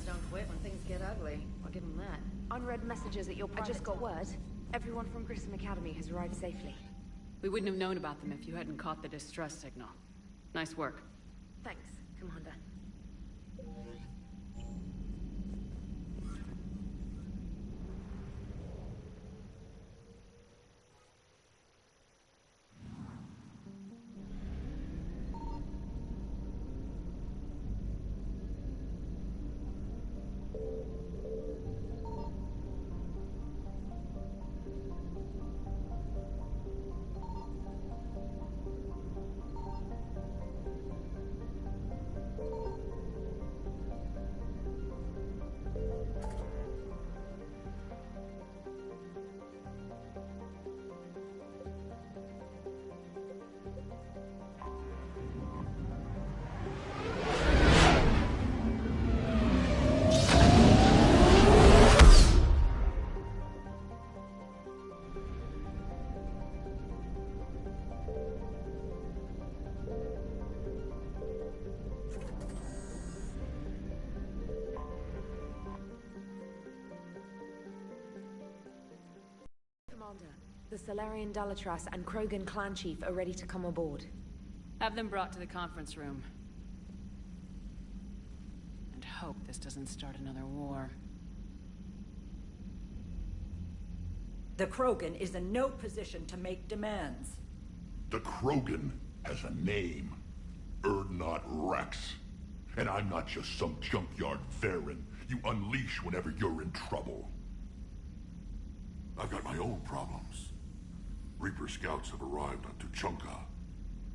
don't quit when things get ugly. I'll give them that. Unread messages at your private... I just got word. Everyone from Grissom Academy has arrived safely. We wouldn't have known about them if you hadn't caught the distress signal. Nice work. Thanks, Commander. The Solarian Dalatras and Krogan clan chief are ready to come aboard. Have them brought to the conference room. And hope this doesn't start another war. The Krogan is in no position to make demands. The Krogan has a name. Urdnot Rex. And I'm not just some junkyard Varen you unleash whenever you're in trouble. I've got my own problems. Reaper scouts have arrived on Tuchanka.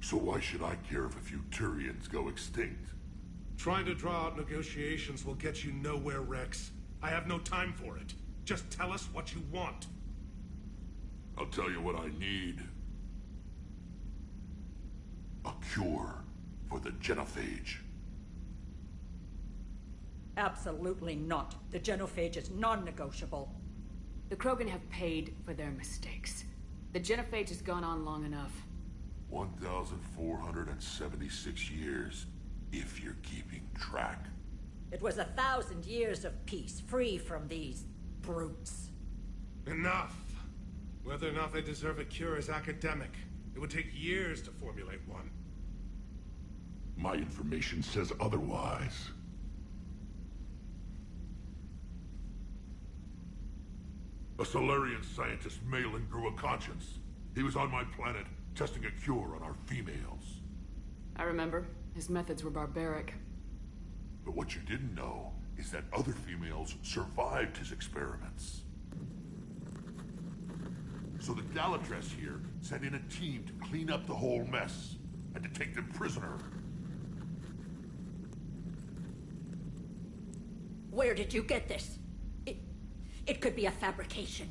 So why should I care if a few Turians go extinct? Trying to draw out negotiations will get you nowhere, Rex. I have no time for it. Just tell us what you want. I'll tell you what I need. A cure for the genophage. Absolutely not. The genophage is non-negotiable. The Krogan have paid for their mistakes. The genophage has gone on long enough. 1,476 years, if you're keeping track. It was 1,000 years of peace, free from these brutes. Enough! Whether or not they deserve a cure is academic. It would take years to formulate one. My information says otherwise. A Solarian scientist, Malin, grew a conscience. He was on my planet, testing a cure on our females. I remember. His methods were barbaric. But what you didn't know is that other females survived his experiments. So the Dalatras here sent in a team to clean up the whole mess, and to take them prisoner. Where did you get this? It could be a fabrication.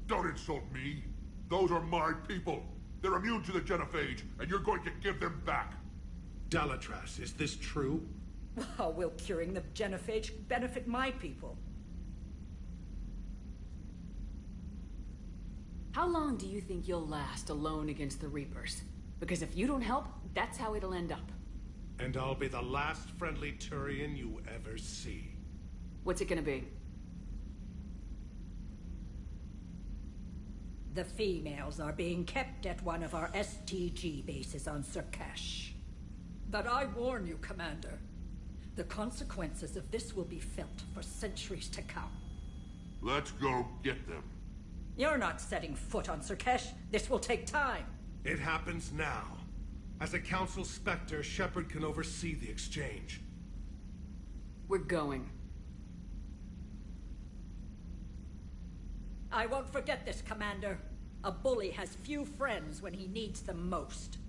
Don't insult me. Those are my people. They're immune to the genophage, and you're going to give them back. Dalatras, is this true? How will curing the genophage benefit my people? How long do you think you'll last alone against the Reapers? Because if you don't help, that's how it'll end up. And I'll be the last friendly Turian you ever see. What's it gonna be? The females are being kept at one of our STG bases on Surkash. But I warn you, Commander, the consequences of this will be felt for centuries to come. Let's go get them. You're not setting foot on Surkash. This will take time. It happens now. As a Council Spectre, Shepard can oversee the exchange. We're going. I won't forget this, Commander. A bully has few friends when he needs them most.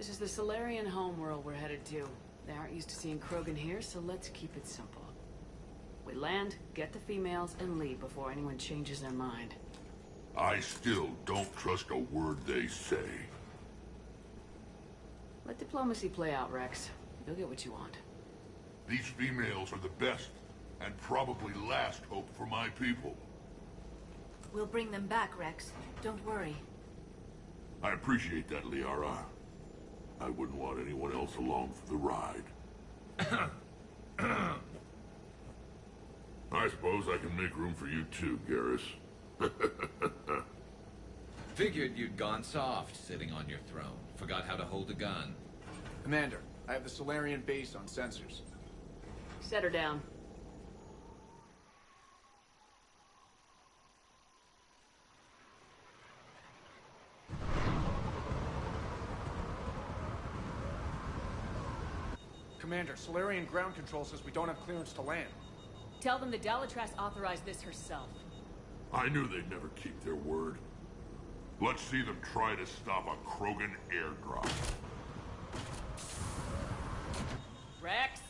This is the Solarian homeworld we're headed to. They aren't used to seeing Krogan here, so let's keep it simple. We land, get the females, and leave before anyone changes their mind. I still don't trust a word they say. Let diplomacy play out, Rex. You'll get what you want. These females are the best, and probably last hope for my people. We'll bring them back, Rex. Don't worry. I appreciate that, Liara. I wouldn't want anyone else along for the ride. I suppose I can make room for you too, Garrus. Figured you'd gone soft sitting on your throne. Forgot how to hold a gun. Commander, I have the Solarian base on sensors. Set her down. Commander, Solarian ground control says we don't have clearance to land. Tell them the Dalatrass authorized this herself. I knew they'd never keep their word. Let's see them try to stop a Krogan airdrop. Rex?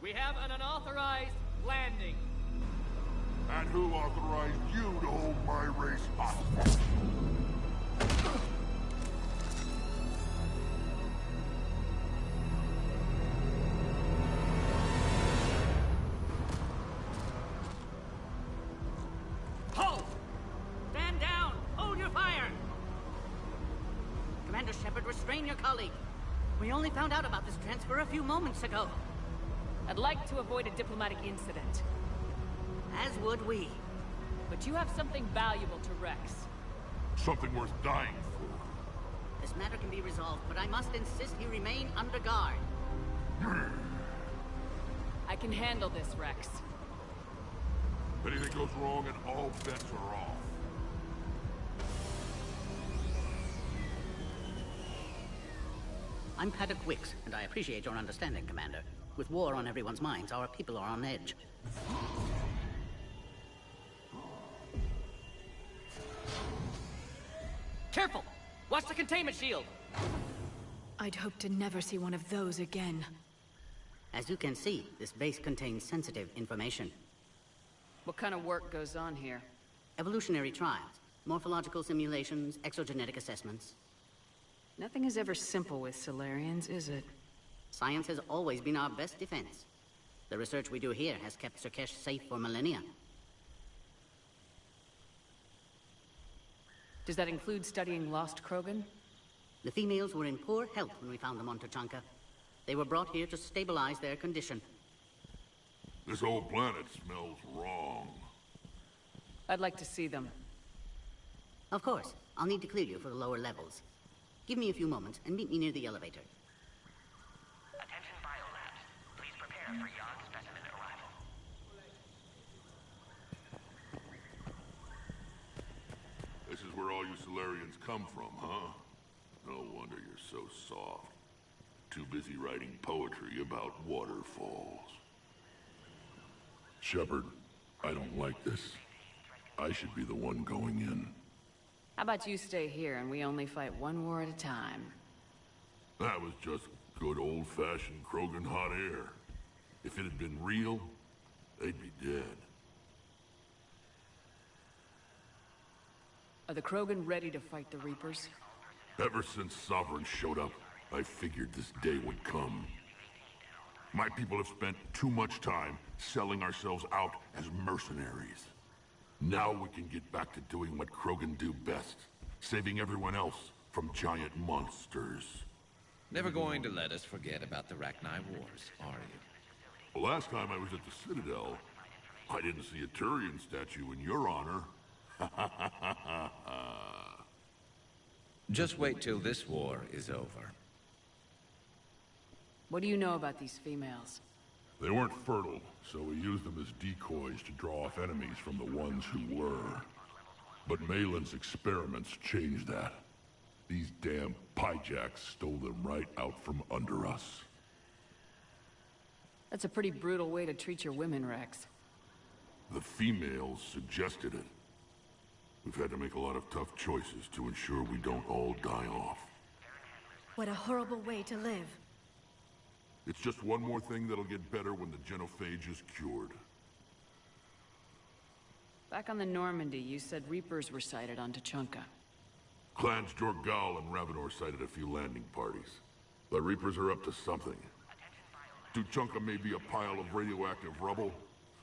We have an unauthorized landing. And who authorized you to hold my race hostage? Halt! Stand down! Hold your fire! Commander Shepard, restrain your colleague. We only found out about this transfer a few moments ago. I'd like to avoid a diplomatic incident. As would we. But you have something valuable to Rex. Something worth dying for. This matter can be resolved, but I must insist he remain under guard. I can handle this, Rex. If anything goes wrong, and all bets are off. I'm Paddock Wicks, and I appreciate your understanding, Commander. With war on everyone's minds, our people are on edge. Careful! Watch the containment shield! I'd hope to never see one of those again. As you can see, this base contains sensitive information. What kind of work goes on here? Evolutionary trials, morphological simulations, exogenetic assessments. Nothing is ever simple with Solarians, is it? Science has always been our best defense. The research we do here has kept Surkesh safe for millennia. Does that include studying lost Krogan? The females were in poor health when we found them on Tachanka. They were brought here to stabilize their condition. This whole planet smells wrong. I'd like to see them. Of course. I'll need to clear you for the lower levels. Give me a few moments and meet me near the elevator. Attention biolabs. Please prepare for yacht specimen arrival. This is where all you Solarians come from, huh? No wonder you're so soft. Too busy writing poetry about waterfalls. Shepard, I don't like this. I should be the one going in. How about you stay here and we only fight one war at a time? That was just good old-fashioned Krogan hot air. If it had been real, they'd be dead. Are the Krogan ready to fight the Reapers? Ever since Sovereign showed up, I figured this day would come. My people have spent too much time selling ourselves out as mercenaries. Now we can get back to doing what Krogan do best, saving everyone else from giant monsters. Never going to let us forget about the Rachni Wars, are you? The last time I was at the Citadel, I didn't see a Turian statue in your honor. Just wait till this war is over. What do you know about these females? They weren't fertile, so we used them as decoys to draw off enemies from the ones who were. But Malin's experiments changed that. These damn pyjacks stole them right out from under us. That's a pretty brutal way to treat your women, Rex. The females suggested it. We've had to make a lot of tough choices to ensure we don't all die off. What a horrible way to live. It's just one more thing that'll get better when the genophage is cured. Back on the Normandy, you said Reapers were sighted on Tuchanka. Clans Jorgal and Ravenor sighted a few landing parties. The Reapers are up to something. Tuchanka may be a pile of radioactive rubble,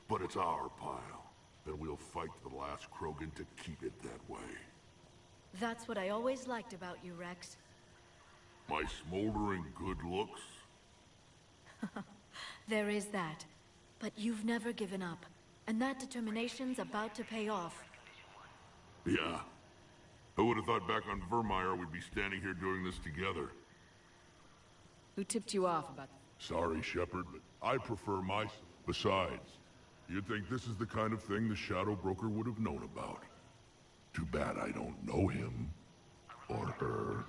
but it's our pile. And we'll fight to the last Krogan to keep it that way. That's what I always liked about you, Rex. My smoldering good looks? There is that. But you've never given up. And that determination's about to pay off. Yeah. Who would have thought back on Vermeer we'd be standing here doing this together? Who tipped you off about... Sorry, Shepard, but I prefer my... Besides, you'd think this is the kind of thing the Shadow Broker would have known about. Too bad I don't know him. Or her.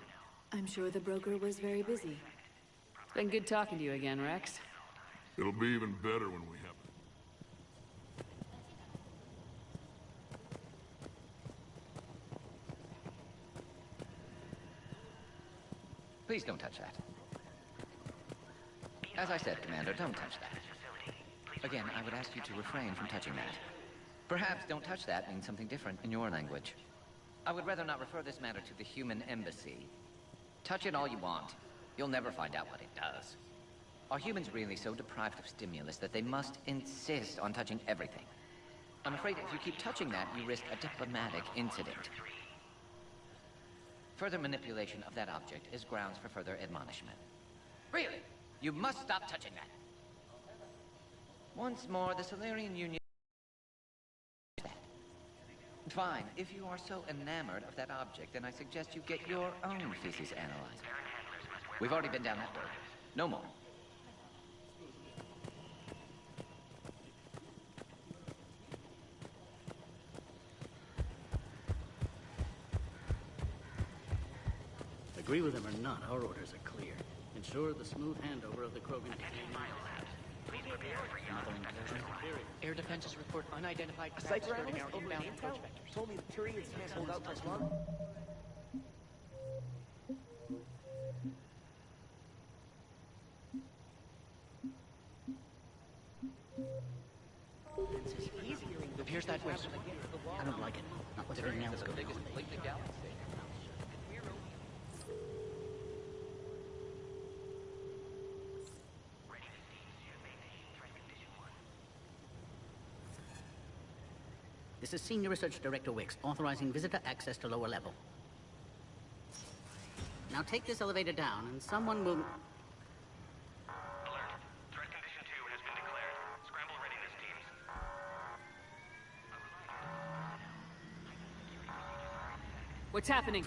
I'm sure the broker was very busy. It's been good talking to you again, Rex. It'll be even better when we have... Please don't touch that. As I said, Commander, don't touch that. Again, I would ask you to refrain from touching that. Perhaps don't touch that means something different in your language. I would rather not refer this matter to the human embassy. Touch it all you want. You'll never find out what it does. Are humans really so deprived of stimulus that they must insist on touching everything? I'm afraid if you keep touching that, you risk a diplomatic incident. Further manipulation of that object is grounds for further admonishment. Really? You must stop touching that. Once more, the Solarian Union... Fine. If you are so enamored of that object, then I suggest you get your own feces analyzed. We've already been down that road. No more. Agree with him or not, our orders are clear. Ensure the smooth handover of the Krogan. Air defenses report unidentified A cyber analyst over in intel told me the Turians can't hold out much longer. He's hearing the appears that way. I don't like it. Not with everything else going on. This is Senior Research Director Wicks, authorizing visitor access to lower level. Now take this elevator down, and someone will... Alert. Threat condition 2 has been declared. Scramble readiness teams. What's happening?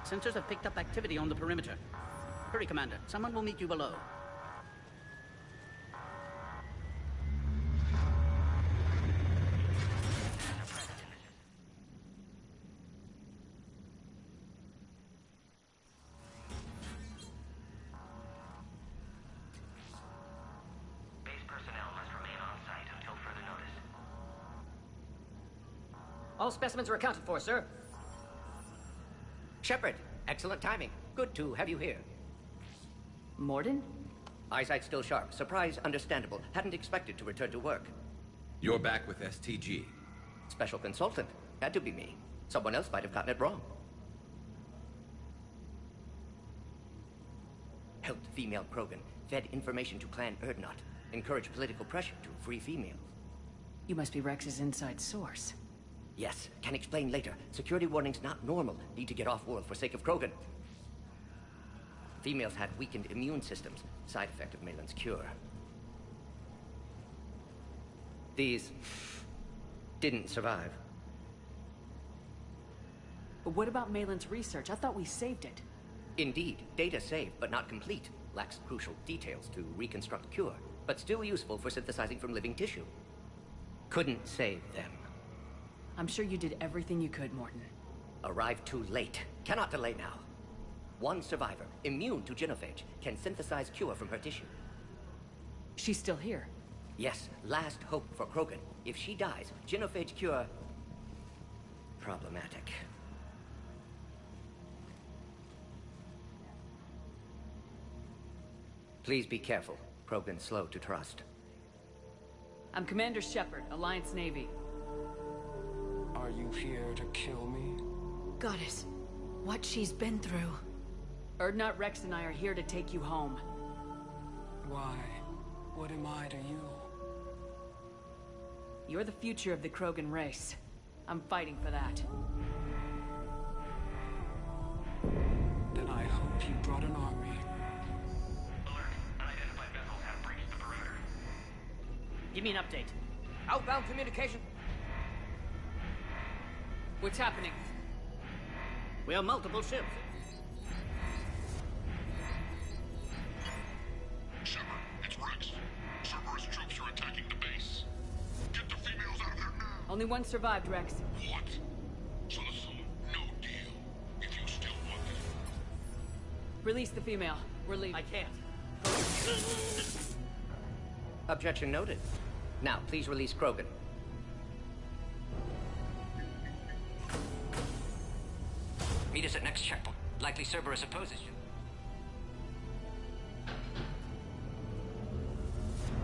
Sensors have picked up activity on the perimeter. Hurry, Commander. Someone will meet you below. Base personnel must remain on site until further notice. All specimens are accounted for, sir. Shepard, excellent timing. Good to have you here. Morden? Eyesight still sharp. Surprise understandable. Hadn't expected to return to work. You're back with STG. Special consultant. Had to be me. Someone else might have gotten it wrong. Helped female Krogan. Fed information to Clan Erdnot. Encouraged political pressure to free females. You must be Rex's inside source. Yes, can explain later. Security warnings not normal. Need to get off-world for sake of Krogan. Females had weakened immune systems. Side effect of Malin's cure. These didn't survive. But what about Malin's research? I thought we saved it. Indeed, data saved, but not complete. Lacks crucial details to reconstruct cure, but still useful for synthesizing from living tissue. Couldn't save them. I'm sure you did everything you could, Morton. Arrived too late. Cannot delay now. One survivor, immune to genophage, can synthesize cure from her tissue. She's still here. Yes, last hope for Krogan. If she dies, genophage cure... problematic. Please be careful. Krogan's slow to trust. I'm Commander Shepard, Alliance Navy. Are you here to kill me? Goddess, what she's been through. Urdnot Rex and I are here to take you home. Why? What am I to you? You're the future of the Krogan race. I'm fighting for that. Then I hope you brought an army. Give me an update. Outbound communication. What's happening? We have multiple ships. Shepard, it's Rex. Cerberus troops are attacking the base. Get the females out of there now. Only one survived, Rex. What? So this is a no deal, if you still want it. Release the female. We're leaving. I can't. Objection noted. Now, please release Krogan. Meet us at next checkpoint. Likely Cerberus opposes you.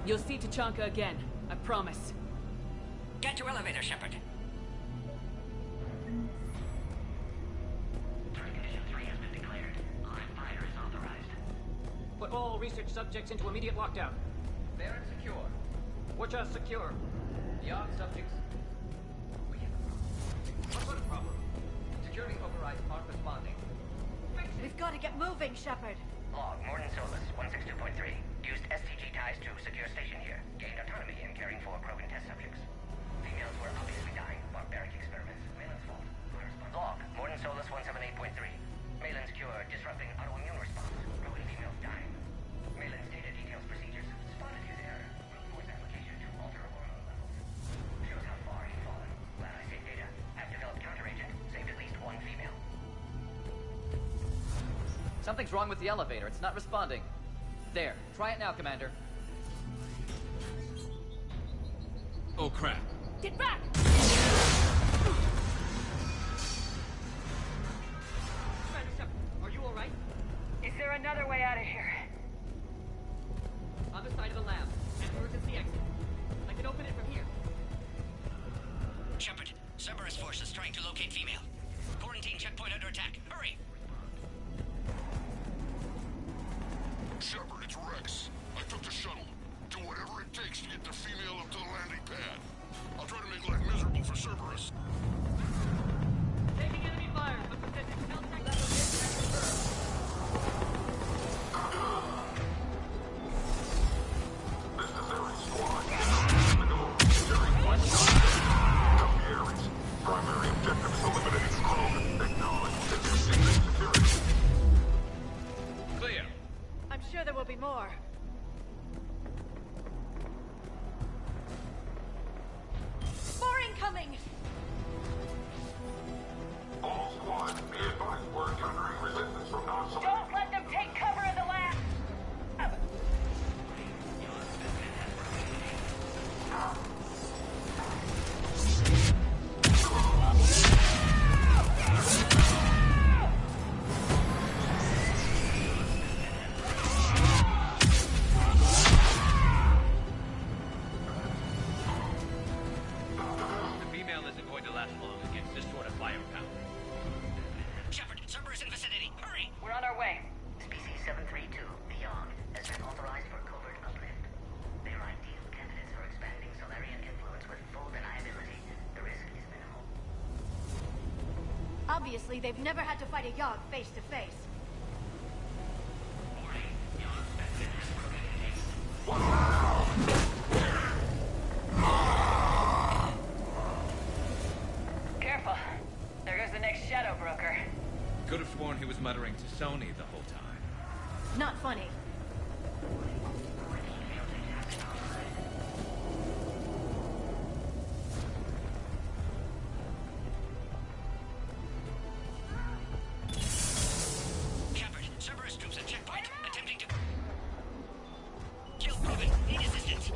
You'll see Tachanka again. I promise. Get to elevator, Shepard. Condition 3 has been declared. Live fire is authorized. Put all research subjects into immediate lockdown. Baron secure. Watcha secure. Beyond subjects. We have a problem. What sort of problem? Security overrides aren't responding. We've got to get moving, Shepard. Log, Morden Solus, 162.3. Used STG ties to secure station here. Gained autonomy in caring for Krogan test subjects. Females were obviously dying. Barbaric experiments. Malin's fault. Log, Morden Solus, 178.3. Malin's cure disrupting autoimmune response. Krogan females dying. Malin's data details procedures. Spotted his error. Force application to alter hormone levels. Shows how far he's fallen. Glad I saved data. Have developed counteragent. Saved at least one female. Something's wrong with the elevator. It's not responding. There. Try it now, Commander. Oh, crap. Get back! Are you alright? Is there another way out of here? Other side of the lab. An emergency exit. I can open it from here. Shepard, Cerberus forces trying to locate female. Quarantine checkpoint under attack. Hurry! Shepard, it's Rex. I took the shuttle. Do whatever it takes to get the female up to the landing pad. I'll try to make life miserable for Cerberus. Taking enemy fire, but protecting health tech level is Necessary squad. Primary objective is eliminating Krogan. Acknowledge security. Clear. I'm sure there will be more. More incoming! All squads, be advised we're encountering resistance from non-soldiers. Don't let them take cover in the lab! The female isn't going to last long against this sort of firepower. Shepard, Cerberus in vicinity. Hurry! We're on our way. Species 732, beyond, has been authorized for covert uplift. They are ideal candidates for expanding Solarian influence with full deniability. The risk is minimal. Obviously, they've never had to fight a Yogg face to face. Careful. There goes the next shadow broker. Could have sworn he was muttering to Sony the whole time. Not funny. Shepard, Cerberus troops at checkpoint. Attempting to... kill Krogan. Need assistance.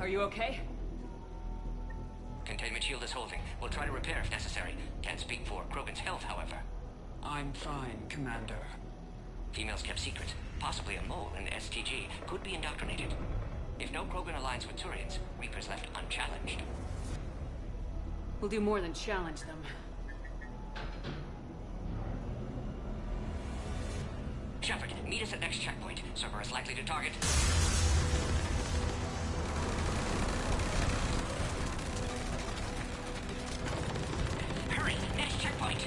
Are you okay? Containment shield is holding. We'll try to repair if necessary. Can't speak for Krogan's health, however. I'm fine, Commander. Females kept secret. Possibly a mole in STG. Could be indoctrinated. If no Krogan aligns with Turians, Reaper's left unchallenged. We'll do more than challenge them. Shepard, meet us at next checkpoint. Cerberus likely to target. Hurry! Next checkpoint!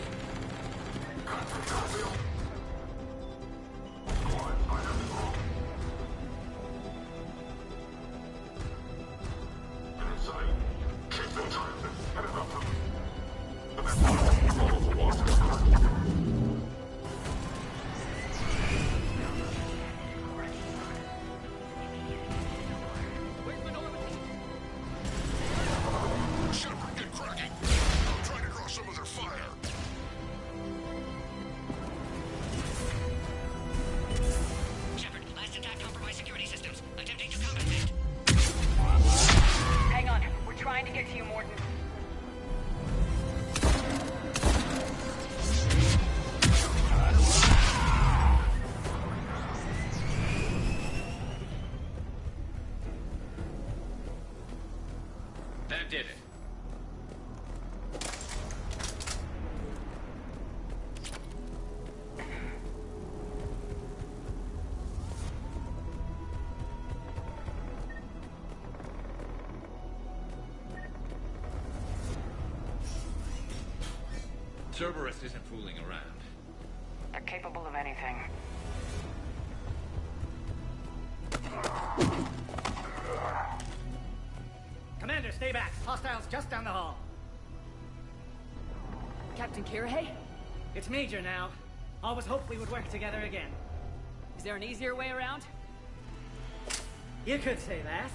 That did it. Cerberus isn't fooling around. They're capable of anything. Commander, stay back. Hostiles just down the hall. Captain Kirihei? It's Major now. Always hoped we would work together again. Is there an easier way around? You could say that.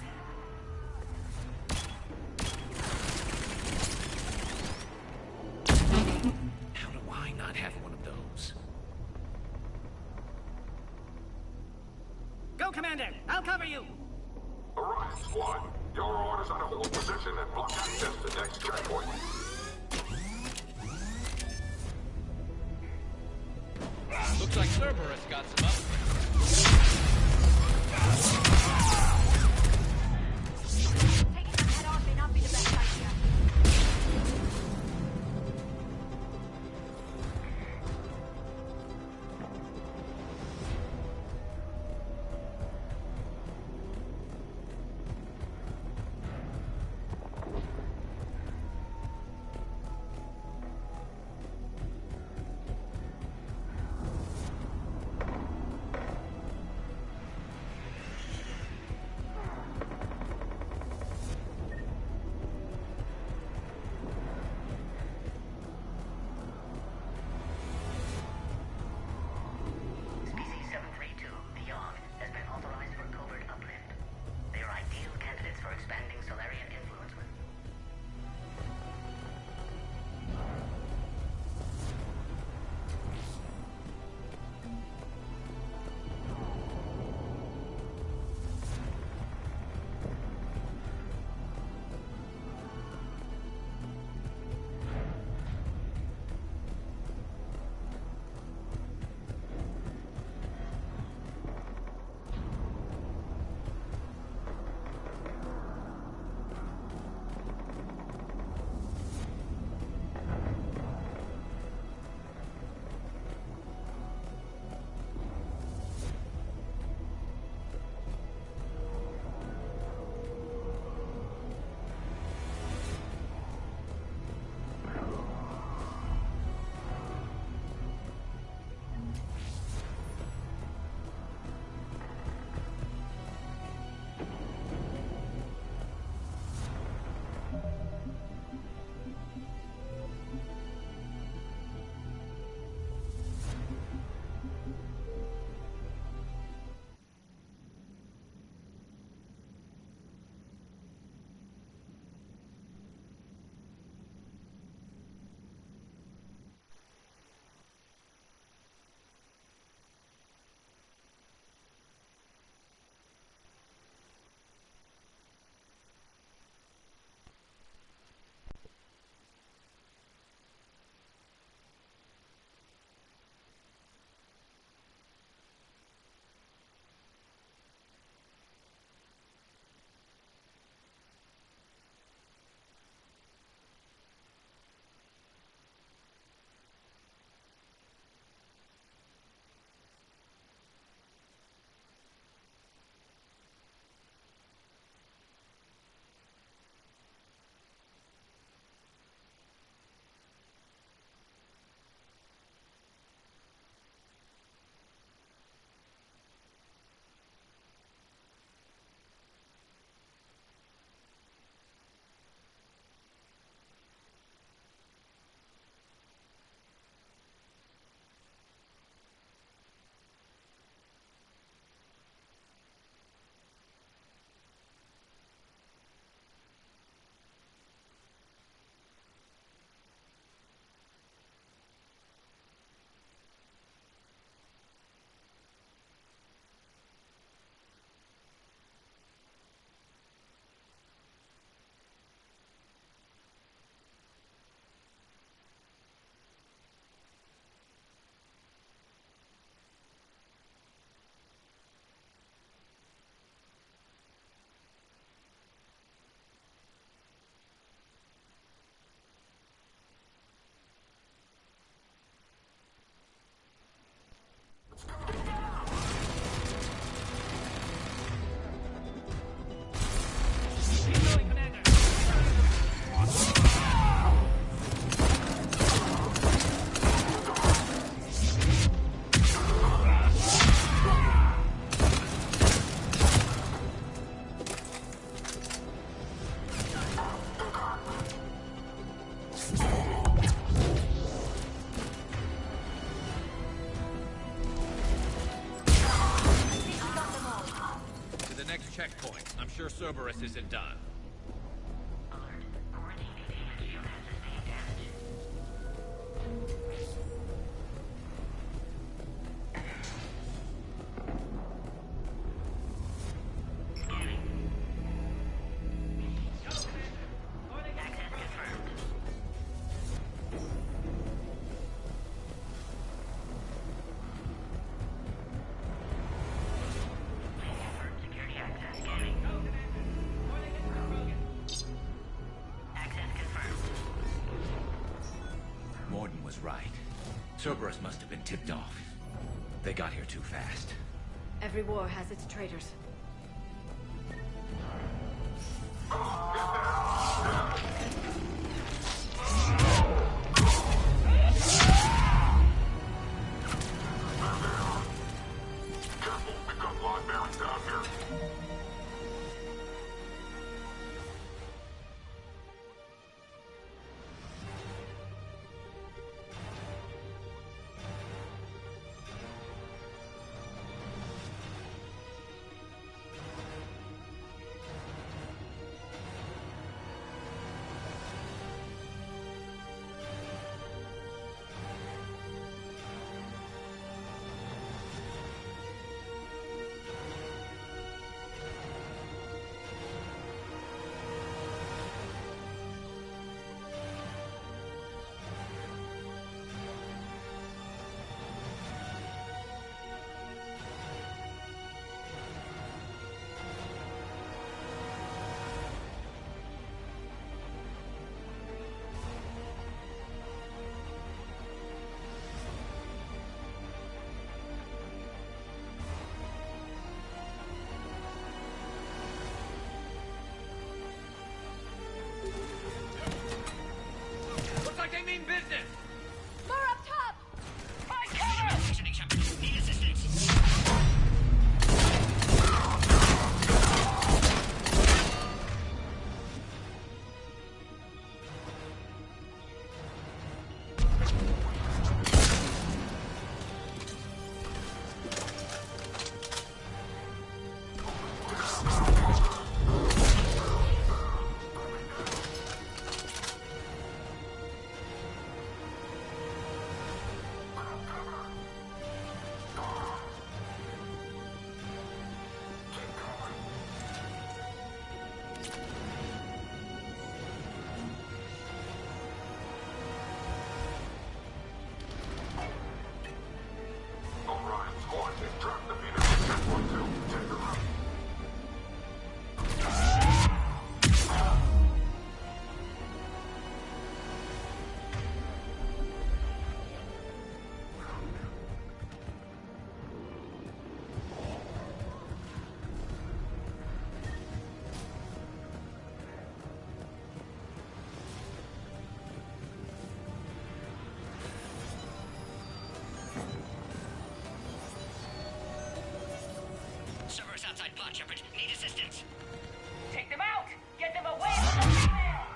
How do I not have one of those? Go, Commander! I'll cover you! Alright, squad. Your orders are to hold position and block access to next checkpoint. Looks like Cerberus got some upgrades. Taking them head on may not be the best idea. checkpoint. I'm sure Cerberus isn't done. Morden was right. Cerberus must have been tipped off. They got here too fast. Every war has its traitors. Careful, we've got live bearings down here. Looks like they mean business! More up top! My cover! Positioning, Shepard. Need assistance. Alright, squad, drop the Phoenix in 10-1-2. Take her out. Cerberus outside pod, Shepard. Need assistance. Take them out! Get them away from the female!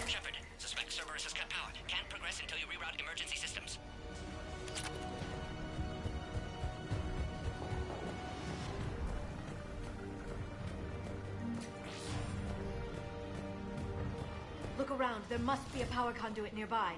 Shepard, suspect Cerberus has cut power. Can't progress until you reroute emergency systems. Look around. There must be a power conduit nearby.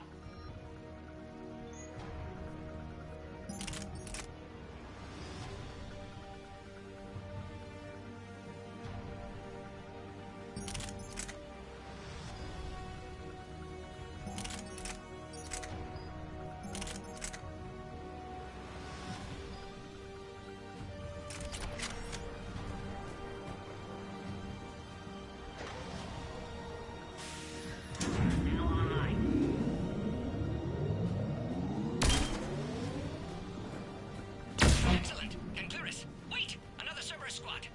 Excellent. And Clearus. Wait! Another Cerberus squad.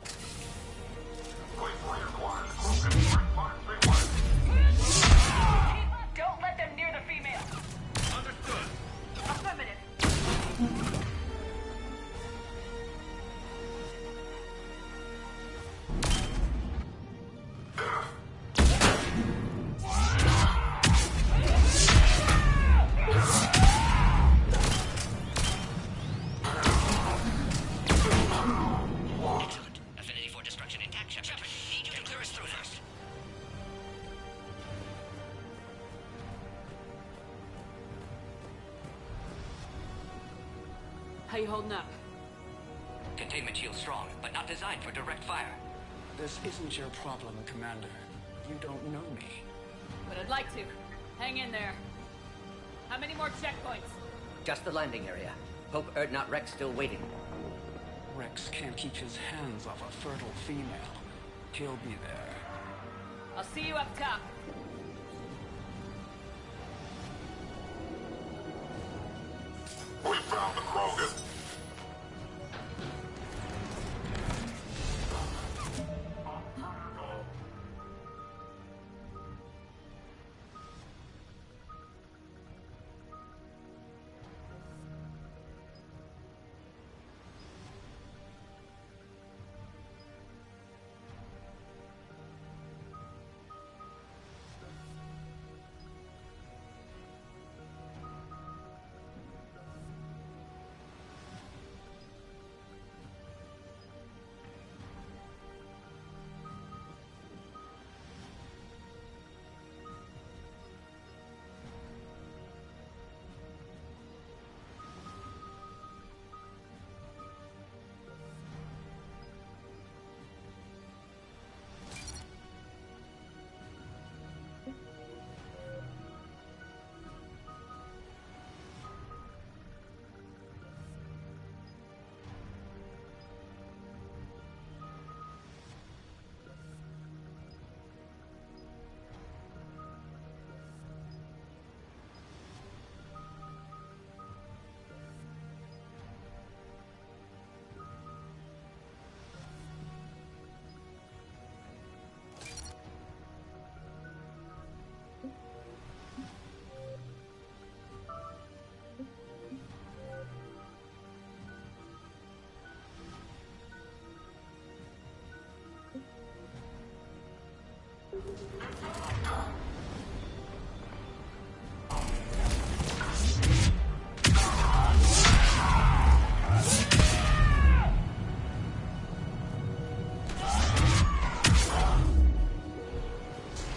Wait for your squad. Broken. Straight line, straight line. Don't let them near the female! Understood. Affirmative. How you holding up? Containment shield strong, but not designed for direct fire. This isn't your problem, Commander. You don't know me. But I'd like to. Hang in there. How many more checkpoints? Just the landing area. Hope Erdnot Rex still waiting. Rex can't keep his hands off a fertile female. He'll be there. I'll see you up top. We found the Krogan.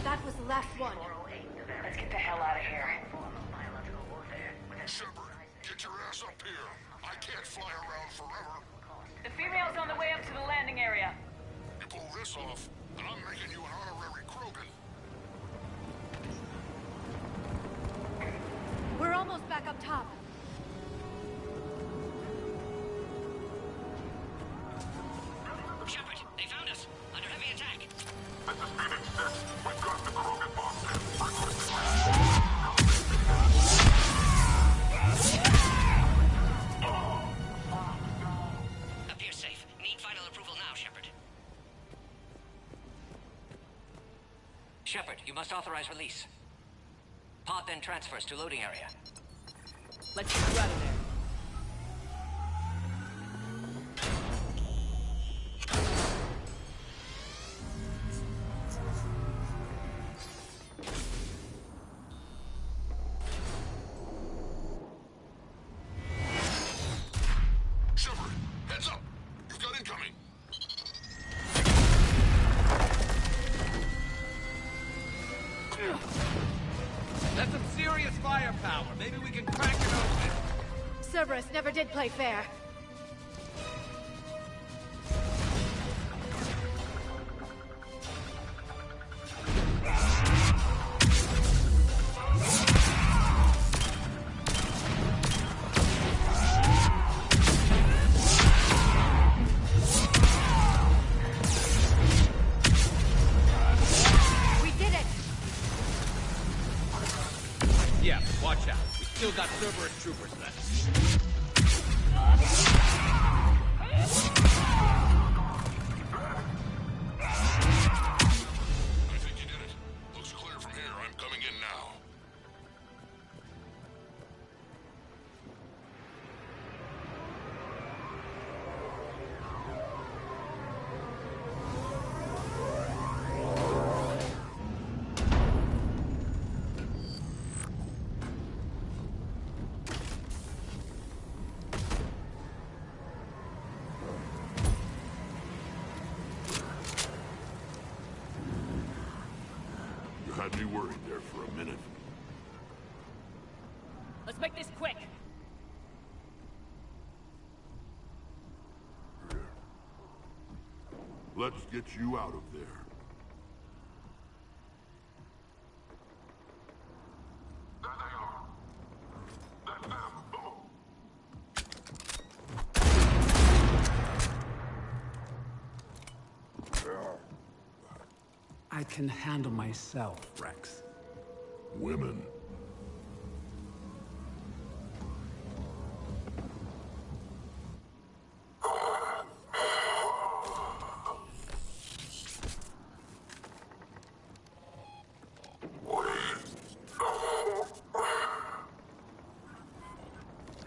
That was the last one. Let's get the hell out of here. Shepard, get your ass up here. I can't fly around forever. The female's on the way up to the landing area. You pull this off, and I'm making you an honorary Krogan. We're almost back up top. Shepard, they found us. Under heavy attack. This is Phoenix 6. We've got the Krogan box in. Appears safe. Need final approval now, Shepard. Shepard, you must authorize release. Pod then transfers to loading area. Let's get you out of there. Shepard, heads up. You've got incoming. That's some serious firepower. Maybe we can crack it open. Cerberus never did play fair. We did it! Yeah, watch out. We still got Cerberus troopers left. I think you did it. Looks clear from here. I'm coming in now. You had me worried there for a minute. Let's make this quick. Let's get you out of there. There they are. That's them. I can handle myself, Rex. Women.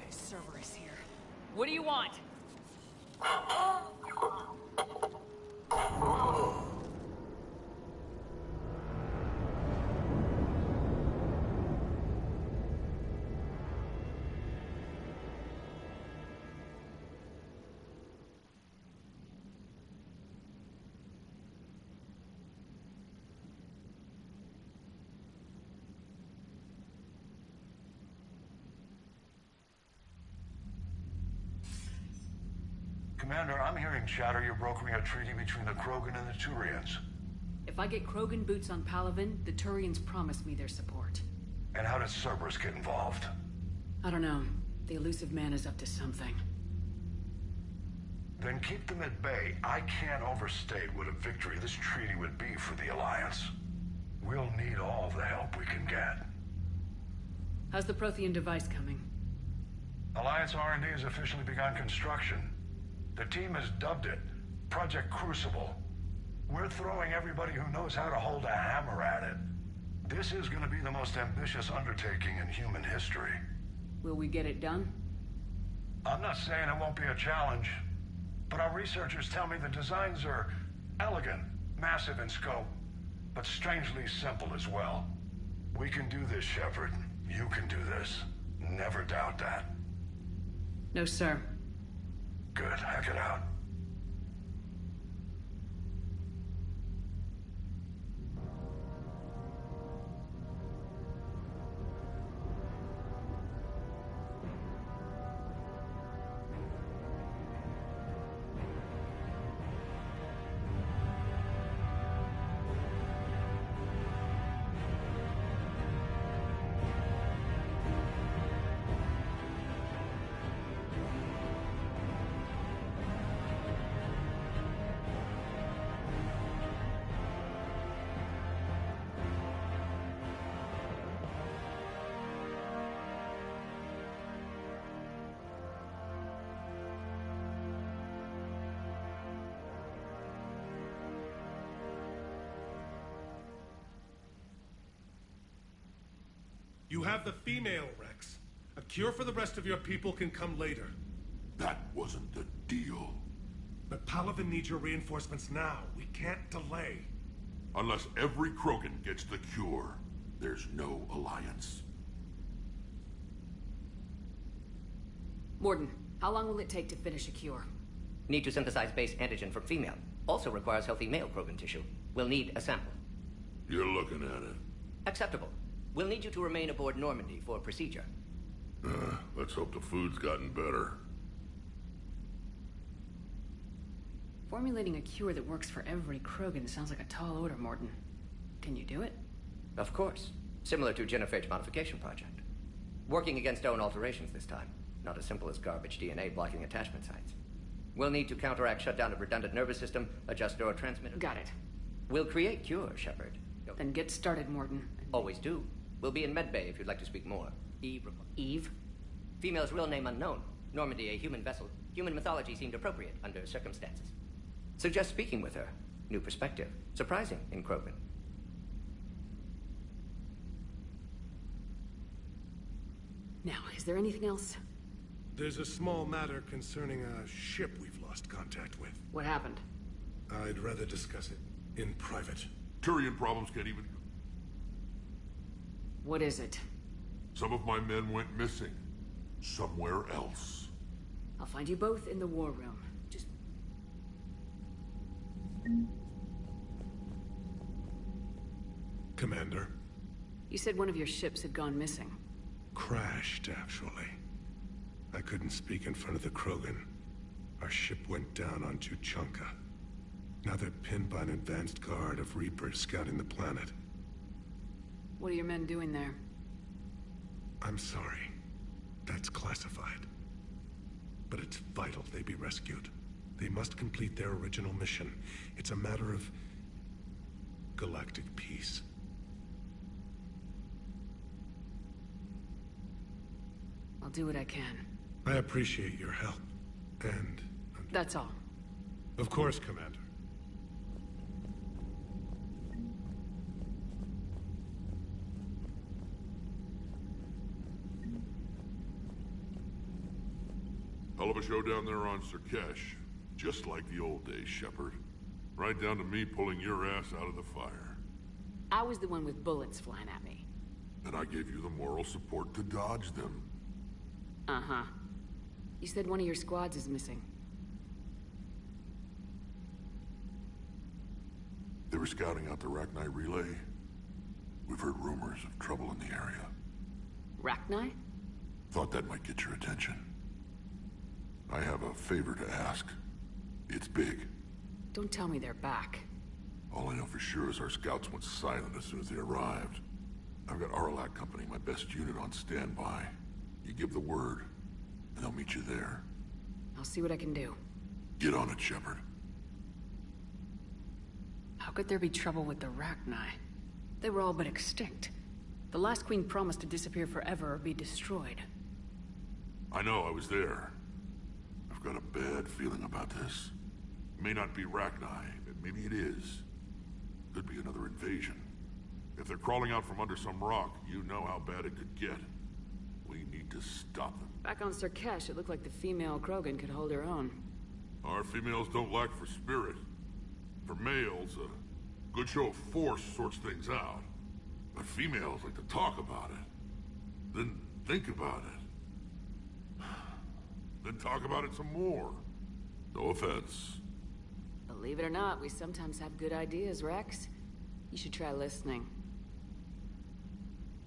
Cerberus here. What do you want? Commander, I'm hearing chatter you're brokering a treaty between the Krogan and the Turians. If I get Krogan boots on Palaven, the Turians promise me their support. And how does Cerberus get involved? I don't know. The elusive man is up to something. Then keep them at bay. I can't overstate what a victory this treaty would be for the Alliance. We'll need all the help we can get. How's the Prothean device coming? Alliance R&D has officially begun construction. The team has dubbed it Project Crucible. We're throwing everybody who knows how to hold a hammer at it. This is going to be the most ambitious undertaking in human history. Will we get it done? I'm not saying it won't be a challenge, but our researchers tell me the designs are elegant, massive in scope, but strangely simple as well. We can do this, Shepard. You can do this. Never doubt that. No, sir. Good. Heck it out. You have the female, Rex. A cure for the rest of your people can come later. That wasn't the deal. But Palaven needs your reinforcements now. We can't delay. Unless every Krogan gets the cure, there's no alliance. Morden, how long will it take to finish a cure? Need to synthesize base antigen from female. Also requires healthy male Krogan tissue. We'll need a sample. You're looking at it. Acceptable. We'll need you to remain aboard Normandy for procedure. Let's hope the food's gotten better. Formulating a cure that works for every Krogan sounds like a tall order, Morden. Can you do it? Of course. Similar to Genophage Modification Project. Working against own alterations this time. Not as simple as garbage DNA blocking attachment sites. We'll need to counteract shutdown of redundant nervous system, adjust neurotransmitter. Got it. We'll create cure, Shepard. Then get started, Morden. Always do. We'll be in medbay if you'd like to speak more. Eve? Eve? Female's real name unknown. Normandy a human vessel. Human mythology seemed appropriate under circumstances. Suggest speaking with her. New perspective. Surprising in Krogan. Now, is there anything else? There's a small matter concerning a ship we've lost contact with. What happened? I'd rather discuss it in private. Turian problems can't even... What is it? Some of my men went missing. Somewhere else. I'll find you both in the war room. Just... Commander. You said one of your ships had gone missing. Crashed, actually. I couldn't speak in front of the Krogan. Our ship went down on Tuchanka. Now they're pinned by an advanced guard of Reapers scouting the planet. What are your men doing there? I'm sorry. That's classified. But it's vital they be rescued. They must complete their original mission. It's a matter of galactic peace. I'll do what I can. I appreciate your help. And... That's all. Of course, Commander. Hell of a show down there on Surkesh. Just like the old days, Shepard. Right down to me pulling your ass out of the fire. I was the one with bullets flying at me. And I gave you the moral support to dodge them. Uh-huh. You said one of your squads is missing. They were scouting out the Rachni relay. We've heard rumors of trouble in the area. Rachni? Thought that might get your attention. I have a favor to ask. It's big. Don't tell me they're back. All I know for sure is our scouts went silent as soon as they arrived. I've got Aralak Company, my best unit, on standby. You give the word, and they'll meet you there. I'll see what I can do. Get on it, Shepard. How could there be trouble with the Rachni? They were all but extinct. The last queen promised to disappear forever or be destroyed. I know, I was there. I've got a bad feeling about this. It may not be Rachni, but maybe it is. Could be another invasion. If they're crawling out from under some rock, you know how bad it could get. We need to stop them. Back on Surkesh, it looked like the female Krogan could hold her own. Our females don't lack for spirit. For males, a good show of force sorts things out. But females like to talk about it. Then think about it. Then talk about it some more. No offense. Believe it or not, we sometimes have good ideas, Rex. You should try listening.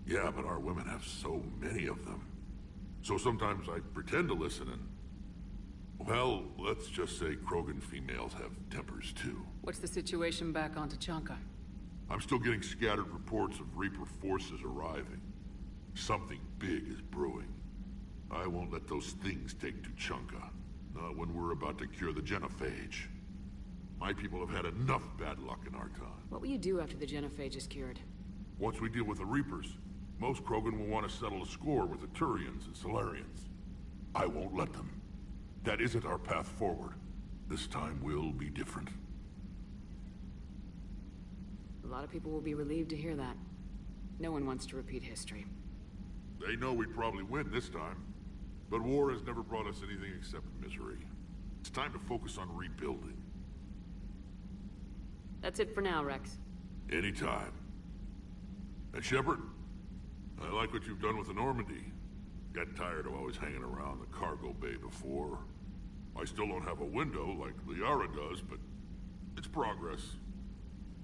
Yeah, but our women have so many of them. So sometimes I pretend to listen and... Well, let's just say Krogan females have tempers too. What's the situation back on Tuchanka? I'm still getting scattered reports of Reaper forces arriving. Something big is brewing. I won't let those things take Tuchanka. Not when we're about to cure the genophage. My people have had enough bad luck in our time. What will you do after the genophage is cured? Once we deal with the Reapers, most Krogan will want to settle a score with the Turians and Solarians. I won't let them. That isn't our path forward. This time will be different. A lot of people will be relieved to hear that. No one wants to repeat history. They know we'd probably win this time. But war has never brought us anything except misery. It's time to focus on rebuilding. That's it for now, Rex. Anytime. And Shepard, I like what you've done with the Normandy. Got tired of always hanging around the cargo bay before. I still don't have a window like Liara does, but it's progress.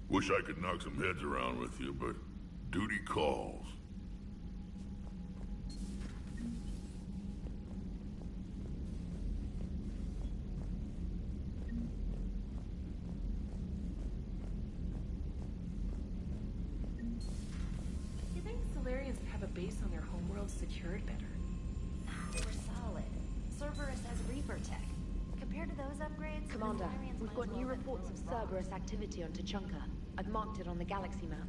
Wish I could knock some heads around with you, but duty calls. You think Solarians would have a base on their homeworld secured better? We're solid. Cerberus has Reaper tech. Compared to those upgrades, Commander, the Solarians we've might got as new well reports of benefit from Cerberus activity on Tuchanka. I've marked it on the galaxy map.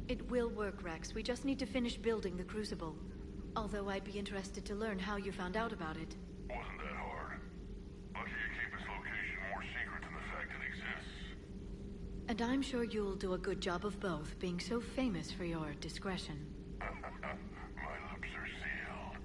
It will work, Rex. We just need to finish building the Crucible. Although I'd be interested to learn how you found out about it. Wasn't that hard. Lucky you keep its location more secret than the fact it exists. And I'm sure you'll do a good job of both, being so famous for your discretion. My lips are sealed.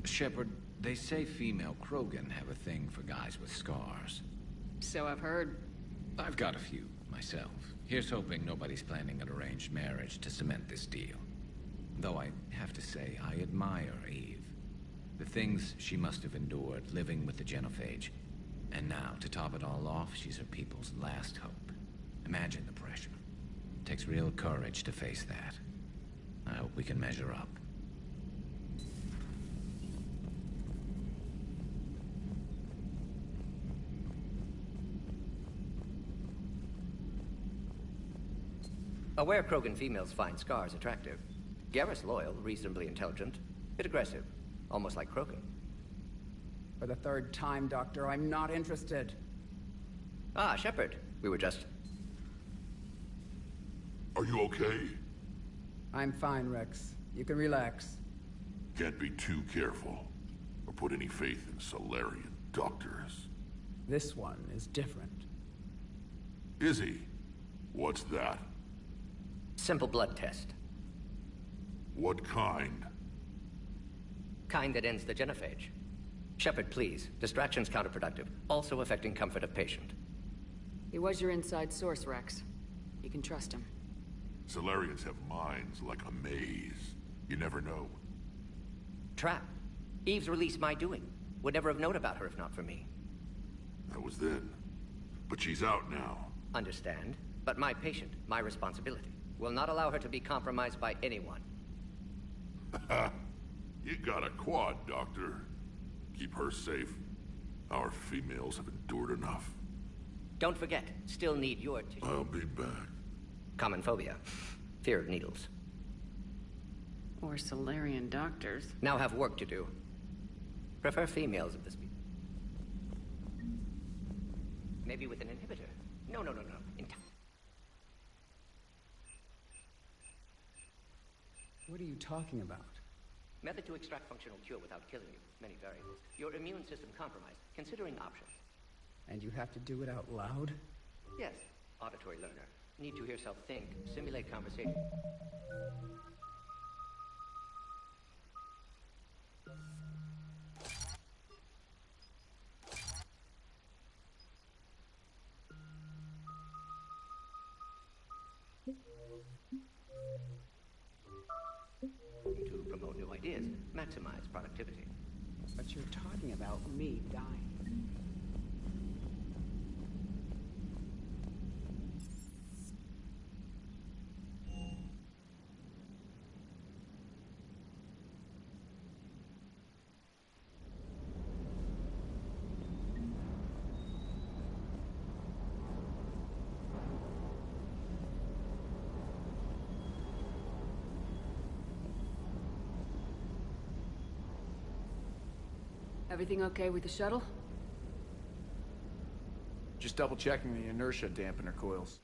Shepard, they say female Krogan have a thing for guys with scars. So I've heard. I've got a few, myself. Here's hoping nobody's planning an arranged marriage to cement this deal. Though I have to say, I admire Eve. The things she must have endured living with the Genophage. And now, to top it all off, she's her people's last hope. Imagine the pressure. It takes real courage to face that. I hope we can measure up. Aware Krogan females find scars attractive. Garrus loyal, reasonably intelligent, bit aggressive, almost like Krogan. For the third time, Doctor, I'm not interested. Ah, Shepard. We were just... Are you okay? I'm fine, Rex. You can relax. Can't be too careful, or put any faith in Solarian doctors. This one is different. Is he? What's that? Simple blood test. What kind? Kind that ends the genophage. Shepard, please. Distraction's counterproductive, also affecting comfort of patient. He was your inside source, Rex. You can trust him. Solarians have minds like a maze. You never know. Trap. Eve's release my doing. Would never have known about her if not for me. That was then. But she's out now. Understand. But my patient, my responsibility. Will not allow her to be compromised by anyone. You got a quad, Doctor. Keep her safe. Our females have endured enough. Don't forget, still need your tissue. I'll be back. Common phobia. Fear of needles. Or Solarian doctors. Now have work to do. Prefer females of the species. Maybe with an inhibitor. No. What are you talking about? Method to extract functional cure without killing you. Many variables. Your immune system compromised. Considering options. And you have to do it out loud? Yes. Auditory learner. Need to hear self think. Simulate conversation. To promote new ideas, maximize productivity. But you're talking about me dying. Everything okay with the shuttle? Just double checking the inertia dampener coils.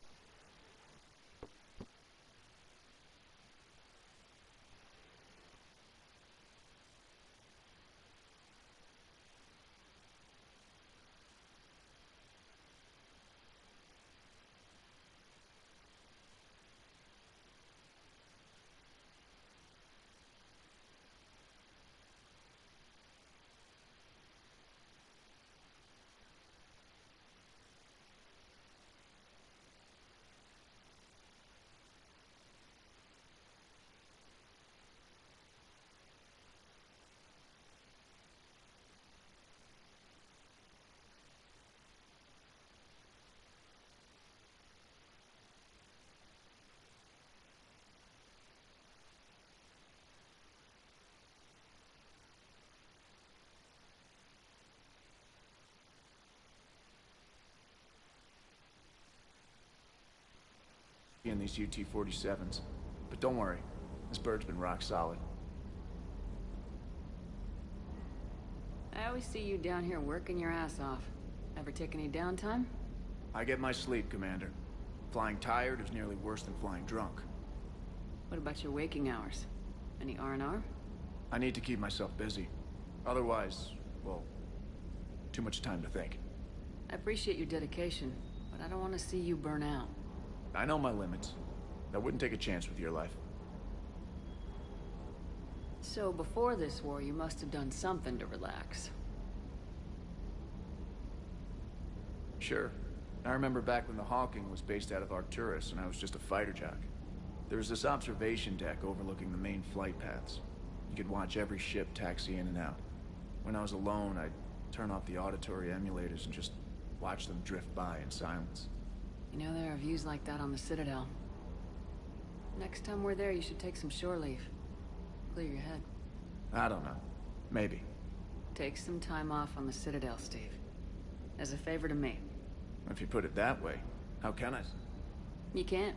in these UT-47s. But don't worry, this bird's been rock solid. I always see you down here working your ass off. Ever take any downtime? I get my sleep, Commander. Flying tired is nearly worse than flying drunk. What about your waking hours? Any R&R? I need to keep myself busy. Otherwise, well, too much time to think. I appreciate your dedication, but I don't want to see you burn out. I know my limits. I wouldn't take a chance with your life. So before this war, you must have done something to relax. Sure. I remember back when the Hawking was based out of Arcturus and I was just a fighter jock. There was this observation deck overlooking the main flight paths. You could watch every ship taxi in and out. When I was alone, I'd turn off the auditory emulators and just watch them drift by in silence. You know, there are views like that on the Citadel. Next time we're there, you should take some shore leave. Clear your head. I don't know. Maybe. Take some time off on the Citadel, Steve. As a favor to me. If you put it that way, how can I? You can't.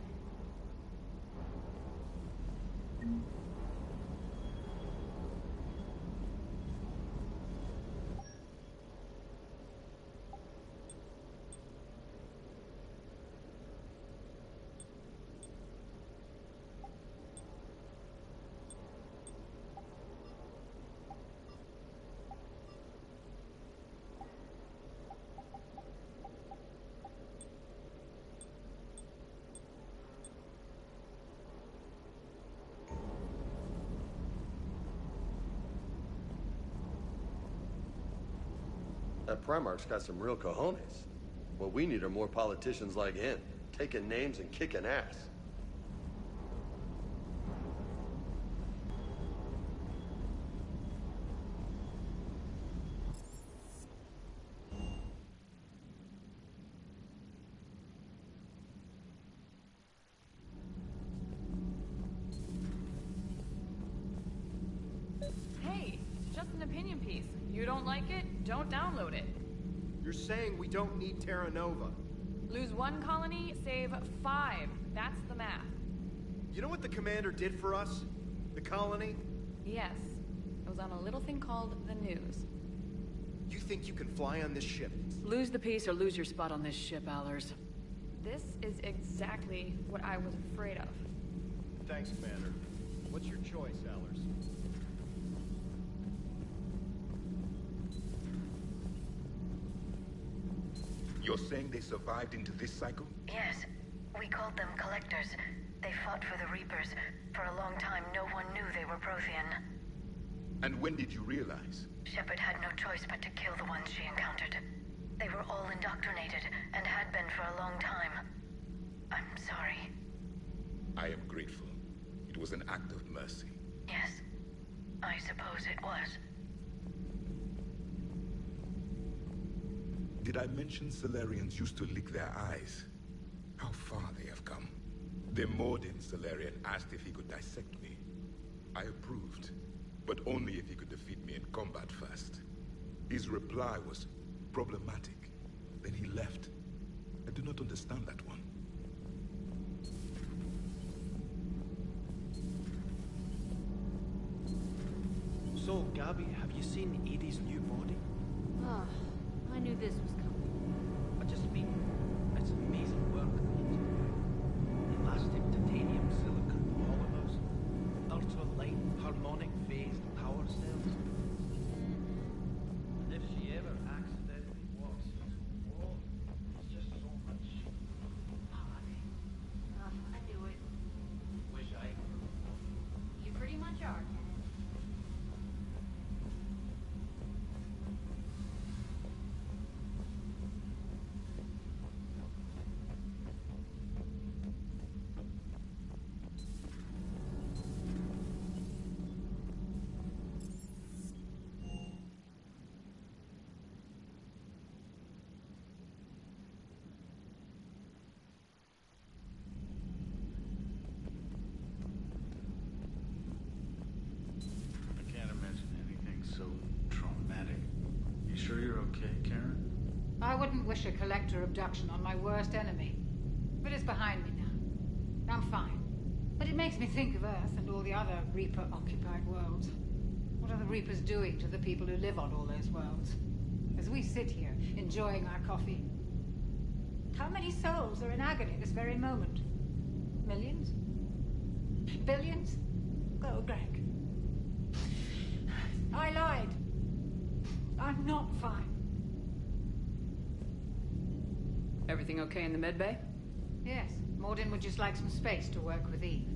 That Primarch's got some real cojones. What we need are more politicians like him, taking names and kicking ass. Hey, it's just an opinion piece. You don't like it? Don't download it. You're saying we don't need Terra Nova. Lose 1 colony, save 5. That's the math. You know what the commander did for us? The colony? Yes. It was on a little thing called the news. You think you can fly on this ship? Lose the peace or lose your spot on this ship, Allers. This is exactly what I was afraid of. Thanks, Commander. What's your choice, Allers? You're saying they survived into this cycle? Yes. We called them Collectors. They fought for the Reapers. For a long time, no one knew they were Prothean. And when did you realize? Shepard had no choice but to kill the ones she encountered. They were all indoctrinated, and had been for a long time. I'm sorry. I am grateful. It was an act of mercy. Yes. I suppose it was. Did I mention Salarians used to lick their eyes? How far they have come. The Morden Salarian asked if he could dissect me. I approved, but only if he could defeat me in combat first. His reply was problematic. Then he left. I do not understand that one. So, Gabby, have you seen Edie's new body? Ah, I knew this was coming. I just mean, it's amazing work that he's doing. Elastic titanium silicon polymers, ultra-light harmonic phased power cells. And if she ever accidentally walks into a wall, it's just so much panic. I knew it. Wish I could. You pretty much are. I can't imagine anything so traumatic. You sure you're okay, Karen? I wouldn't wish a collector abduction on my worst enemy. But it's behind me now. I'm fine. But it makes me think of Earth and all the other Reaper-occupied worlds. What are the Reapers doing to the people who live on all those worlds? As we sit here, enjoying our coffee. How many souls are in agony this very moment? Millions? Billions? Oh, Greg. I lied. I'm not fine. Everything okay in the medbay? Yes, Morden would just like some space to work with Eve.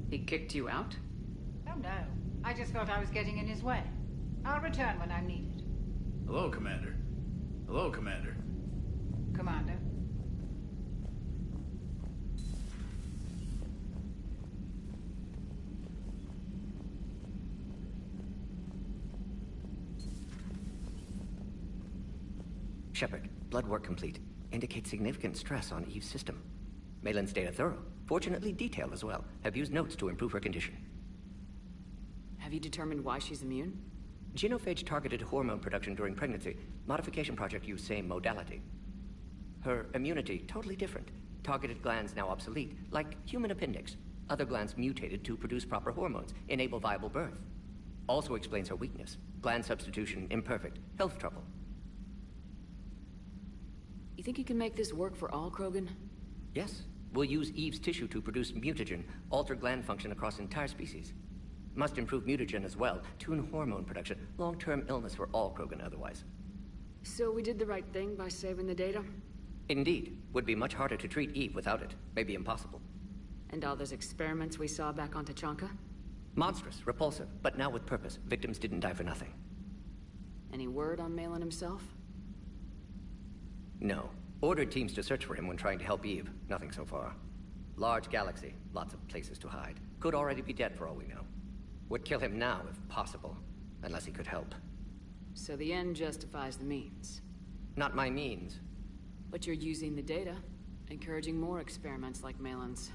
He kicked you out? Oh no, I just thought I was getting in his way. I'll return when I'm needed. Hello, Commander. Hello, Commander. Commander. Shepard, blood work complete. Indicates significant stress on Eve's system. Malin's data thorough. Fortunately detailed as well. Have used notes to improve her condition. Have you determined why she's immune? Genophage targeted hormone production during pregnancy. Modification project used same modality. Her immunity, totally different. Targeted glands now obsolete, like human appendix. Other glands mutated to produce proper hormones, enable viable birth. Also explains her weakness. Gland substitution imperfect. Health trouble. You think you can make this work for all Krogan? Yes. We'll use Eve's tissue to produce mutagen, alter gland function across entire species. Must improve mutagen as well, tune hormone production, long-term illness for all Krogan otherwise. So we did the right thing by saving the data? Indeed. Would be much harder to treat Eve without it. Maybe impossible. And all those experiments we saw back on Tachanka? Monstrous, repulsive, but now with purpose. Victims didn't die for nothing. Any word on Malin himself? No. Ordered teams to search for him when trying to help Eve. Nothing so far. Large galaxy. Lots of places to hide. Could already be dead for all we know. Would kill him now if possible. Unless he could help. So the end justifies the means. Not my means. But you're using the data. Encouraging more experiments like Malin's.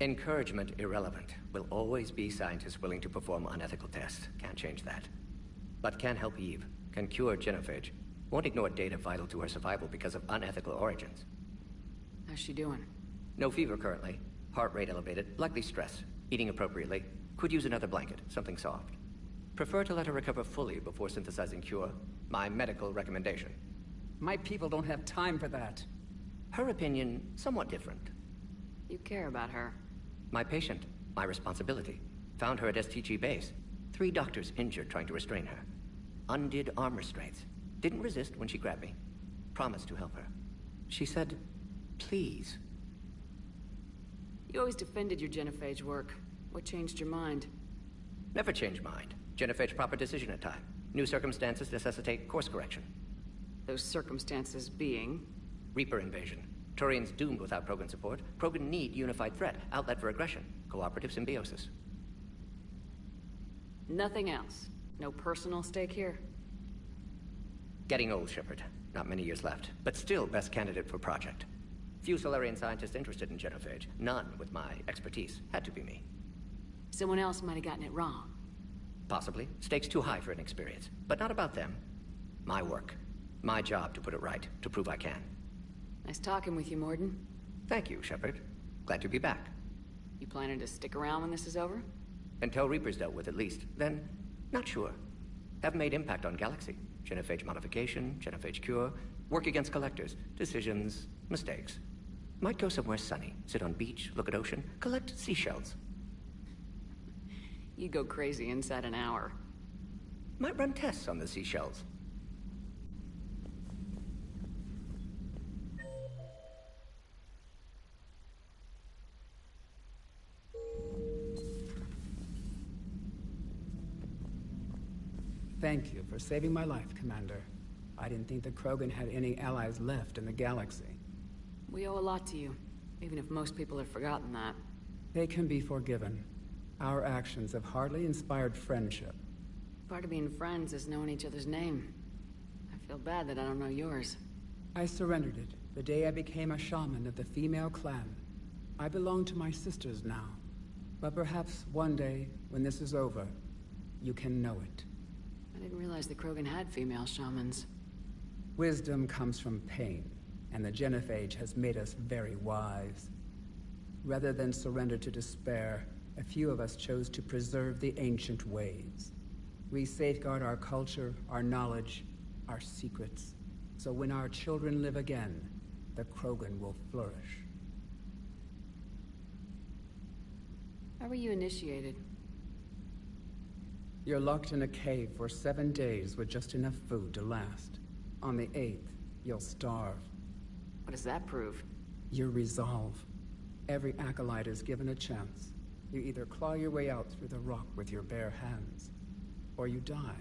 Encouragement irrelevant. Will always be scientists willing to perform unethical tests. Can't change that. But can help Eve. Can cure genophage. Won't ignore data vital to her survival because of unethical origins. How's she doing? No fever currently. Heart rate elevated, likely stress. Eating appropriately. Could use another blanket, something soft. Prefer to let her recover fully before synthesizing cure. My medical recommendation. My people don't have time for that. Her opinion, somewhat different. You care about her. My patient, my responsibility. Found her at STG base. 3 doctors injured trying to restrain her. Undid arm restraints. Didn't resist when she grabbed me. Promised to help her. She said, please. You always defended your genophage work. What changed your mind? Never change mind. Genophage proper decision at time. New circumstances necessitate course correction. Those circumstances being? Reaper invasion. Turians doomed without Krogan support. Krogan need unified threat. Outlet for aggression. Cooperative symbiosis. Nothing else? No personal stake here? Getting old, Shepard. Not many years left, but still best candidate for project. Few Solarian scientists interested in genophage. None with my expertise. Had to be me. Someone else might have gotten it wrong. Possibly. Stakes too high for inexperience. But not about them. My work. My job to put it right. To prove I can. Nice talking with you, Morden. Thank you, Shepard. Glad to be back. You planning to stick around when this is over? Until Reaper's dealt with, at least. Then, not sure. Have made impact on Galaxy. Genophage modification, genophage cure, work against collectors, decisions, mistakes. Might go somewhere sunny, sit on beach, look at ocean, collect seashells. You go crazy inside an hour. Might run tests on the seashells. Thank you for saving my life, Commander. I didn't think the Krogan had any allies left in the galaxy. We owe a lot to you, even if most people have forgotten that. They can be forgiven. Our actions have hardly inspired friendship. Part of being friends is knowing each other's name. I feel bad that I don't know yours. I surrendered it the day I became a shaman of the female clan. I belong to my sisters now. But perhaps one day, when this is over, you can know it. I didn't realize the Krogan had female shamans. Wisdom comes from pain, and the genophage has made us very wise. Rather than surrender to despair, a few of us chose to preserve the ancient ways. We safeguard our culture, our knowledge, our secrets. So when our children live again, the Krogan will flourish. How were you initiated? You're locked in a cave for 7 days with just enough food to last. On the 8th, you'll starve. What does that prove? Your resolve. Every acolyte is given a chance. You either claw your way out through the rock with your bare hands, or you die.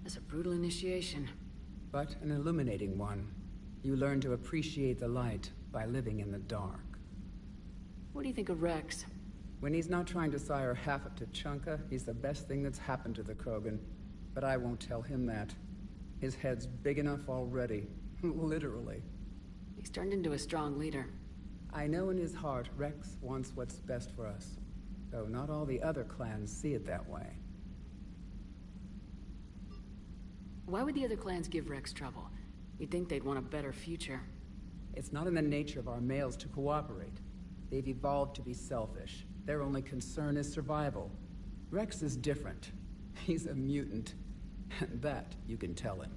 That's a brutal initiation. But an illuminating one. You learn to appreciate the light by living in the dark. What do you think of Rex? When he's not trying to sire half of Tuchanka, he's the best thing that's happened to the Krogan. But I won't tell him that. His head's big enough already. Literally. He's turned into a strong leader. I know in his heart Rex wants what's best for us. Though not all the other clans see it that way. Why would the other clans give Rex trouble? You'd think they'd want a better future. It's not in the nature of our males to cooperate. They've evolved to be selfish. Their only concern is survival. Rex is different. He's a mutant. And that you can tell him.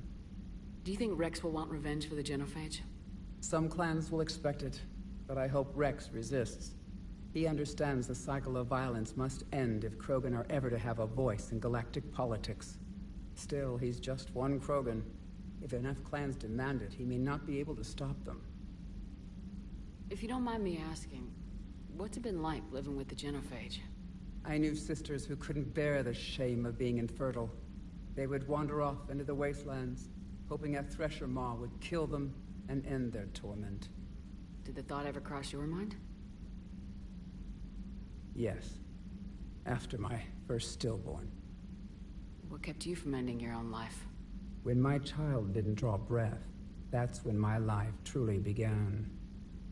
Do you think Rex will want revenge for the genophage? Some clans will expect it, but I hope Rex resists. He understands the cycle of violence must end if Krogan are ever to have a voice in galactic politics. Still, he's just one Krogan. If enough clans demand it, he may not be able to stop them. If you don't mind me asking, what's it been like living with the genophage? I knew sisters who couldn't bear the shame of being infertile. They would wander off into the wastelands, hoping a Thresher Maw would kill them and end their torment. Did the thought ever cross your mind? Yes. After my first stillborn. What kept you from ending your own life? When my child didn't draw breath, that's when my life truly began.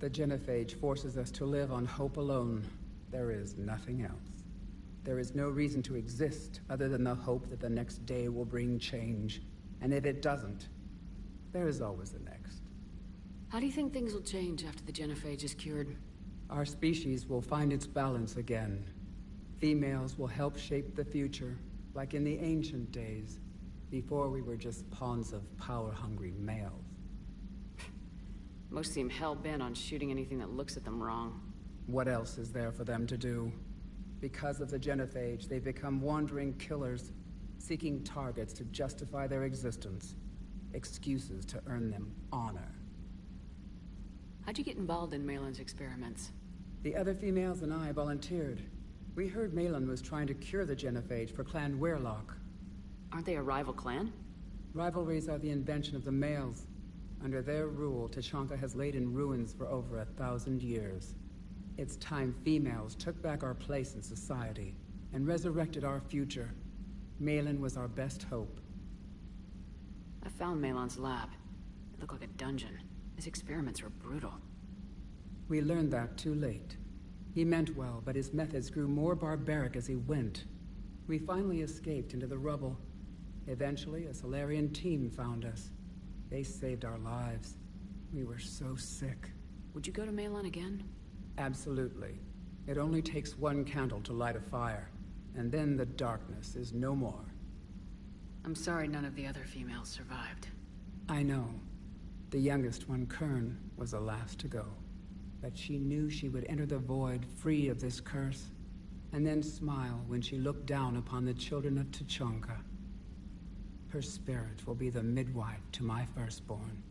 The genophage forces us to live on hope alone. There is nothing else. There is no reason to exist other than the hope that the next day will bring change. And if it doesn't, there is always the next. How do you think things will change after the genophage is cured? Our species will find its balance again. Females will help shape the future, like in the ancient days, before we were just pawns of power-hungry males. Most seem hell-bent on shooting anything that looks at them wrong. What else is there for them to do? Because of the genophage, they've become wandering killers, seeking targets to justify their existence. Excuses to earn them honor. How'd you get involved in Malin's experiments? The other females and I volunteered. We heard Malin was trying to cure the genophage for Clan Weirlock. Aren't they a rival clan? Rivalries are the invention of the males. Under their rule, Tuchanka has laid in ruins for over 1,000 years. It's time females took back our place in society and resurrected our future. Malin was our best hope. I found Malin's lab. It looked like a dungeon. His experiments were brutal. We learned that too late. He meant well, but his methods grew more barbaric as he went. We finally escaped into the rubble. Eventually, a Solarian team found us. They saved our lives. We were so sick. Would you go to Malin again? Absolutely. It only takes one candle to light a fire, and then the darkness is no more. I'm sorry none of the other females survived. I know. The youngest one, Kern, was the last to go. But she knew she would enter the void free of this curse, and then smile when she looked down upon the children of Tuchanka. Her spirit will be the midwife to my firstborn.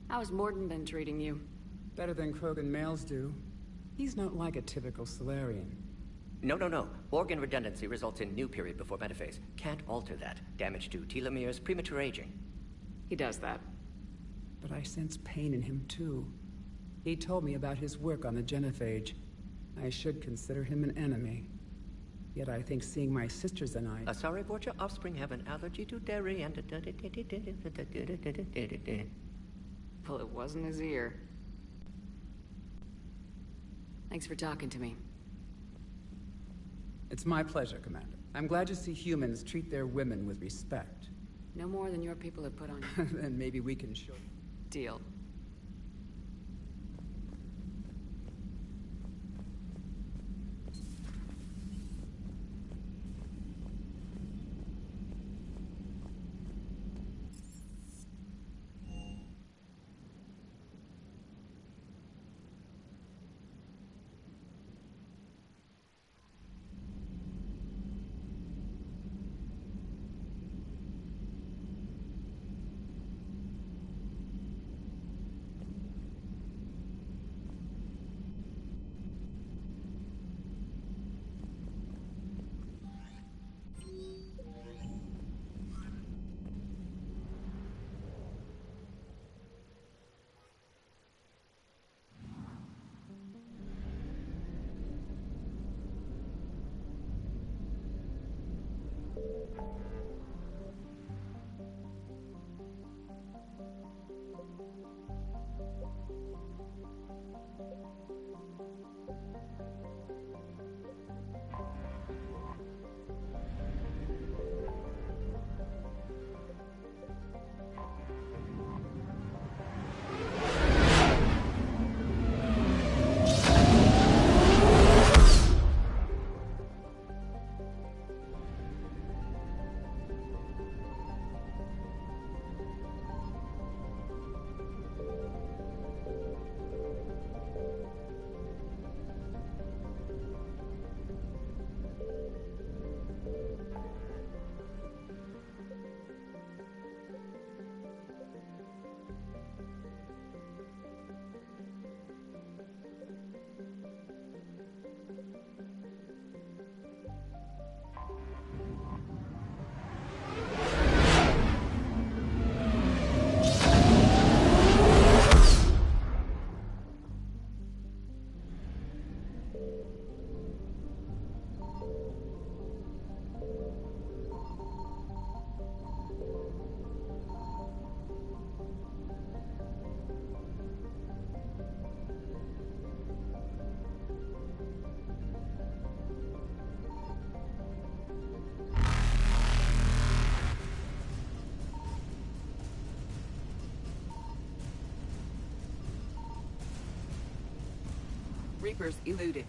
How's Morden been treating you? Better than Krogan males do. He's not like a typical Solarian. No. Organ redundancy results in new period before metaphase. Can't alter that. Damage to telomeres, premature aging. He does that. But I sense pain in him too. He told me about his work on the genophage. I should consider him an enemy. Yet I think seeing my sisters and I... Sorry, but your offspring have an allergy to dairy and... Well, it wasn't his ear. Thanks for talking to me. It's my pleasure, Commander. I'm glad to see humans treat their women with respect. No more than your people have put on you. Then maybe we can show... Deal. Reapers eluded.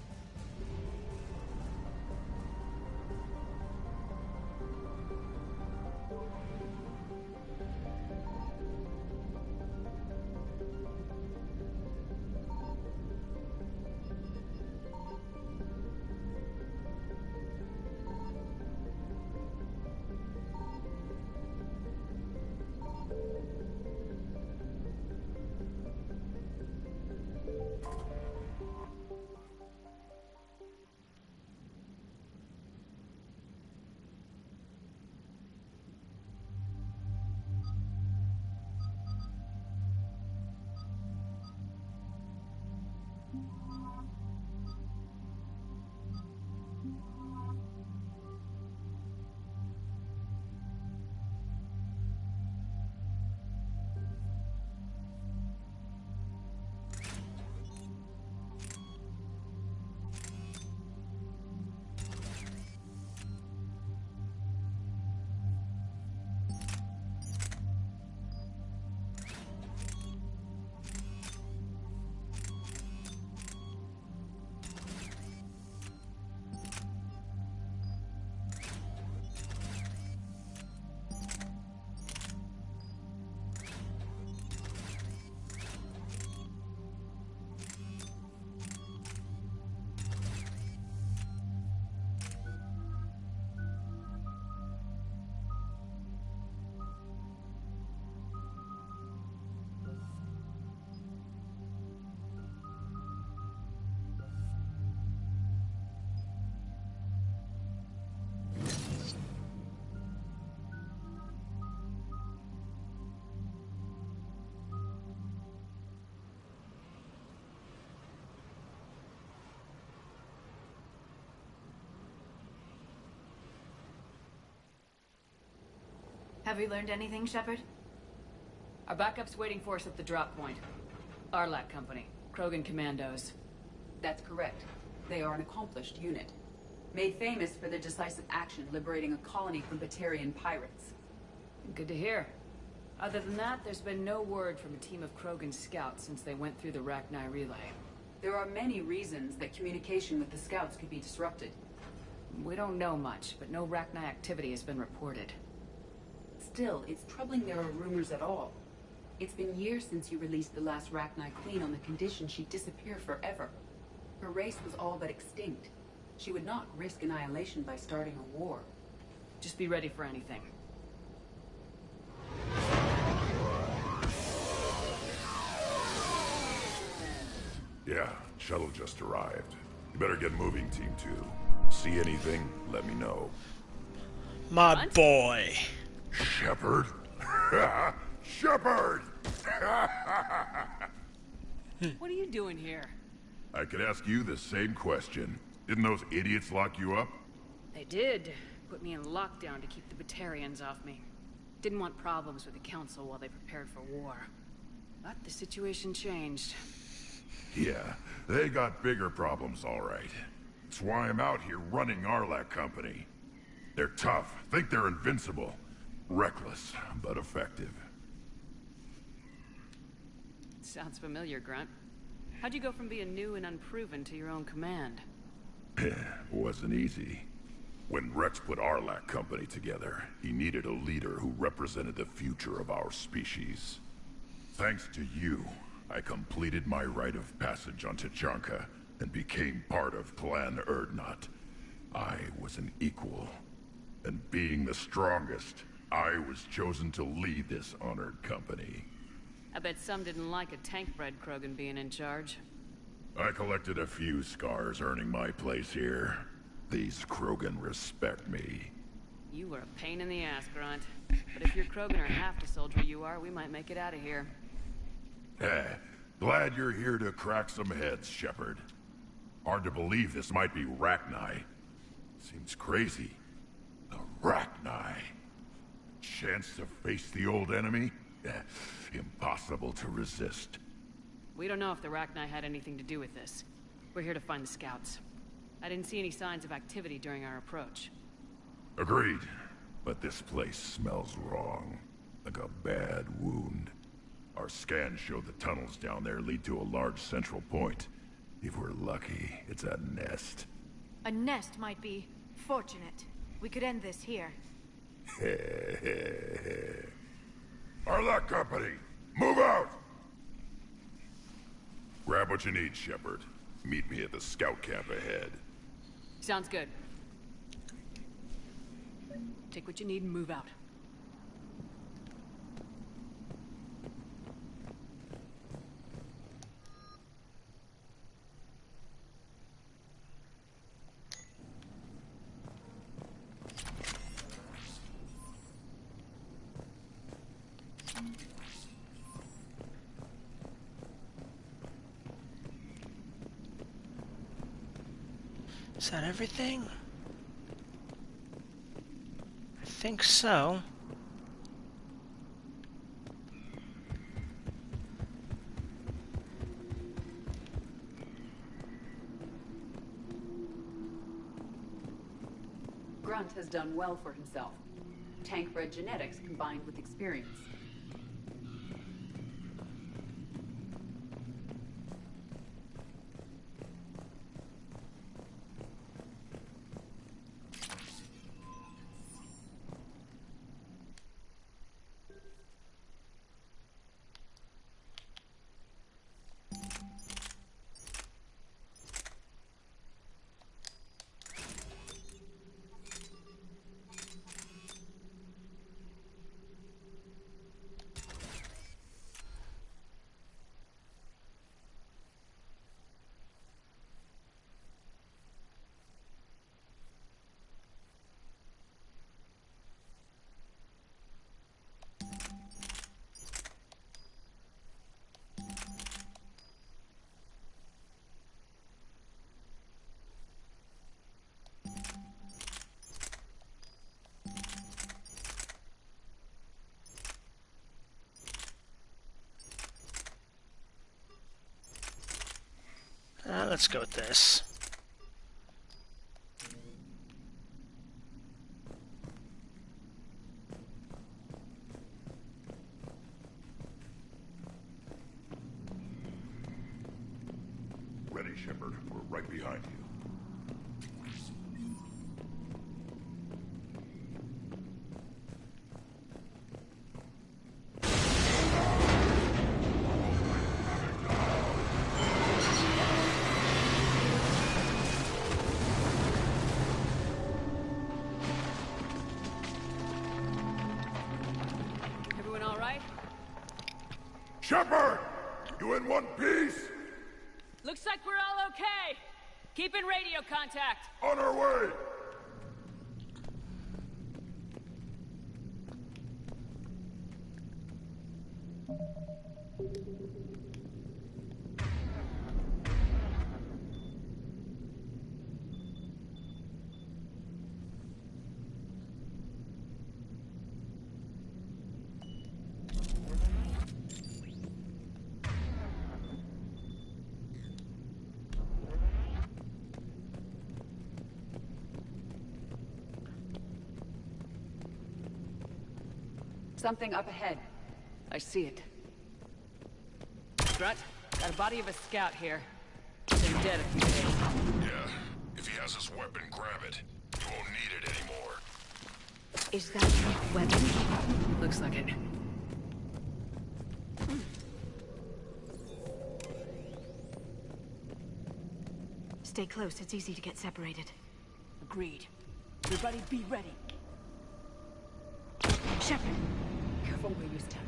Have we learned anything, Shepard? Our backup's waiting for us at the drop point. Arlac Company. Krogan Commandos. That's correct. They are an accomplished unit. Made famous for their decisive action liberating a colony from Batarian pirates. Good to hear. Other than that, there's been no word from a team of Krogan scouts since they went through the Rachni relay. There are many reasons that communication with the scouts could be disrupted. We don't know much, but no Rachni activity has been reported. Still, it's troubling there are rumors at all. It's been years since you released the last Rachni Queen on the condition she'd disappear forever. Her race was all but extinct. She would not risk annihilation by starting a war. Just be ready for anything. Yeah, shuttle just arrived. You better get moving, Team 2. See anything, let me know. My boy. Shepard? Shepard! What are you doing here? I could ask you the same question. Didn't those idiots lock you up? They did. Put me in lockdown to keep the Batarians off me. Didn't want problems with the Council while they prepared for war. But the situation changed. Yeah, they got bigger problems, all right. That's why I'm out here running Arlac Company. They're tough, think they're invincible. Reckless, but effective. Sounds familiar, Grunt. How'd you go from being new and unproven to your own command? Wasn't easy. When Rex put Arlac Company together, he needed a leader who represented the future of our species. Thanks to you, I completed my rite of passage on Tachanka and became part of Clan Urdnot. I was an equal, and being the strongest, I was chosen to lead this honored company. I bet some didn't like a tank-bred Krogan being in charge. I collected a few scars earning my place here. These Krogan respect me. You were a pain in the ass, Grunt. But if you're Krogan or half the soldier you are, we might make it out of here. Glad you're here to crack some heads, Shepard. Hard to believe this might be Rachni. Seems crazy. The Rachni. Chance to face the old enemy? Impossible to resist. We don't know if the Rachni had anything to do with this. We're here to find the scouts. I didn't see any signs of activity during our approach. Agreed. But this place smells wrong. Like a bad wound. Our scans show the tunnels down there lead to a large central point. If we're lucky, it's a nest. A nest might be fortunate. We could end this here. Arlac Company, move out! Grab what you need, Shepard. Meet me at the scout camp ahead. Sounds good. Take what you need and move out. Is that everything? I think so. Grunt has done well for himself. Tank-bred genetics combined with experience. Let's go with this. Ready, Shepard. We're right behind you. Everyone all right? Shepard! You in one piece? Looks like we're all okay. Keep in radio contact. On our way! Something up ahead. I see it. Grunt, got a body of a scout here. They're dead a few days. Yeah. If he has his weapon, grab it. You won't need it anymore. Is that a weapon? Looks like it. Stay close, it's easy to get separated. Agreed. Everybody be ready. Shepard! Careful where you step.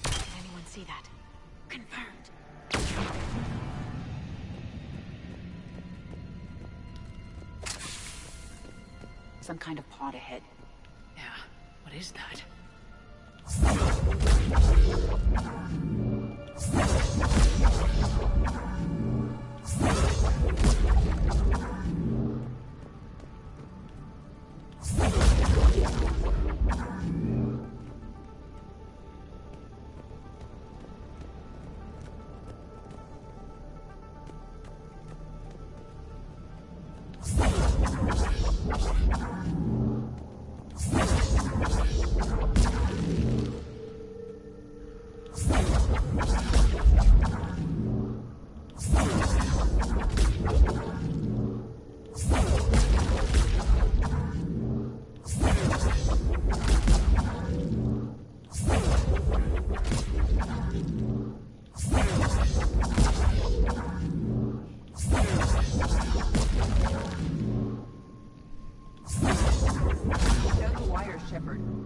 Did anyone see that? Confirmed. Some kind of pod ahead. Yeah, what is that?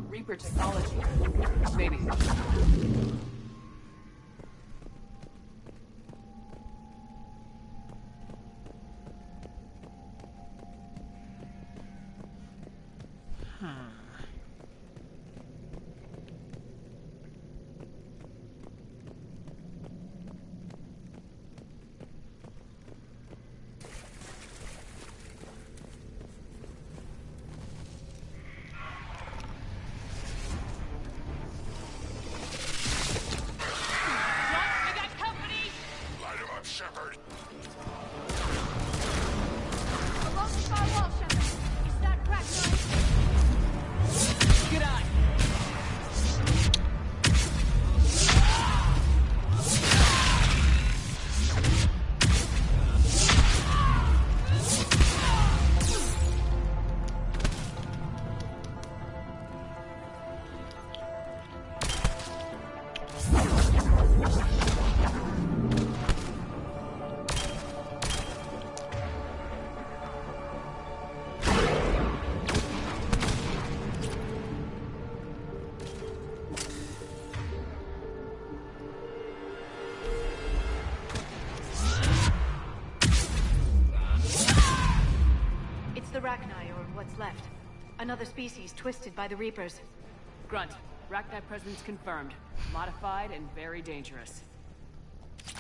Reaper technology. Maybe. Left. Another species twisted by the Reapers. Grunt, Rachni presence confirmed. Modified and very dangerous.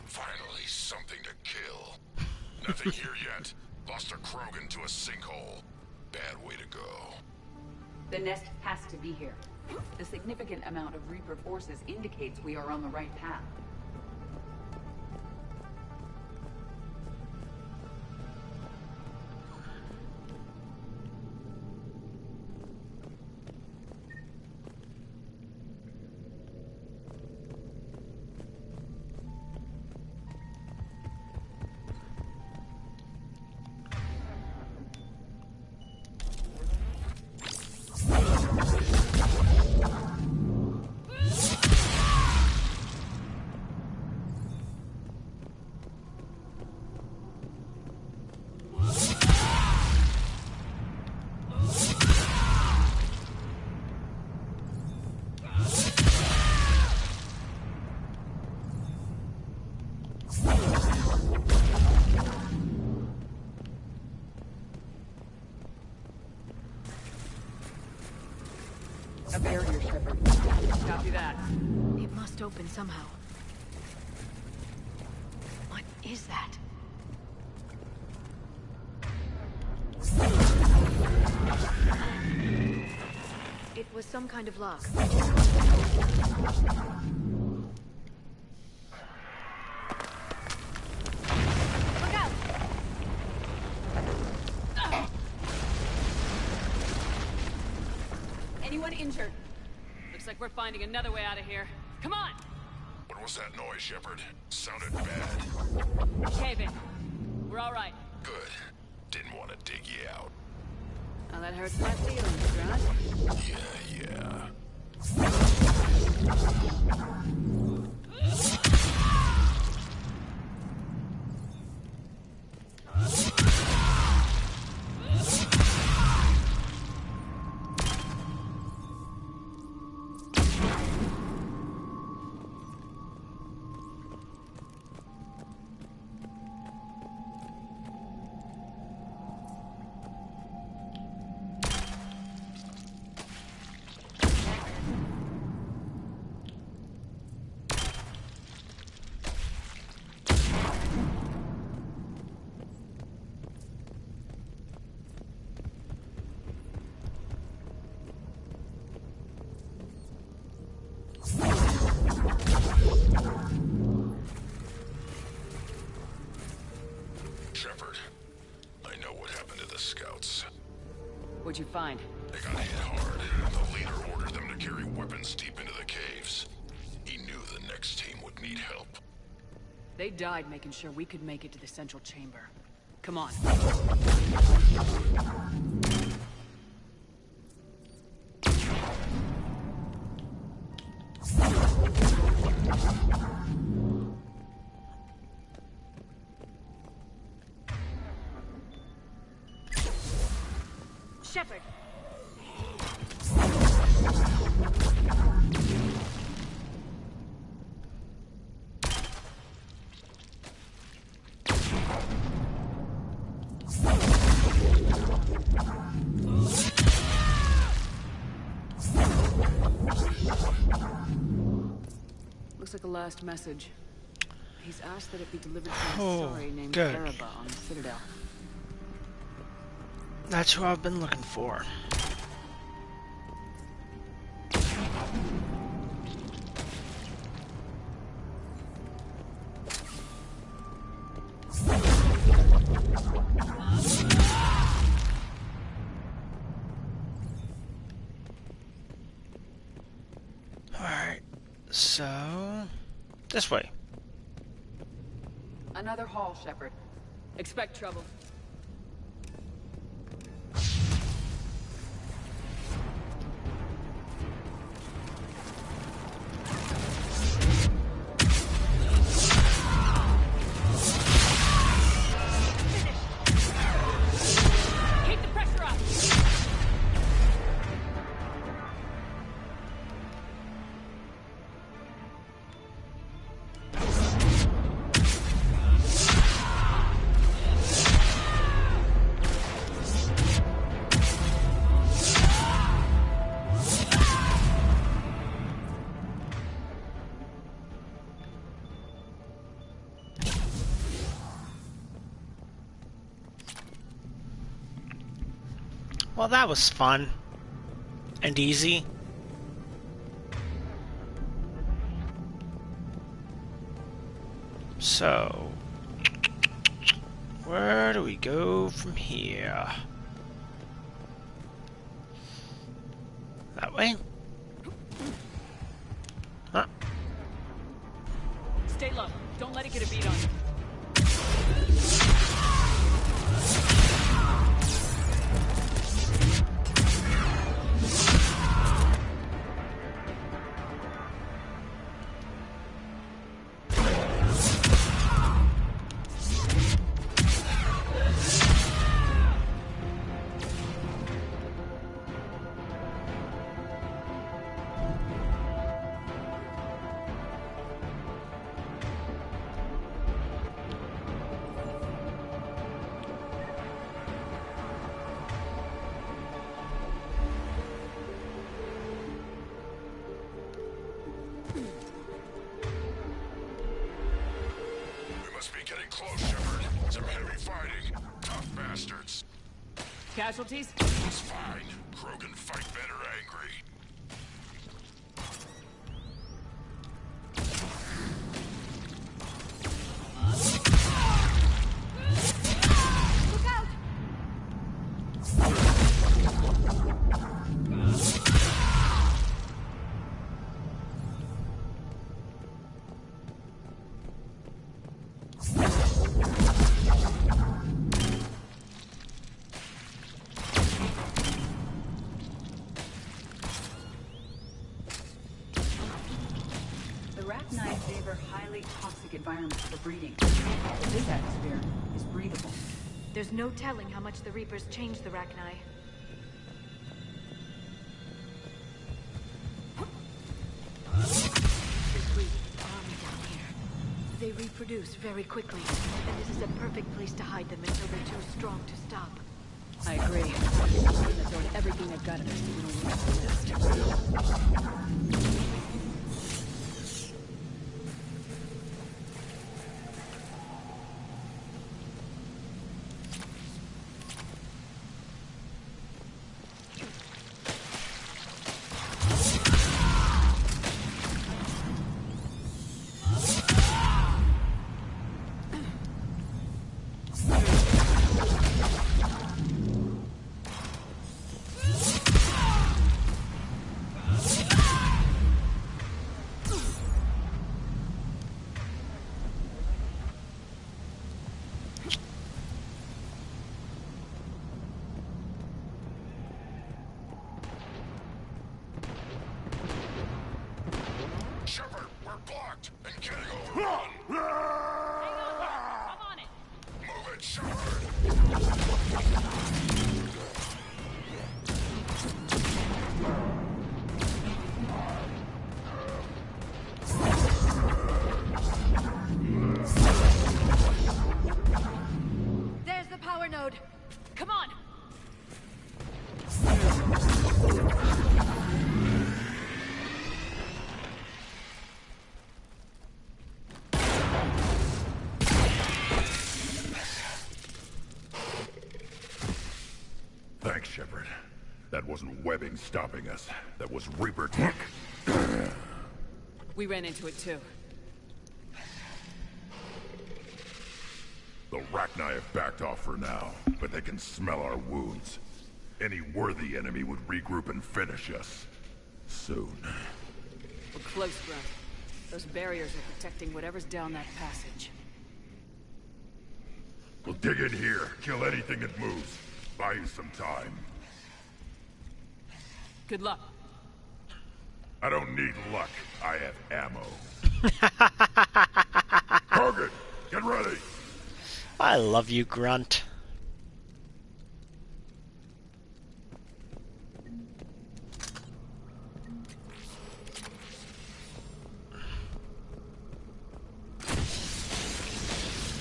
Finally, something to kill. Nothing here yet. Lost a Krogan to a sinkhole. Bad way to go. The nest has to be here. The significant amount of Reaper forces indicates we are on the right path. A barrier, Shepard. Copy that. It must open somehow. What is that? It was some kind of lock. Look out! Anyone injured? Looks like we're finding another way out of here. Come on! What was that noise, Shepard? Sounded bad. Cave in. We're all right. Good. Didn't want to dig you out. Now that hurts my feelings, Grunt. Yeah. Shepard, I know what happened to the scouts. What'd you find? They got hit hard. The leader ordered them to carry weapons deep into the caves. He knew the next team would need help. They died making sure we could make it to the central chamber. Come on. Shepard! Looks like a last message. He's asked that it be delivered to a sorry named good. Araba on the Citadel. That's who I've been looking for. Alright, so this way. Another hall, Shepard. Expect trouble. Keep the pressure up! Well, that was fun. and easy. So, where do we go from here? That way? Huh? Stay low. Don't let it get a beat on you. Casualties? It's fine. Krogan fight better angry. Look out! Toxic environment for breeding. This atmosphere is breathable. There's no telling how much the Reapers changed the Rachni. There's breeding army down here. They reproduce very quickly, and this is a perfect place to hide them until they're too strong to stop. I agree. They're throwing everything they've got at us. We don't need to list. There's the power node. Come on. Thanks, Shepard. That wasn't webbing stopping us. That was Reaper tech. We ran into it too. The Rachni have backed off for now, but they can smell our wounds. Any worthy enemy would regroup and finish us. Soon. We're close, Grunt. Those barriers are protecting whatever's down that passage. We'll dig in here, kill anything that moves. Buy you some time. Good luck. I don't need luck. I have ammo. Target, get ready. I love you, Grunt.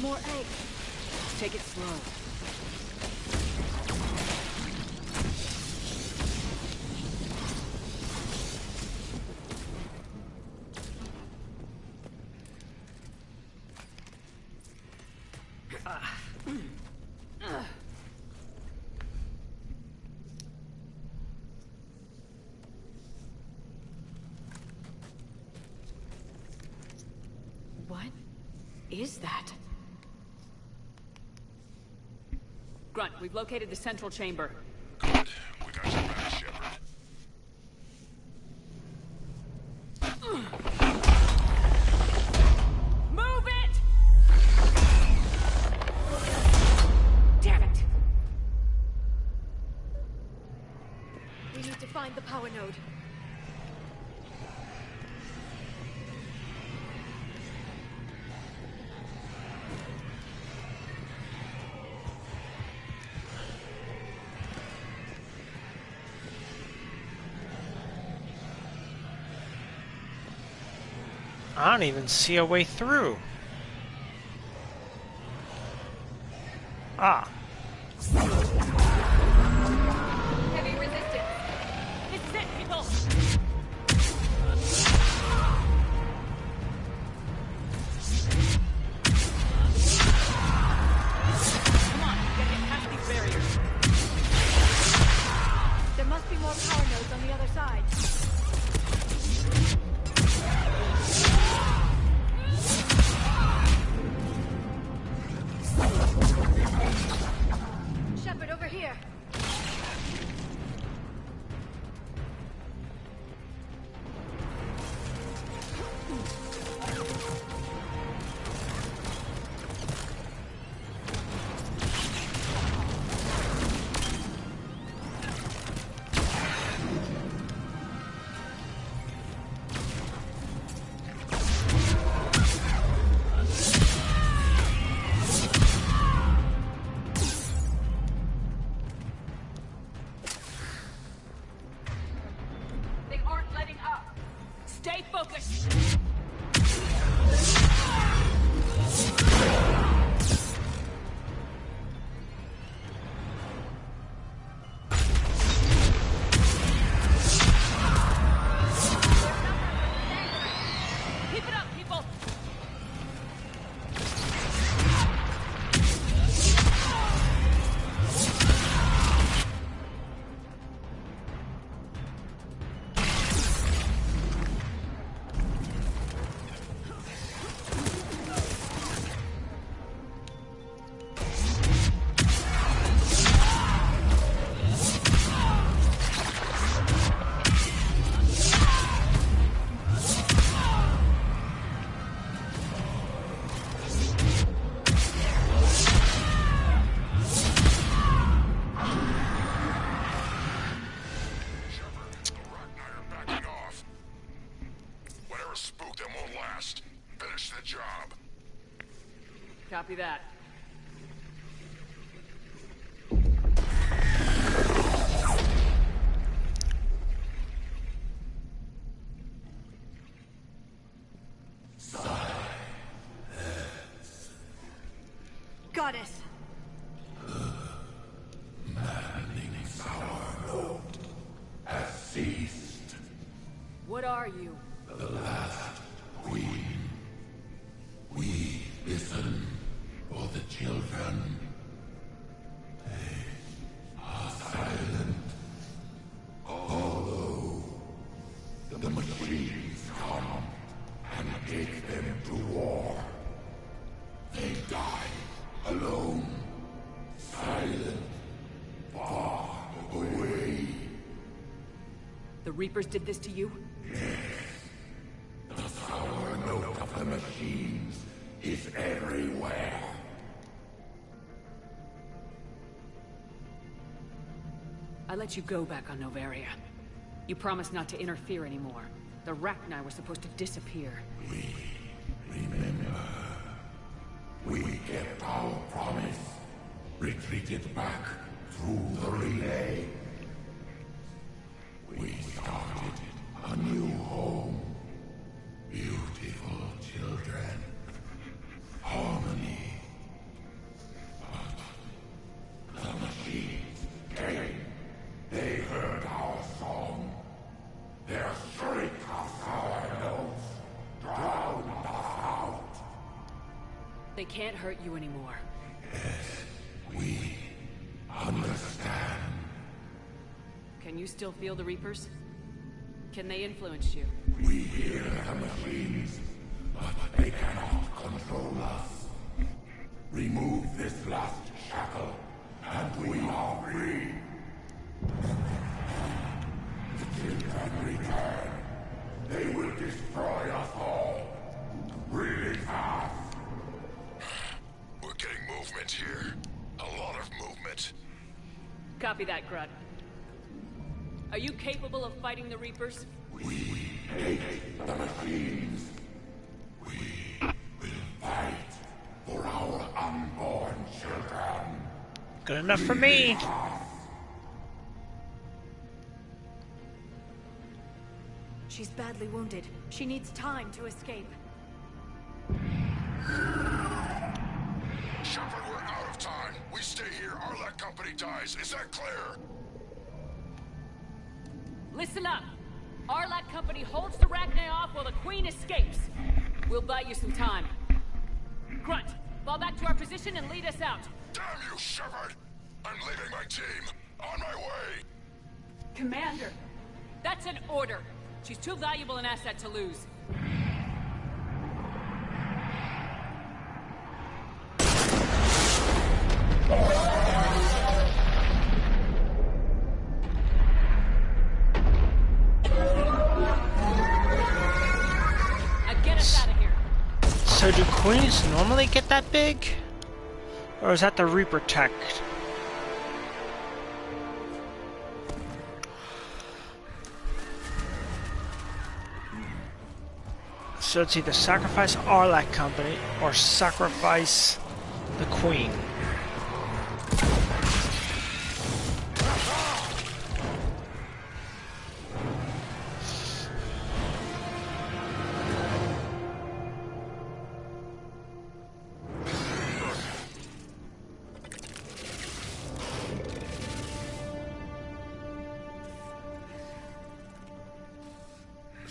More eggs. Take it slow. is that? Grunt, we've located the central chamber. Good. We got your back, Shepard. Move it! Damn it! We need to find the power node. I don't even see a way through. Ah. Heavy resistance. This is it, people! Come on, we gotta get past these barriers. There must be more power nodes on the other side. Shepard, over here. They aren't letting up. Stay focused. Keep it up, people. Spook them won't last. Finish the job. Copy that. Goddess. Maddening's our road has ceased. What are you? The last queen. We listen for the children. They are silent. Although the machines come and take them to war, they die alone, silent, far away. The Reapers did this to you? Yes. The sour note of the machines is everywhere. I let you go back on Novaria. You promised not to interfere anymore. The Rachni were supposed to disappear. We remember. We kept our promise. Retreated back through the relay. We started a new home. Beautiful children. Harmony. But the machines came. They heard our song. Their shriek of sour notes drowned us out. They can't hurt you anymore. Yes, we understand. Can you still feel the Reapers? Can they influence you? We hear the machines, but they cannot control us. destroy us all. Really fast. We're getting movement here. A lot of movement. Copy that, Grunt. Are you capable of fighting the Reapers? We hate the machines. We will fight for our unborn children. Good enough for me. She's badly wounded. She needs time to escape. Shepard, we're out of time. We stay here, Arlec Company dies. Is that clear? Listen up. Arlec Company holds the Rachni off while the Queen escapes. We'll buy you some time. Grunt, fall back to our position and lead us out. Damn you, Shepard! I'm leaving my team. On my way. Commander, that's an order. She's too valuable an asset to lose. Now get us out of here. So do queens normally get that big? Or is that the Reaper tech? So it's either sacrifice Arlec Company or sacrifice the Queen.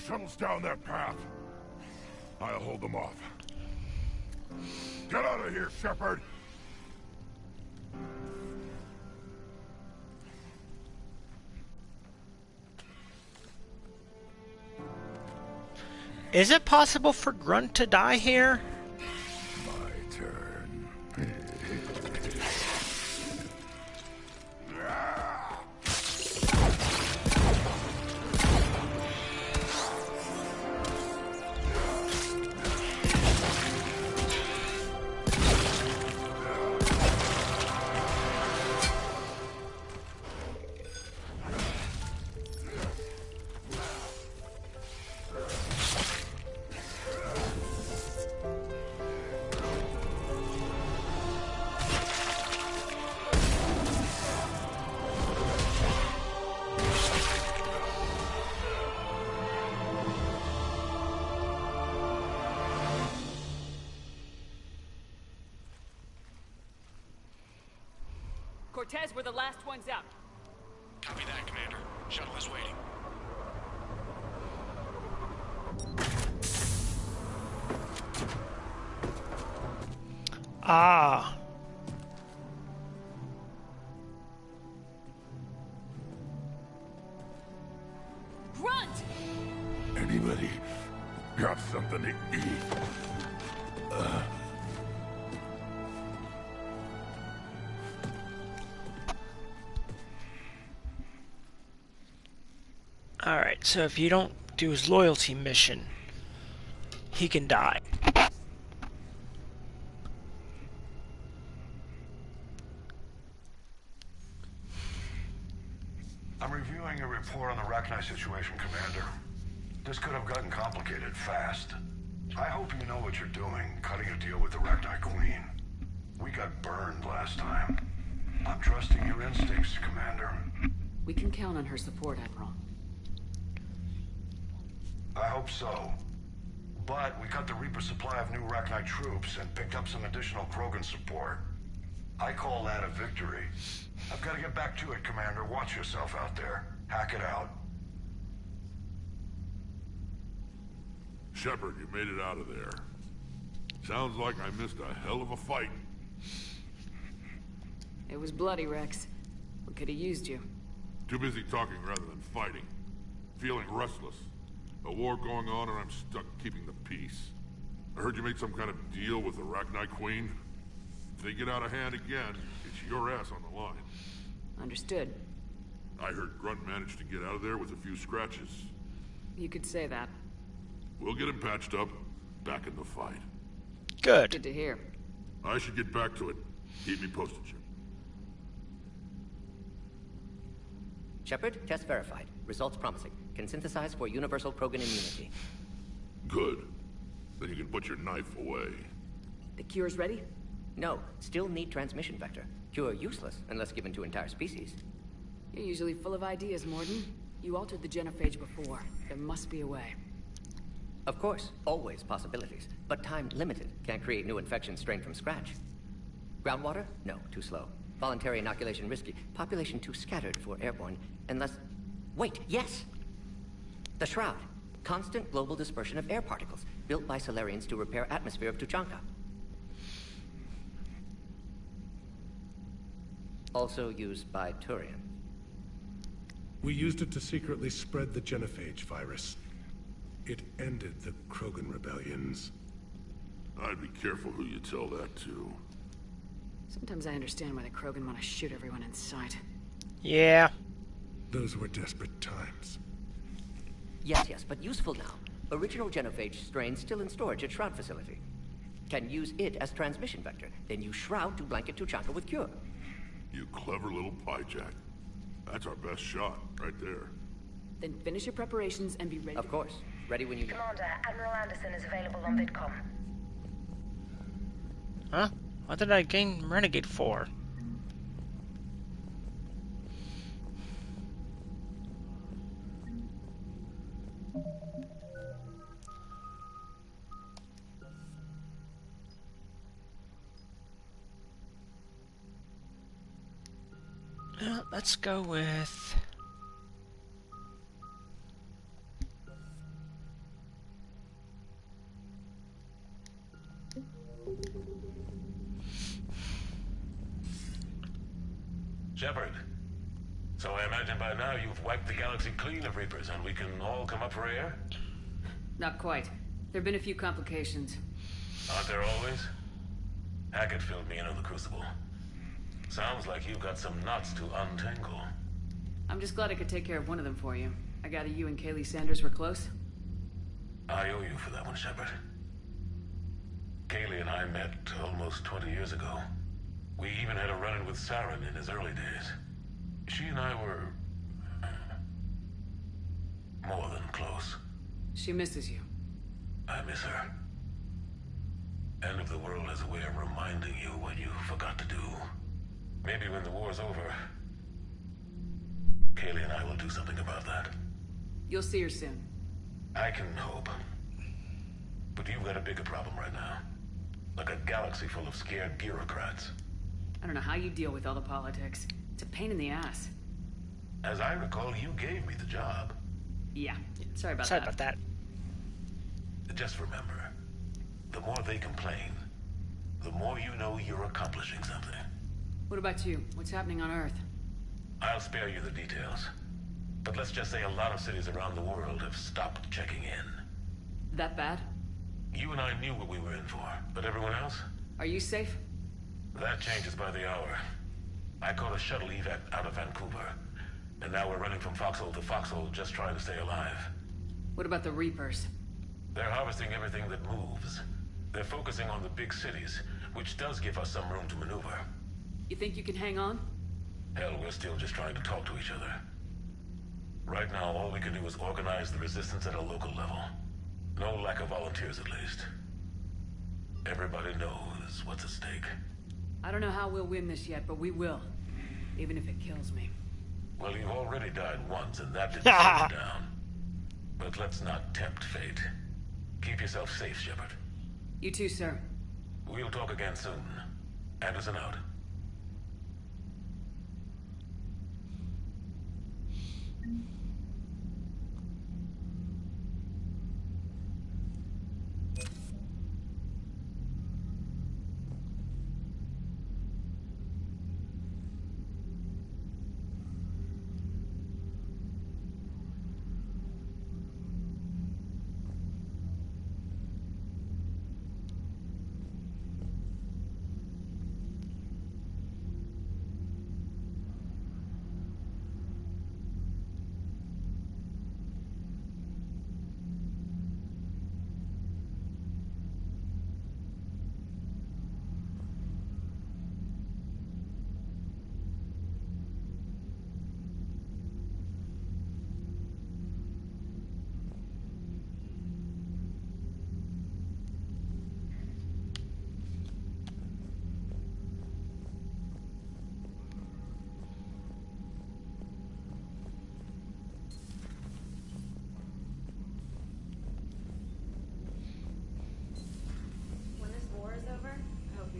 Shuttle's down that path. I'll hold them off. Get out of here, Shepard! Is it possible for Grunt to die here? My turn. Cortez, we're the last ones out. Copy that, Commander. Shuttle is waiting. Ah. Grunt! Anybody got something to eat? Alright, so if you don't do his loyalty mission, he can die. I'm reviewing your report on the Rachni situation, Commander. This could have gotten complicated fast. I hope you know what you're doing, cutting a deal with the Rachni Queen. We got burned last time. I'm trusting your instincts, Commander. We can count on her support, Admiral. I hope so. But we cut the Reaper supply of new Rachni troops and picked up some additional Krogan support. I call that a victory. I've got to get back to it, Commander. Watch yourself out there. Hack it out. Shepard, you made it out of there. Sounds like I missed a hell of a fight. It was bloody, Rex. We could have used you. Too busy talking rather than fighting. Feeling restless. A war going on and I'm stuck keeping the peace. I heard you made some kind of deal with the Rachni Queen. If they get out of hand again, it's your ass on the line. Understood. I heard Grunt managed to get out of there with a few scratches. You could say that. We'll get him patched up, back in the fight. Good. Good to hear. I should get back to it. Keep me posted, Shepard. Shepard, test verified. Results promising. Can synthesize for universal Krogan immunity. Good. Then you can put your knife away. The cure's ready? No, still need transmission vector. Cure useless unless given to entire species. You're usually full of ideas, Morden. You altered the genophage before. There must be a way. Of course, always possibilities. But time limited. Can't create new infections strained from scratch. Groundwater? No, too slow. Voluntary inoculation risky. Population too scattered for airborne. Unless... Wait, yes! The Shroud. Constant global dispersion of air particles, built by Solarians to repair atmosphere of Tuchanka. Also used by Turian. We used it to secretly spread the genophage virus. It ended the Krogan rebellions. I'd be careful who you tell that to. Sometimes I understand why the Krogan want to shoot everyone in sight. Yeah. Those were desperate times. Yes, but useful now. Original genophage strain still in storage at Shroud facility. Can use it as transmission vector, then use Shroud to blanket Tuchanka with cure. You clever little pyjack. That's our best shot, right there. Then finish your preparations and be ready. Of course. Ready when you... Commander, Admiral Anderson is available on VidCom. Huh? What did I gain Renegade for? Let's go with... Shepard. So I imagine by now you've wiped the galaxy clean of Reapers and we can all come up for air? Not quite. There have been a few complications. Aren't there always? Hackett filled me in on the Crucible. Sounds like you've got some knots to untangle. I'm just glad I could take care of one of them for you. I gather you and Kaylee Sanders were close? I owe you for that one, Shepard. Kaylee and I met almost 20 years ago. We even had a run-in with Saren in his early days. She and I were... more than close. She misses you. I miss her. End of the world has a way of reminding you what you forgot to do. Maybe when the war's over, Kaylee and I will do something about that. You'll see her soon. I can hope. But you've got a bigger problem right now. Like a galaxy full of scared bureaucrats. I don't know how you deal with all the politics. It's a pain in the ass. As I recall, you gave me the job. Yeah, sorry about that. Just remember, the more they complain, the more you know you're accomplishing something. What about you? What's happening on Earth? I'll spare you the details. But let's just say a lot of cities around the world have stopped checking in. That bad? You and I knew what we were in for, but everyone else? Are you safe? That changes by the hour. I caught a shuttle evac out of Vancouver, and now we're running from foxhole to foxhole just trying to stay alive. What about the Reapers? They're harvesting everything that moves. They're focusing on the big cities, which does give us some room to maneuver. You think you can hang on? Hell, we're still just trying to talk to each other. Right now, all we can do is organize the resistance at a local level. No lack of volunteers, at least. Everybody knows what's at stake. I don't know how we'll win this yet, but we will. Even if it kills me. Well, you've already died once, and that didn't slow you down. But let's not tempt fate. Keep yourself safe, Shepard. You too, sir. We'll talk again soon. Anderson out.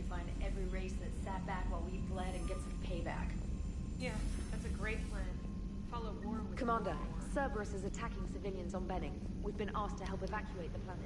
find every race that sat back while we bled and get some payback. Yeah, that's a great plan. Follow war with Commander, war. Cerberus is attacking civilians on Benning. We've been asked to help evacuate the planet.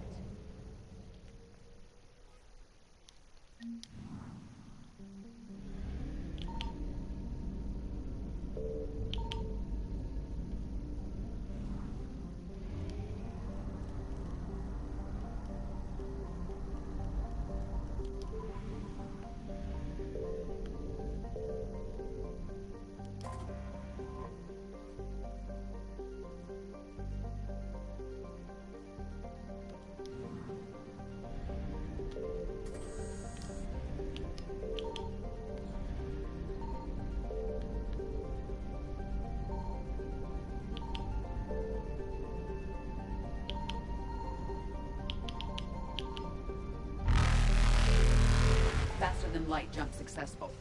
Faster than light jump successful.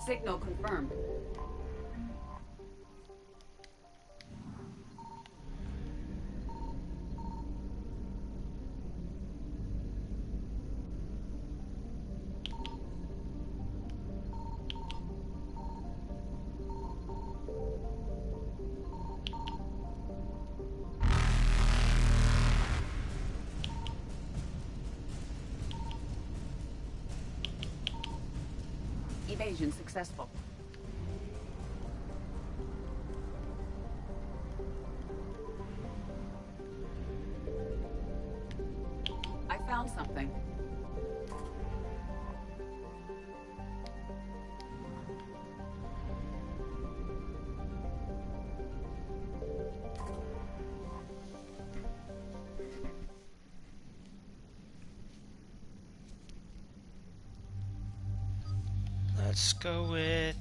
Signal confirmed. Evasion successful. I found something. Let's go with...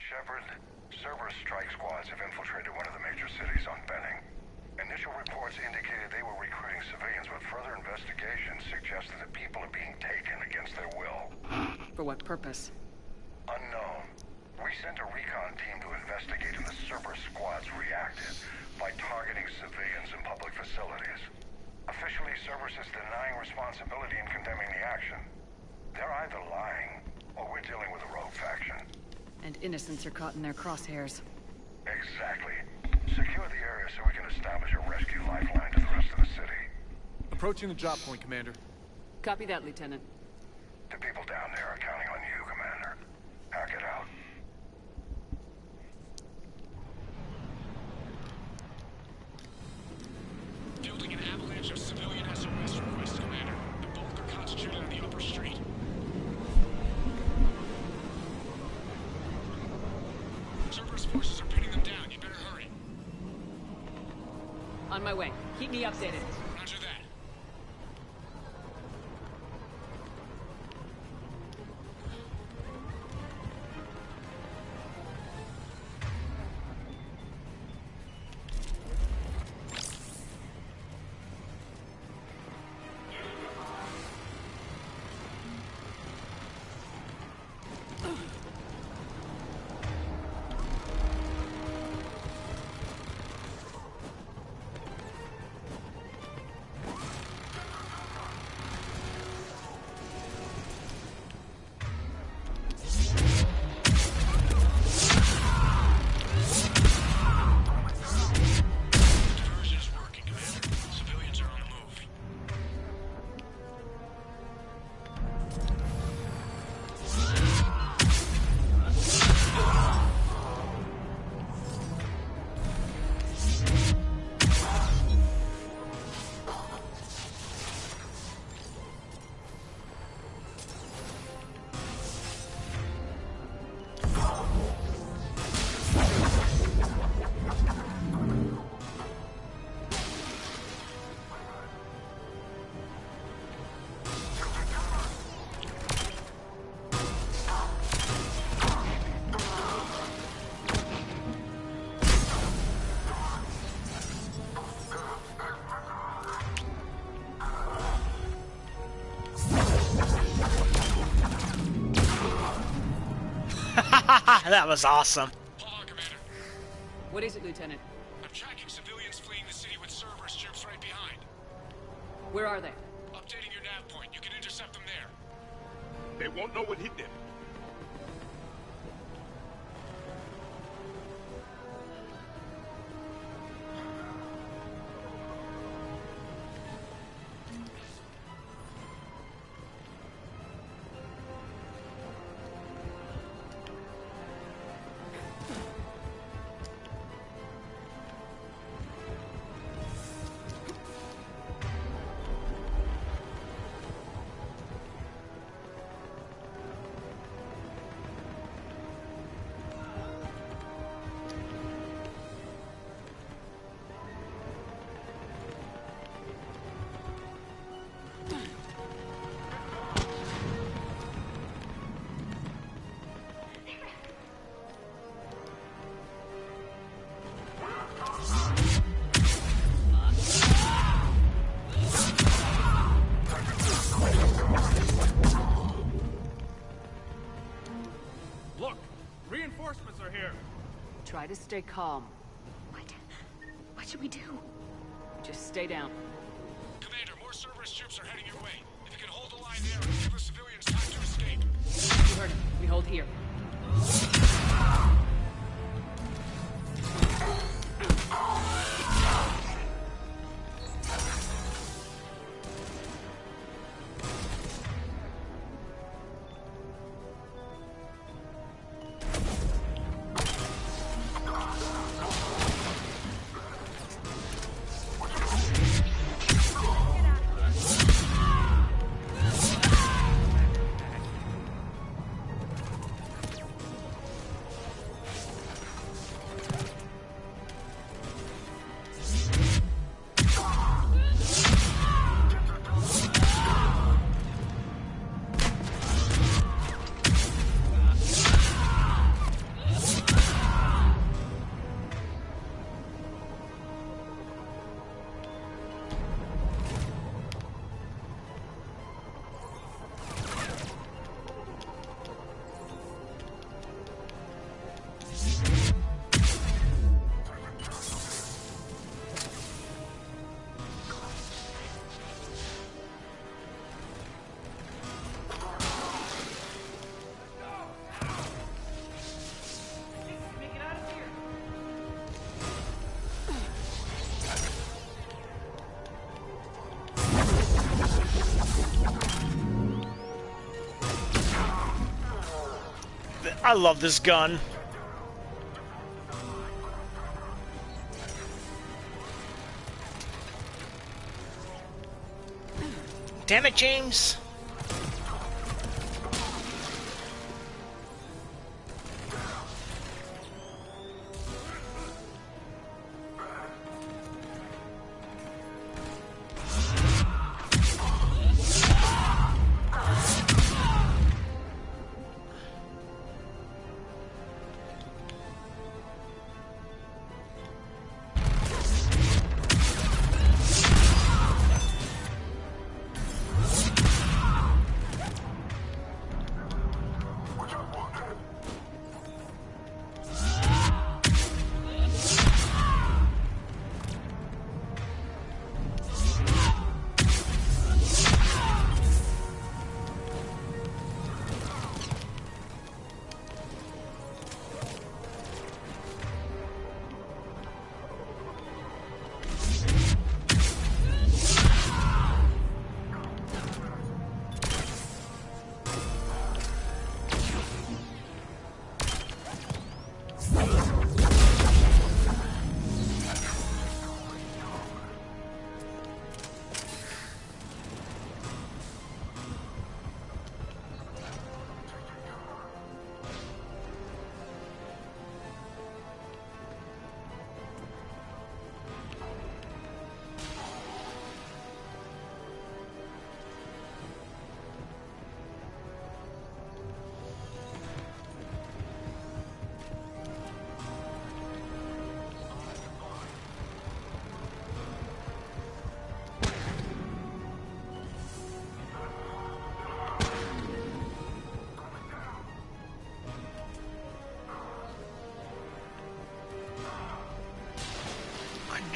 Shepard, Cerberus strike squads have infiltrated one of the major cities on Benning. Initial reports indicated they were recruiting civilians, but further investigations suggest that the people are being taken against their will. For what purpose? Unknown. We sent a recon team to investigate, and the Cerberus squads reacted by targeting civilians in public facilities. Officially, Cerberus is denying responsibility and condemning the action. They're either lying, or we're dealing with a rogue faction. And innocents are caught in their crosshairs. Exactly. Secure the area so we can establish a rescue lifeline to the rest of the city. Approaching the drop point, Commander. Copy that, Lieutenant. The people down there are counting on you, Commander. Hack it out. Fielding an avalanche of civilian SOS requests, Commander. The bulk are concentrated on the upper street. Cerberus forces are pinning them down. You better hurry. On my way. Keep me updated. Roger that. That was awesome. Hold on, Commander. What is it, Lieutenant? I'm tracking civilians fleeing the city with Cerberus troops right behind. Where are they? Updating your nav point. You can intercept them there. They won't know what hit them. Try to stay calm. What should we do? Just stay down. Commander, more Cerberus troops are heading your way. If you can hold the line there and give the civilians time to escape. You heard him. We hold here. I love this gun. Damn it, James.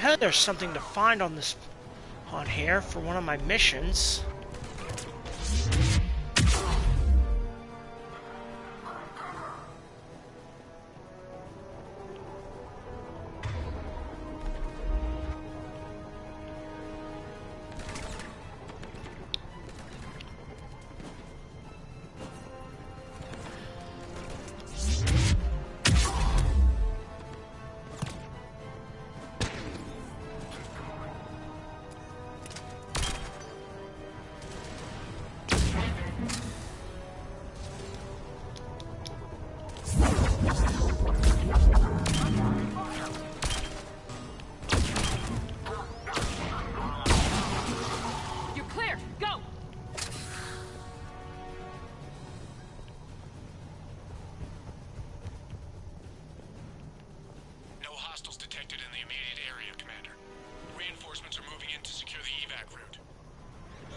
I know there's something to find on here for one of my missions.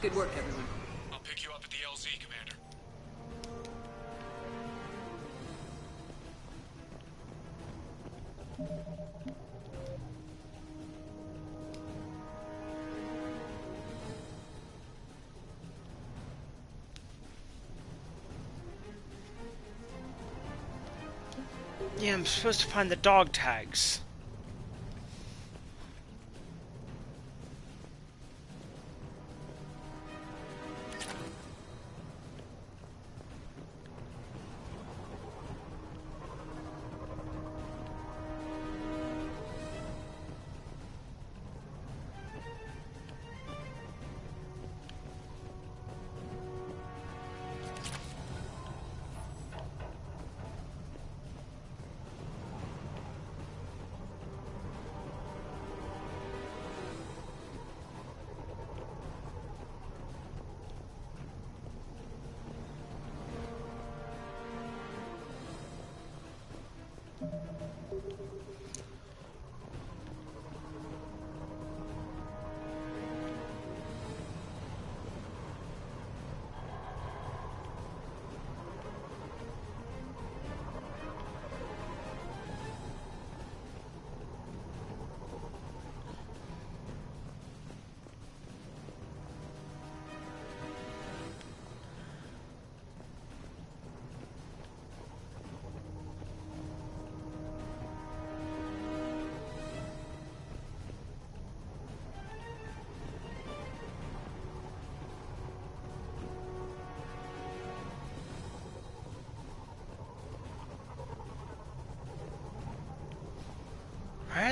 Good work, everyone. I'll pick you up at the LZ, Commander. Yeah, I'm supposed to find the dog tags.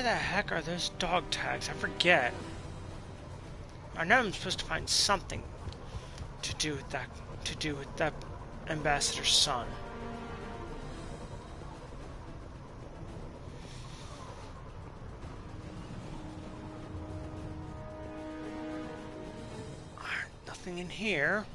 the heck are those dog tags? I forget. I know I'm supposed to find something to do with that ambassador's son. Nothing in here.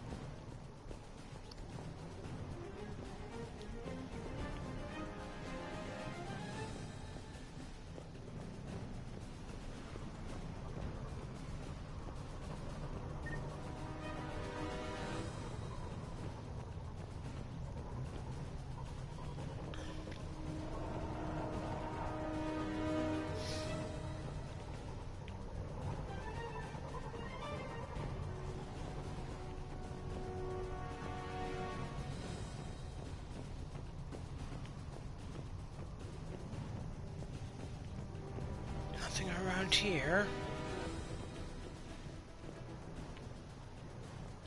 Nothing around here.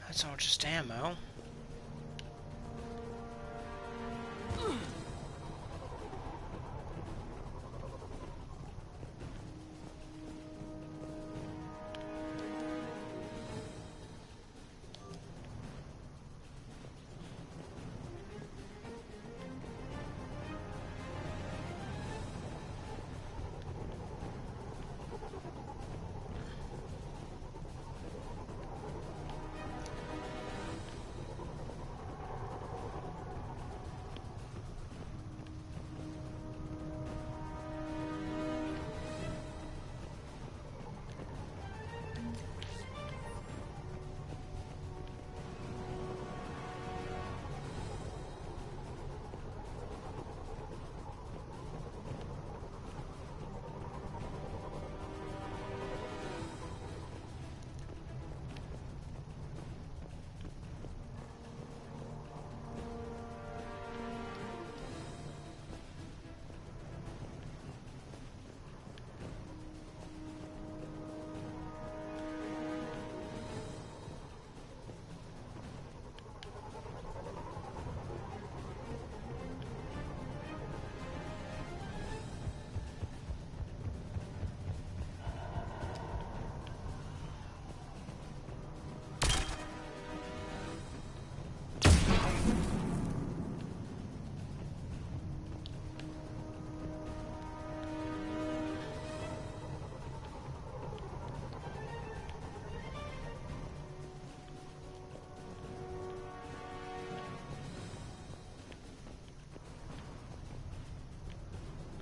That's all just ammo.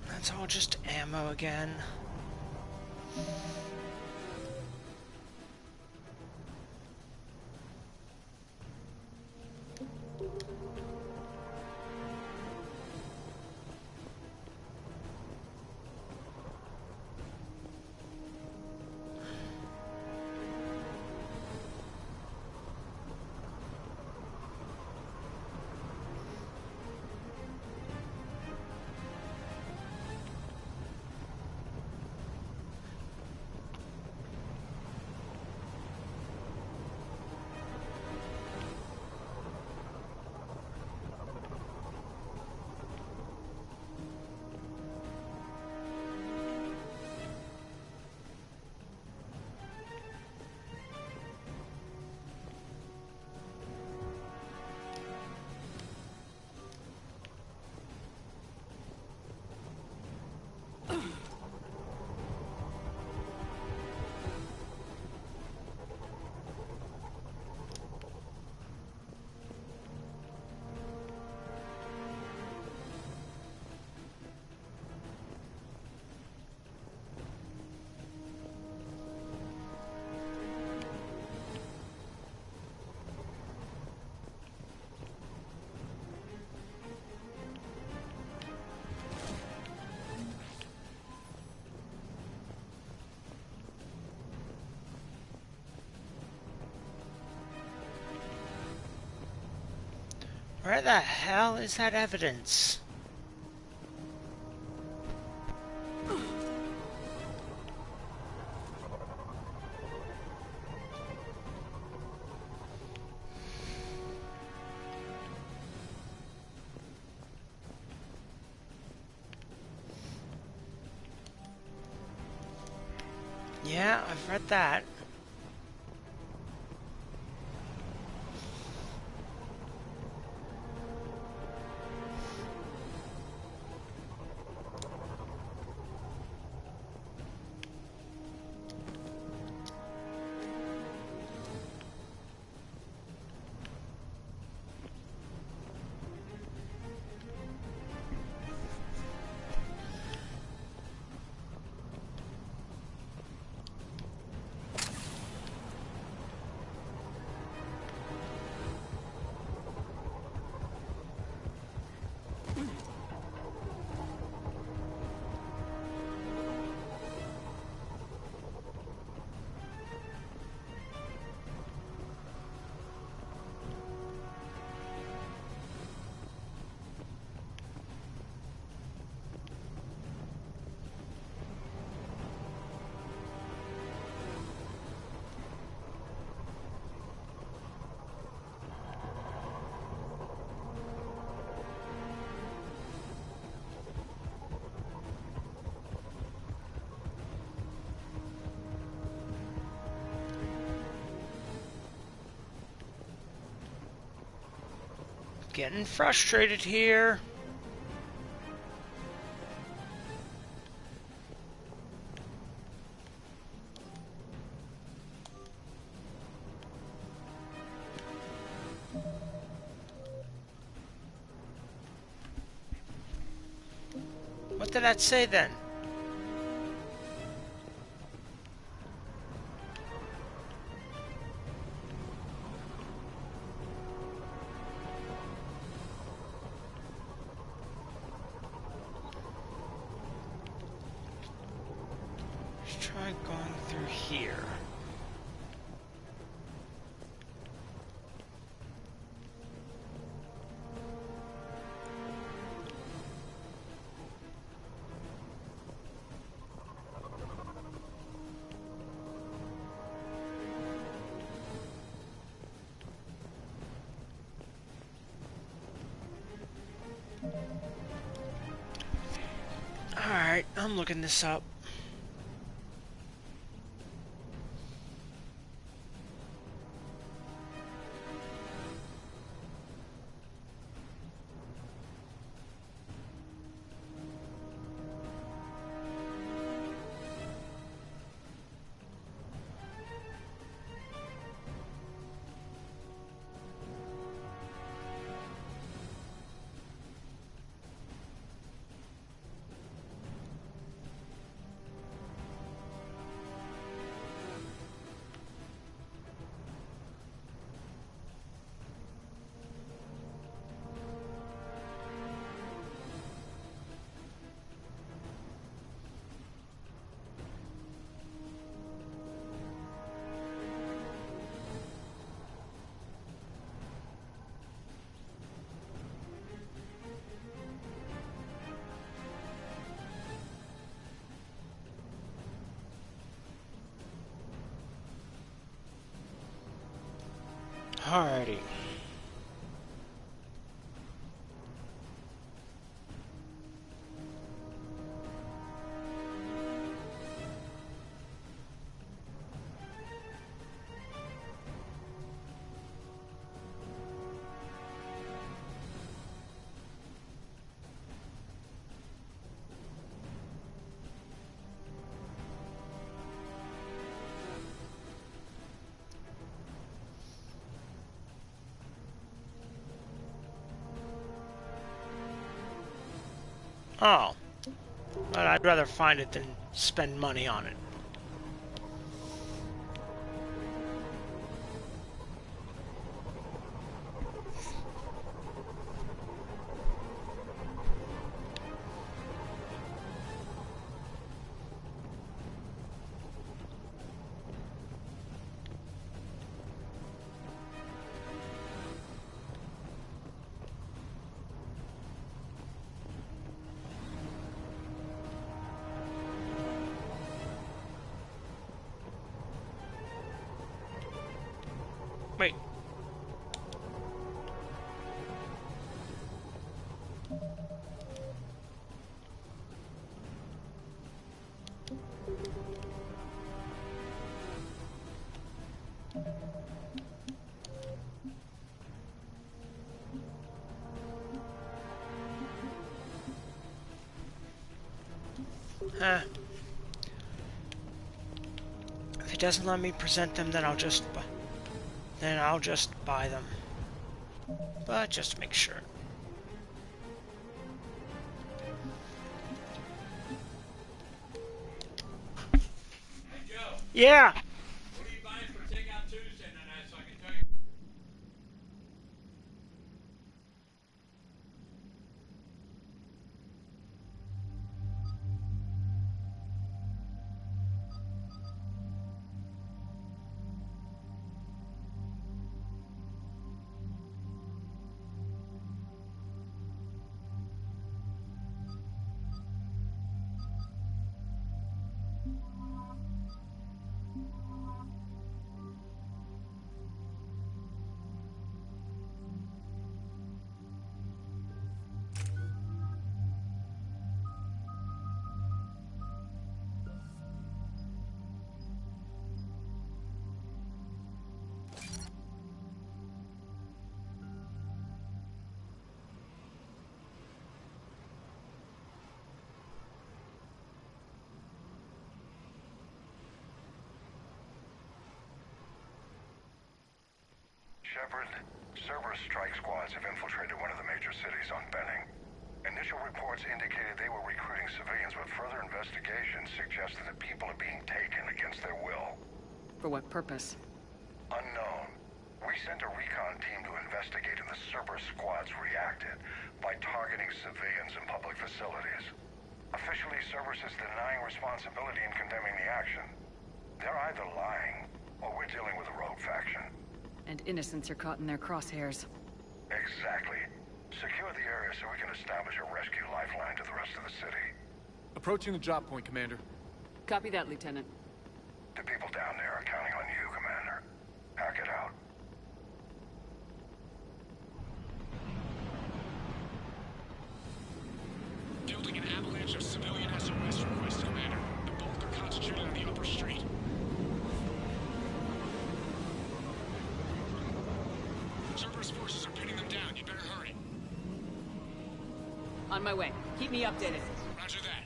That's all just ammo again. Where the hell is that evidence? Yeah, I've read that. Getting frustrated here. What did that say then? Let's try going through here. Alright, I'm looking this up. Alrighty. Oh. But I'd rather find it than spend money on it. Wait. If it doesn't let me present them, then I'll just buy them. But just to make sure. Yeah. What are you buying for Takeout Tuesday tonight so I can tell you? Shepard, Cerberus strike squads have infiltrated one of the major cities on Benning. Initial reports indicated they were recruiting civilians, but further investigation suggested that people are being taken against their will. For what purpose? Unknown. We sent a recon team to investigate, and the Cerberus squads reacted by targeting civilians in public facilities. Officially, Cerberus is denying responsibility and condemning the action. They're either lying, or we're dealing with a rogue faction. And innocents are caught in their crosshairs. Exactly. Secure the area so we can establish a rescue lifeline to the rest of the city. Approaching the drop point, Commander. Copy that, Lieutenant. The people down there are counting on you, Commander. Hack it out. Building an avalanche of civilian SOS requests, Commander. The bulk are concentrated on the upper street. Cerberus forces are pinning them down. You better hurry. On my way. Keep me updated. Roger that.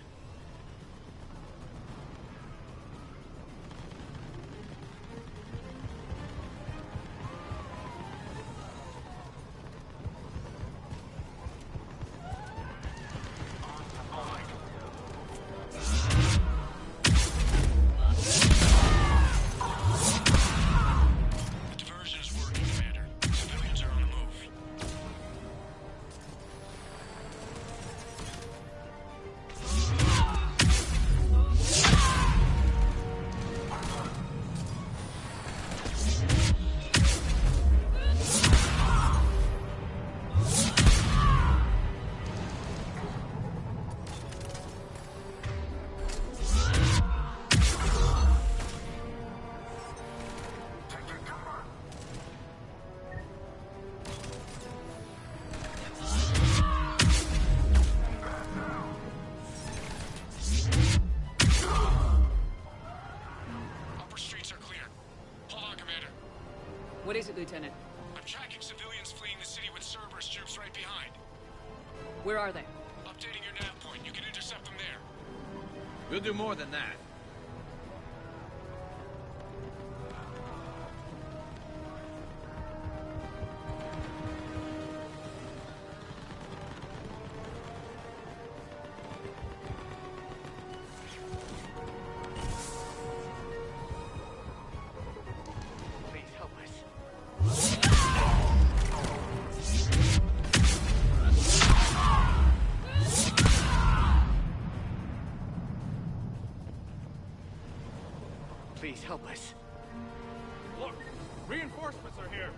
What is it, Lieutenant? I'm tracking civilians fleeing the city with Cerberus troops right behind. Where are they? Updating your nav point. You can intercept them there. We'll do more than that. Please help us. Look, reinforcements are here.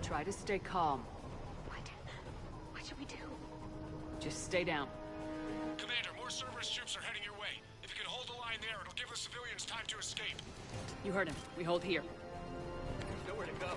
Try to stay calm. What should we do? Just stay down. Commander, more Cerberus troops are heading your way. If you can hold the line there, it'll give the civilians time to escape. You heard him. We hold here. There's nowhere to go.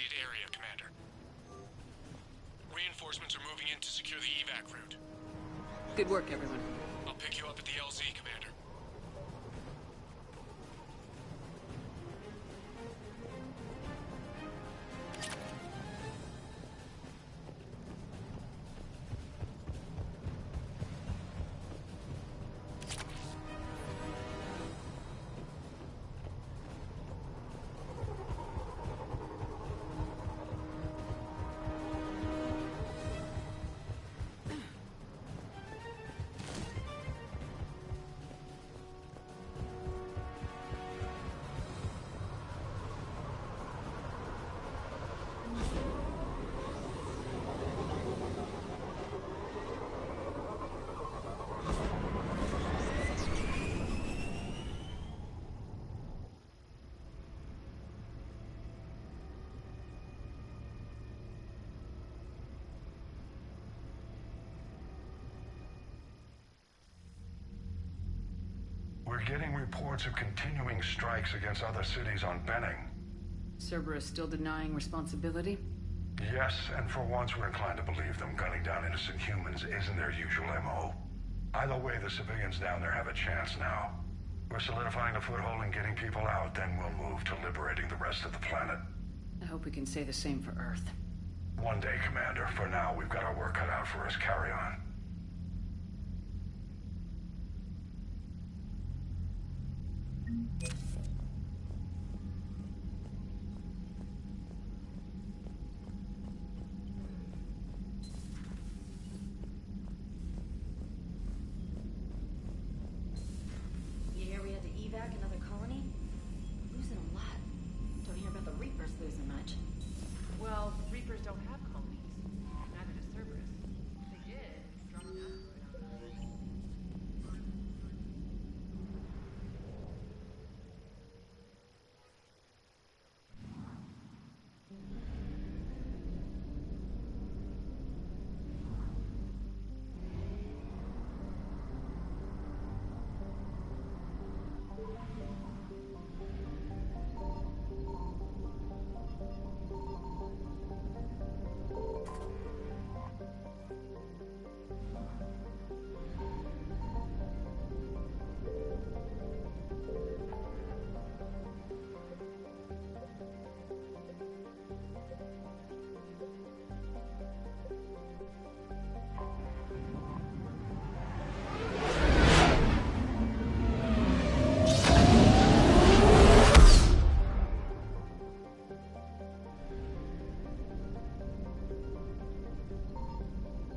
designated area, Commander. Reinforcements are moving in to secure the evac route. Good work, everyone. I'll pick you up at the LZ, Commander. We're getting reports of continuing strikes against other cities on Benning. Cerberus still denying responsibility? Yes, and for once we're inclined to believe them. Gunning down innocent humans isn't their usual MO. Either way, the civilians down there have a chance now. We're solidifying a foothold and getting people out, then we'll move to liberating the rest of the planet. I hope we can say the same for Earth. One day, Commander. For now, we've got our work cut out for us. Carry on. You hear we had to evac another colony? Losing a lot. Don't hear about the Reapers losing much. Well, Reapers don't have colonies. Neither does Cerberus. If they did, drop an asteroid on them.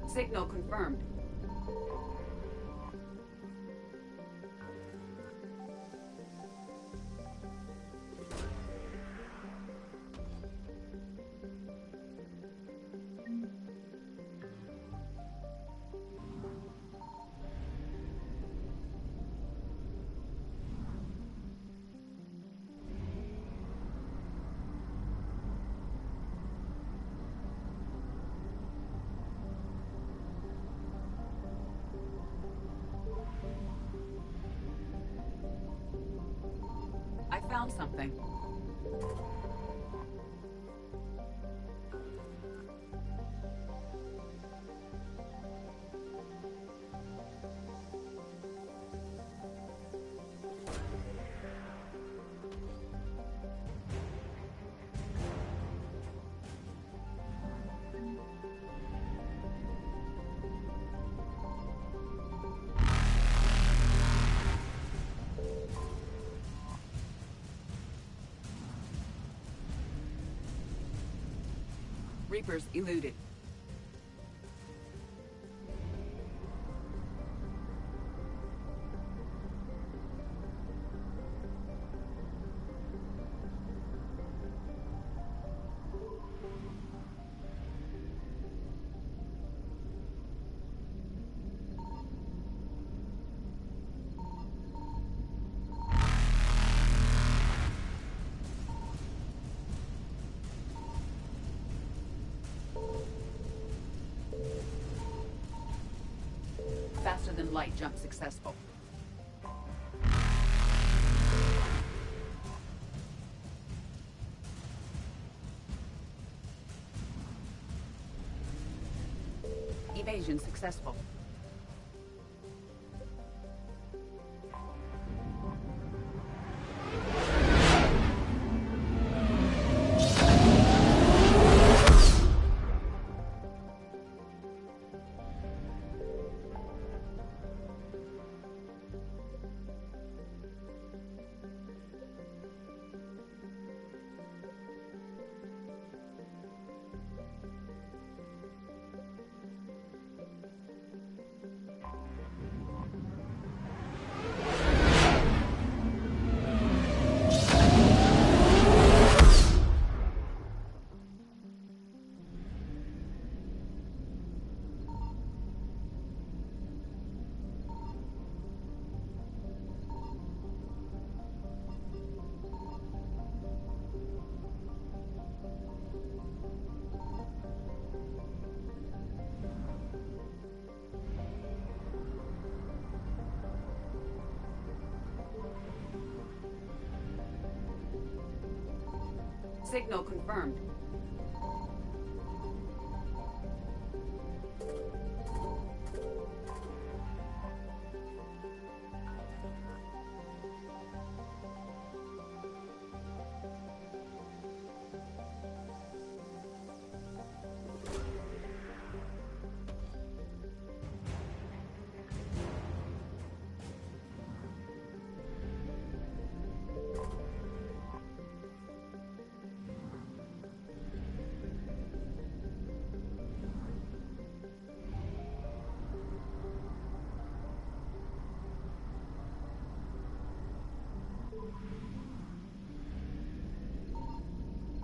Signal confirmed. I found something. Reapers eluded. Faster than light jump successful. Evasion successful. Signal confirmed.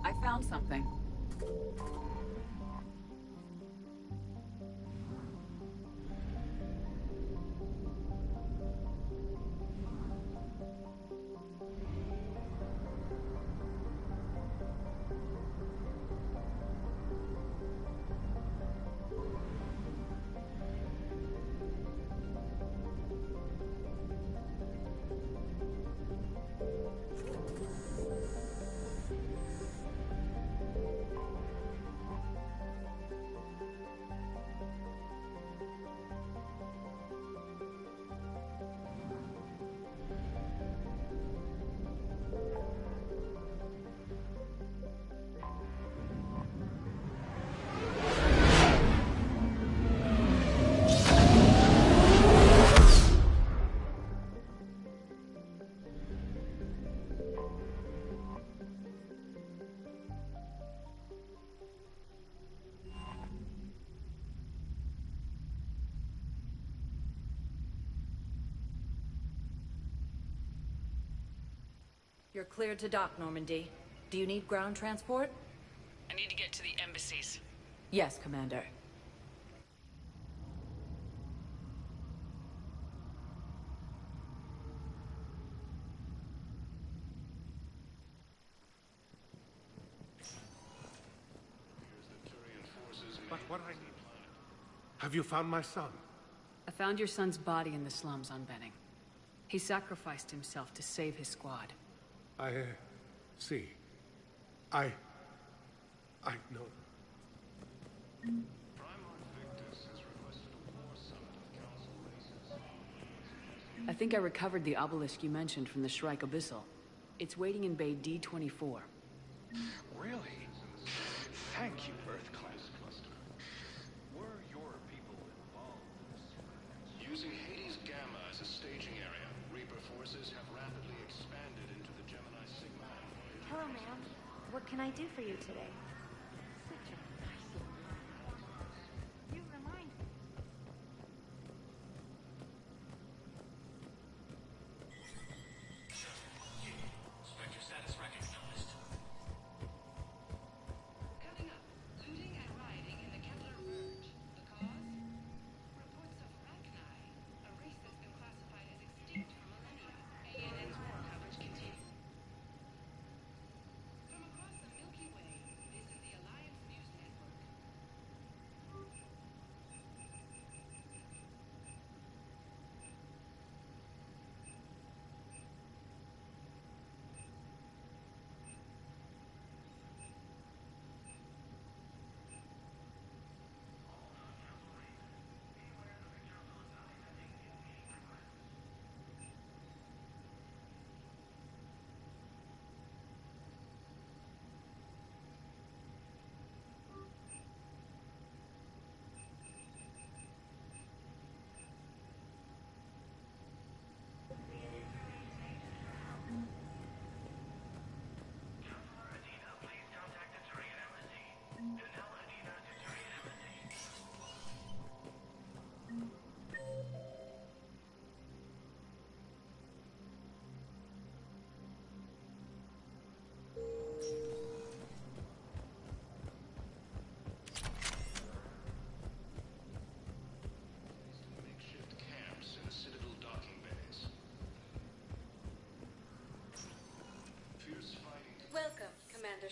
I found something. You're cleared to dock, Normandy. Do you need ground transport? I need to get to the embassies. Yes, Commander. But what I need... Have you found my son? I found your son's body in the slums on Benning. He sacrificed himself to save his squad. I... see. I know. I think I recovered the obelisk you mentioned from the Shrike Abyssal. It's waiting in Bay D-24. Really? Thank you, Earth-class cluster. Were your people involved in this? Using Hades Gamma as a staging area, Reaper forces have rapidly expanded into the Gemini Sigma. Hello, ma'am. What can I do for you today? You remind me. Spectre status recognized. Coming up, looting and rioting in the Kepler Verge. The cause? Reports of Rachni, a race that's been classified as extinct for millennia. ANN's war coverage continues. From across the Milky Way, this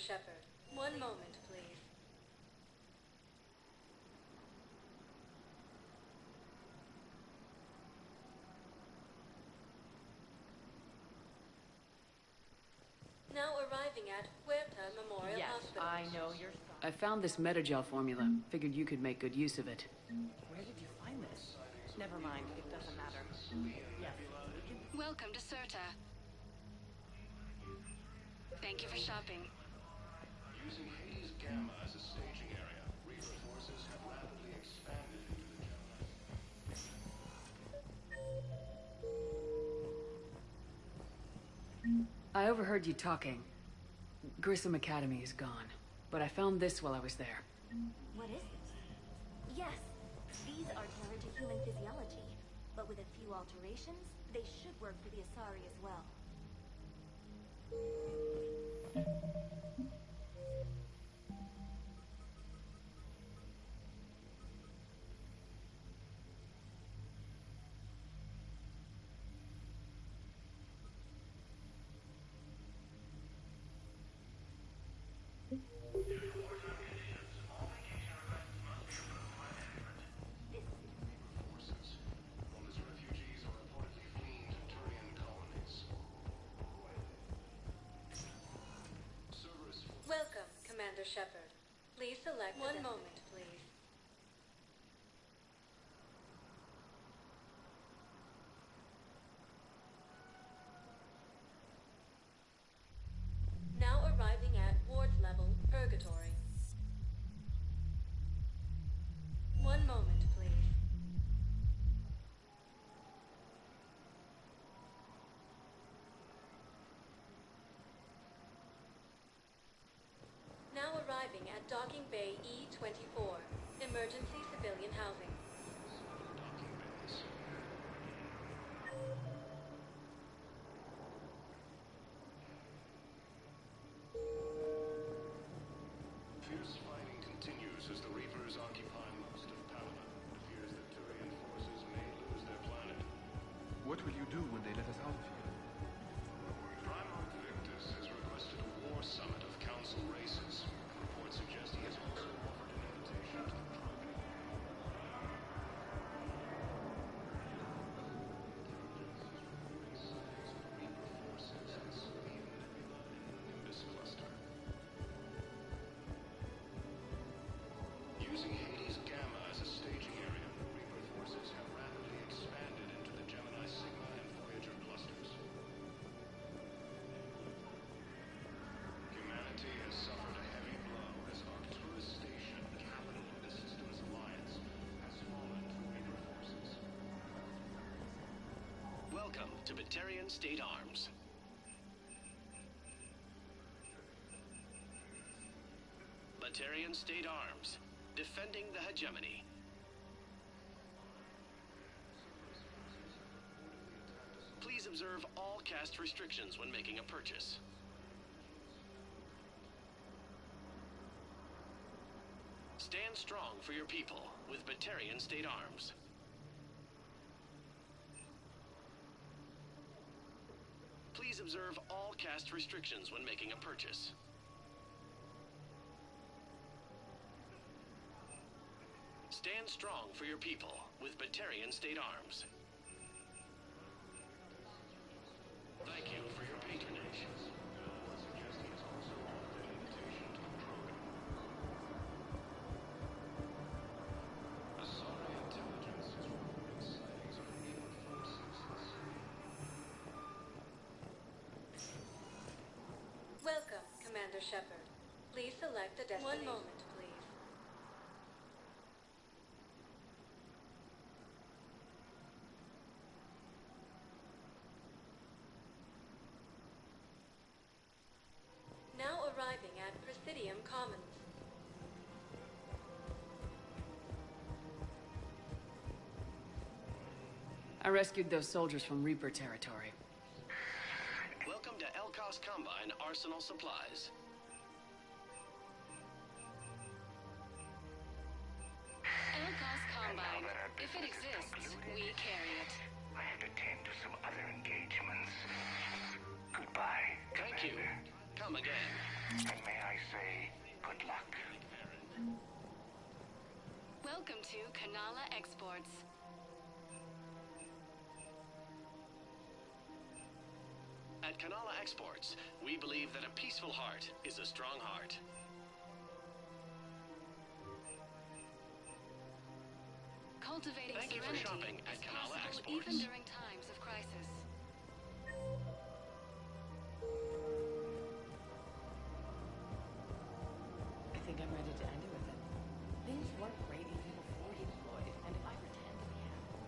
Shepard. One moment, please. Now arriving at Huerta Memorial Hospital. I know your son. I found this metagel formula. Figured you could make good use of it. Where did you find this? Never mind, it doesn't matter. Yes. Welcome to Serta. Thank you for shopping. Using Hades Gamma as a staging area, Reaper forces have rapidly expanded into the Gemini. I overheard you talking. Grissom Academy is gone, but I found this while I was there. What is it? Yes, these are tailored to human physiology, but with a few alterations, they should work for the Asari as well. Welcome, Commander Shepard. Please select one moment, please. Now arriving at Ward's level, Purgatory. One moment, please. Now arriving at Docking Bay E-24, emergency civilian housing. Fierce fighting continues as the Reapers occupy most of Paladin. It appears that Turian forces may lose their planet. What will you do when they let us out of here? Primarch Victus has requested a war summit of Council races. Reports suggest he has also offered an invitation to the Krogan. Reaper forces in Selene Nebula in Nimbus Cluster. Using Hades Gamma as a staging area, Reaper forces have rapidly expanded into the Gemini Sigma and Voyager clusters. Humanity has suffered a heavy blow as Arcturus Station, capital of the Systems Alliance, has fallen to Reaper forces. Welcome to Batarian State Arms. Batarian State Arms, defending the hegemony. Please observe all caste restrictions when making a purchase. Stand strong for your people with Batarian State Arms. Please observe all caste restrictions when making a purchase. Stand strong for your people with Batarian State Arms. Thank you for your patronage. Reports suggest he has also offered an invitation to the Krogan. Asari intelligence is reporting sightings of Reaper forces in Selene. Welcome, Commander Shepard. Please select a destination. One moment, please. Now arriving at Presidium Commons. I rescued those soldiers from Reaper territory. Welcome to Elkos Combine Arsenal Supplies. Elkos Combine. If it exists, we carry it. I have to tend to some other engagements. Goodbye, Thank you. Commander. Come again. And may I Welcome to Kanala Exports. At Kanala Exports, we believe that a peaceful heart is a strong heart. Cultivating Thank you for serenity shopping at is Kanala possible Exports. even during times of crisis. I think I'm ready to end it with it. Things weren't great even before he deployed, and if I pretend to be happy...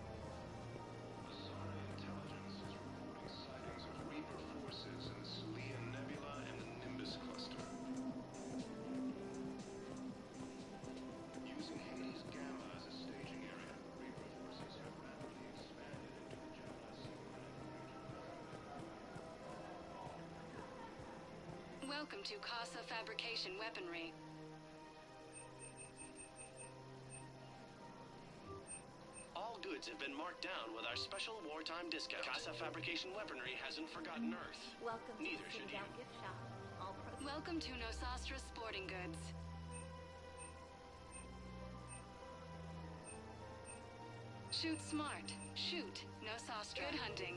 Intelligence is reporting sightings of Reaper forces in the Celian Nebula and the Nimbus cluster. Using Hades Gamma as a staging area, Reaper forces have rapidly expanded into the Gemini Sigma. Welcome to Casa Fabrication Weaponry. All goods have been marked down with our special wartime discount. Casa Fabrication Weaponry hasn't forgotten Earth. Welcome to Neither the should Citadel you. gift shop. All pro- Welcome to Nosastra Sporting Goods. Shoot smart. Shoot Nosastra. Good hunting.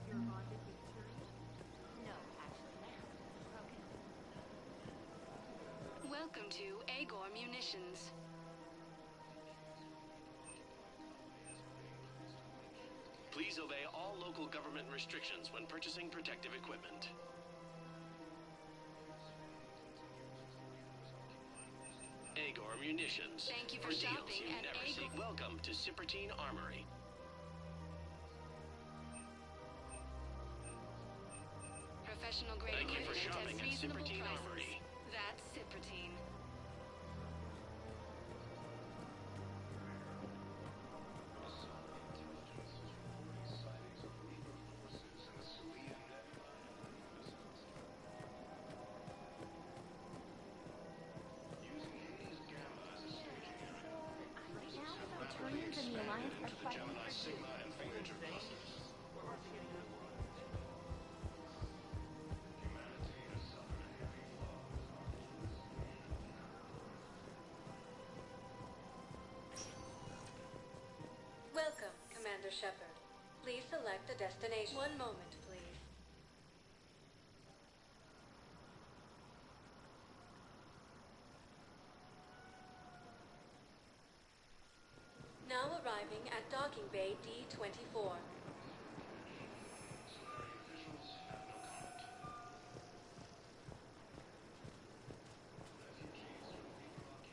You're bonded with Tyrion? No, actually, Lance is broken. Welcome to Agor Munitions. Please obey all local government restrictions when purchasing protective equipment. Agor Munitions. Thank you for deals shopping you at never see. Agor. Welcome to Cypertine Armory. Professional grade Thank you for equipment shopping at at reasonable Cypertine prices. Armory. That's Cypertine. Right now, the Tyrians and the Alliance are fighting Gemini for Sigma and Voyager clusters. Welcome, Commander Shepard. Please select a destination. One moment, please. Now arriving at Docking Bay D-24.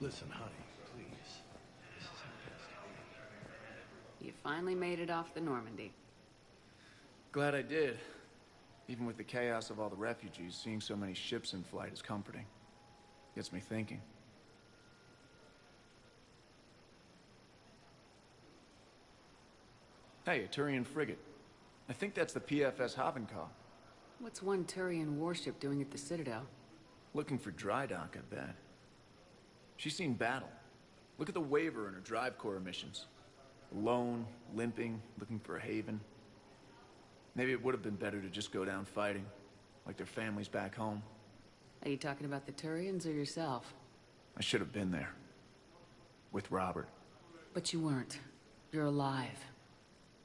Listen, honey, please. You finally made it off the Normandy. Glad I did. Even with the chaos of all the refugees, seeing so many ships in flight is comforting. Gets me thinking. Hey, a Turian frigate. I think that's the PFS Havenkaw. What's one Turian warship doing at the Citadel? Looking for dry dock, I bet. She's seen battle. Look at the waiver in her drive core emissions. Alone, limping, looking for a haven. Maybe it would have been better to just go down fighting, like their families back home. Are you talking about the Turians or yourself? I should have been there. With Robert. But you weren't. You're alive.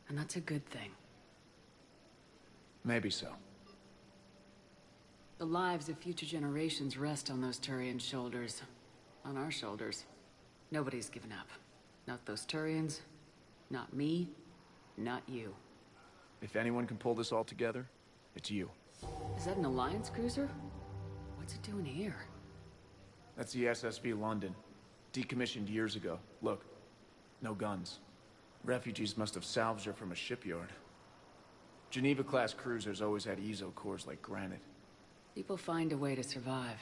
And that's a good thing. Maybe so. The lives of future generations rest on those Turian shoulders. On our shoulders. Nobody's given up. Not those Turians, not me, not you. If anyone can pull this all together, it's you. Is that an Alliance cruiser? What's it doing here? That's the SSV London. Decommissioned years ago. Look, no guns. Refugees must have salvaged her from a shipyard. Geneva-class cruisers always had ezo cores like granite. People find a way to survive.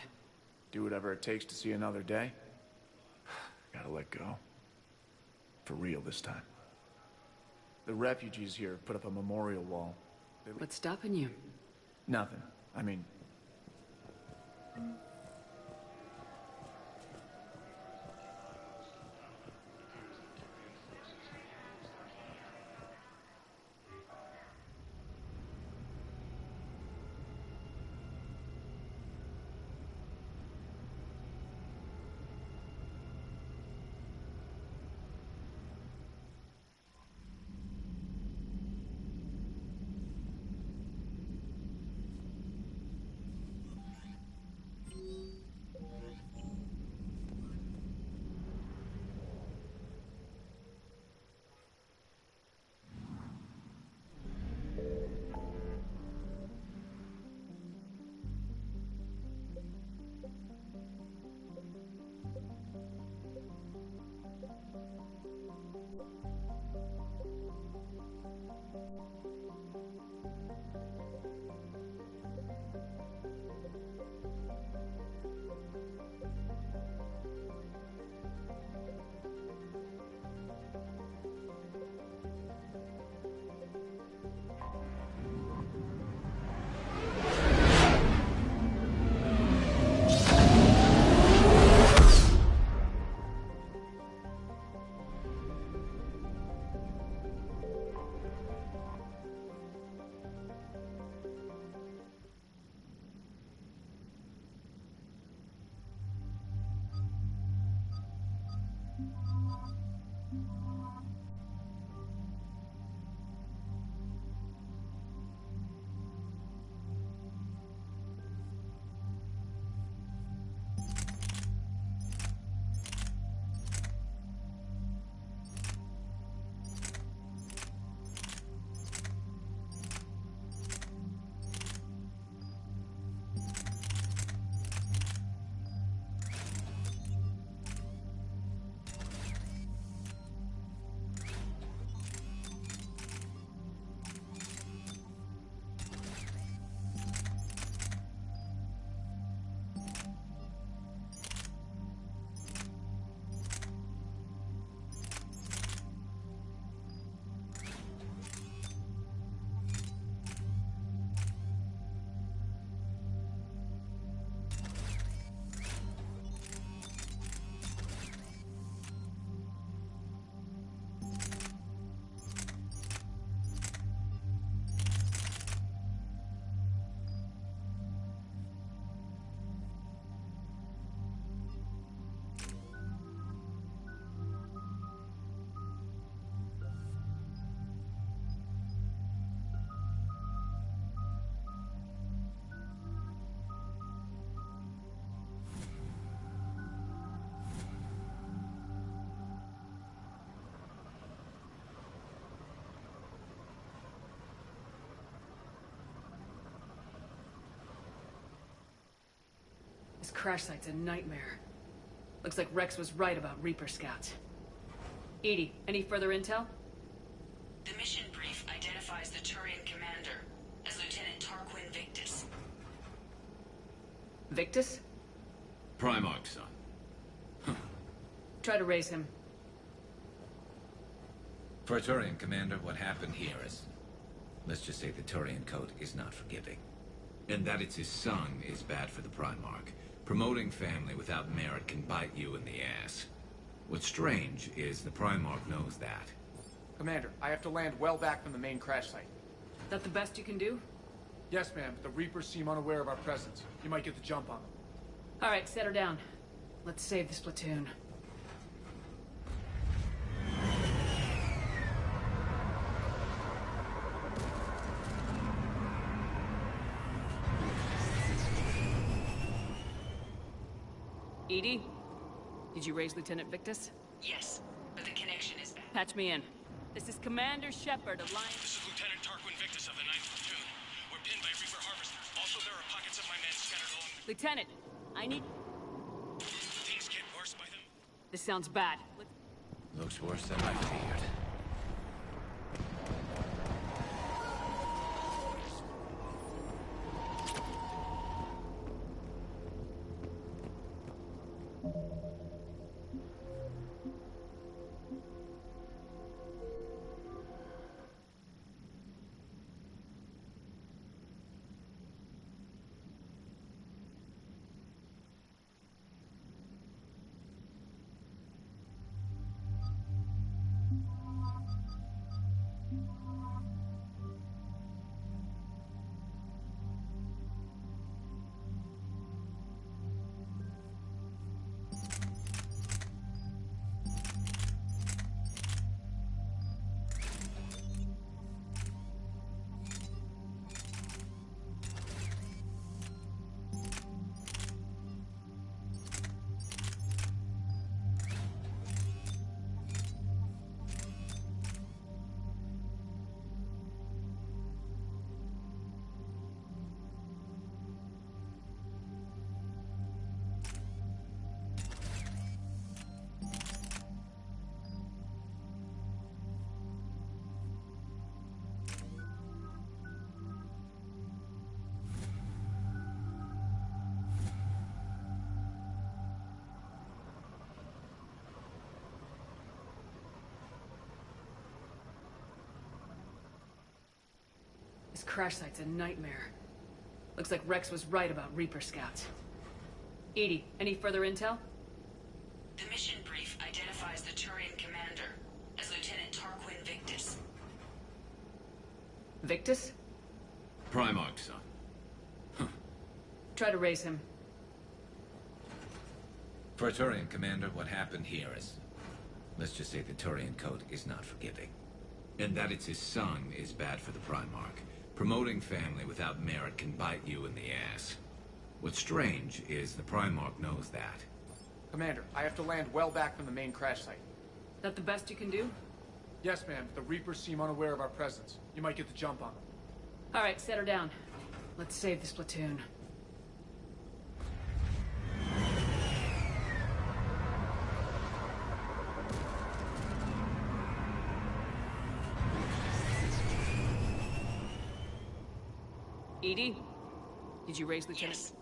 Do whatever it takes to see another day. Gotta let go. For real this time. The refugees here put up a memorial wall. What's stopping you? Nothing. I mean... This crash site's a nightmare. Looks like Rex was right about Reaper scouts. Edie, any further intel? The mission brief identifies the Turian commander as Lieutenant Tarquin Victus. Victus? Primarch, son. Try to raise him. For a Turian commander, what happened here is... let's just say the Turian code is not forgiving. And that it's his son is bad for the Primarch. Promoting family without merit can bite you in the ass. What's strange is the Primarch knows that. Commander, I have to land well back from the main crash site. That the best you can do? Yes, ma'am, but the Reapers seem unaware of our presence. You might get the jump on them. All right, set her down. Let's save this platoon. Edie? Did you raise Lieutenant Victus? Yes, but the connection is bad. Patch me in. This is Commander Shepard, Alliance... This is Lieutenant Tarquin Victus of the 9th Platoon. We're pinned by Reaper Harvesters. Also, there are pockets of my men scattered along the... Lieutenant, I need... Things get worse by them. This sounds bad. Looks worse than I feared. This crash site's a nightmare. Looks like Rex was right about Reaper scouts. Edie, any further intel? The mission brief identifies the Turian commander as Lieutenant Tarquin Victus. Victus? Primarch, son. Try to raise him. For a Turian commander, what happened here is... let's just say the Turian code is not forgiving. And that it's his son is bad for the Primarch. Promoting family without merit can bite you in the ass. What's strange is the Primarch knows that. Commander, I have to land well back from the main crash site. That the best you can do? Yes, ma'am, but the Reapers seem unaware of our presence. You might get the jump on them. All right, set her down. Let's save this platoon. Edie? Did you raise Lieutenant? Yes.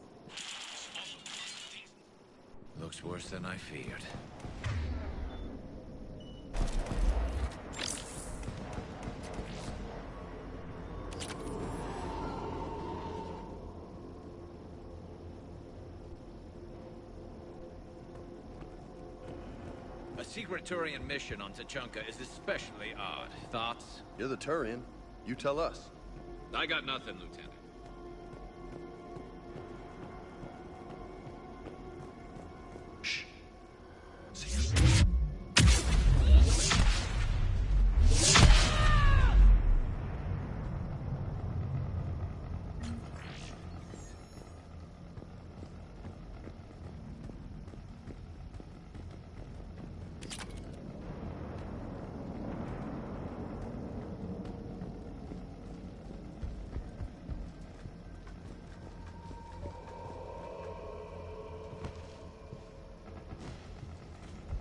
Looks worse than I feared. A secret Turian mission on Tachanka is especially odd. Thoughts? You're the Turian. You tell us. I got nothing, Lieutenant.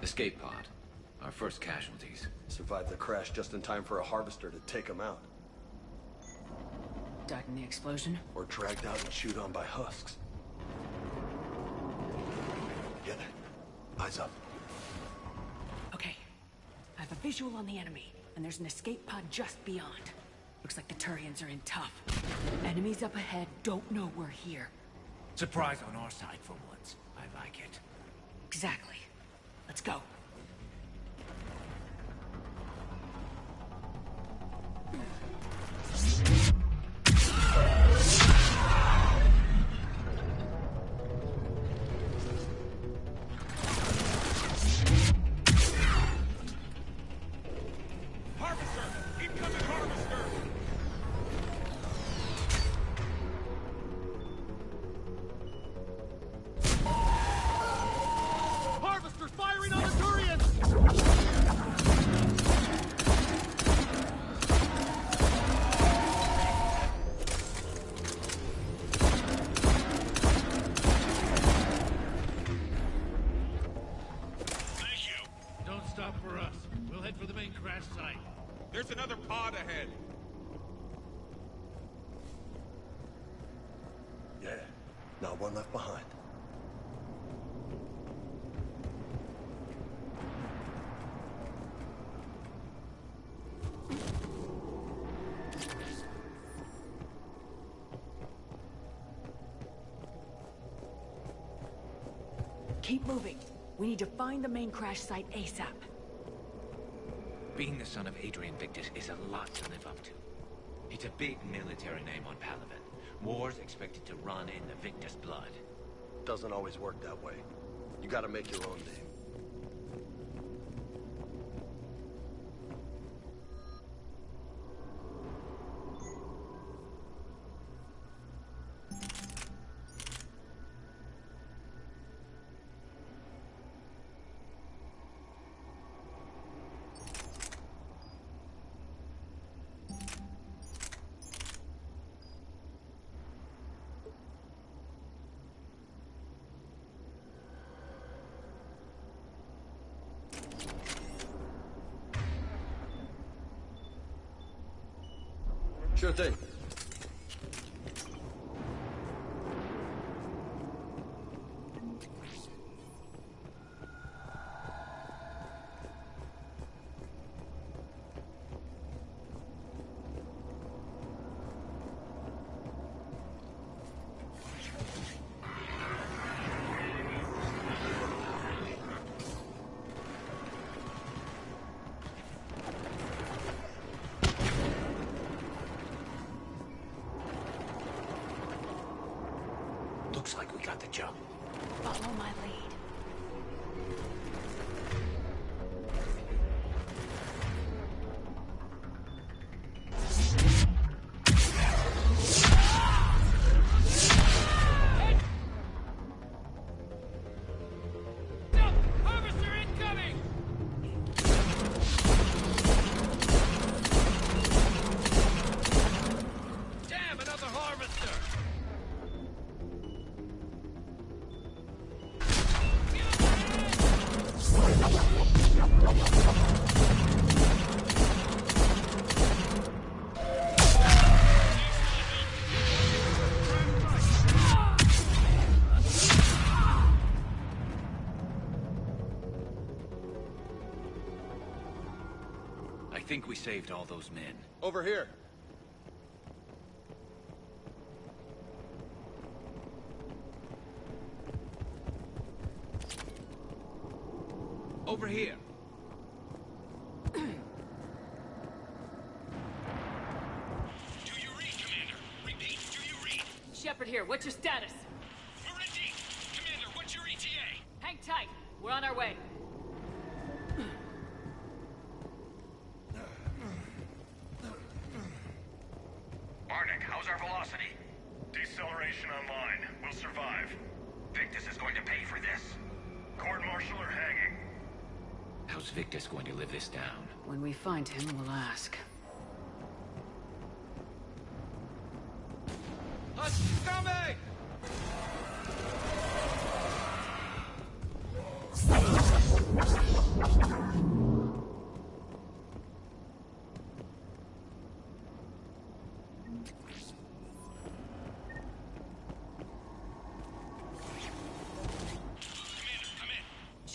Escape pod. Our first casualties. Survived the crash just in time for a harvester to take them out. Died in the explosion? Or dragged out and chewed on by husks. Get it. Eyes up. Okay. I have a visual on the enemy, and there's an escape pod just beyond. Looks like the Turians are in tough. Enemies up ahead don't know we're here. Surprise on our side for once. I like it. Exactly. Let's go. There's another pod ahead. Yeah, not one left behind. Keep moving. We need to find the main crash site ASAP. Being the son of Adrian Victus is a lot to live up to. It's a big military name on Palaven. War's expected to run in the Victus blood. Doesn't always work that way. You gotta make your own name. Sure thing. Looks like we got the jump. Follow my lead. Harvester incoming! Damn, another harvester! I think we saved all those men. Over here. Over here. Do you read, Commander? Repeat, do you read? Shepard here, what's your status? We're in deep. Commander, what's your ETA? Hang tight. We're on our way. Arnik, how's our velocity? Deceleration online. We'll survive. Victus is going to pay for this. Court-martial or hanging? How's Victus going to live this down? When we find him, we'll ask. Husk coming!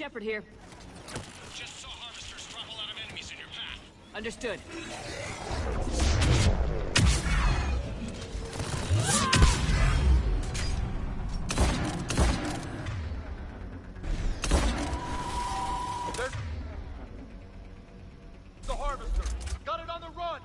Shepard here. Just saw harvesters drop a lot of enemies in your path. Understood. There's the harvester. Got it on the run.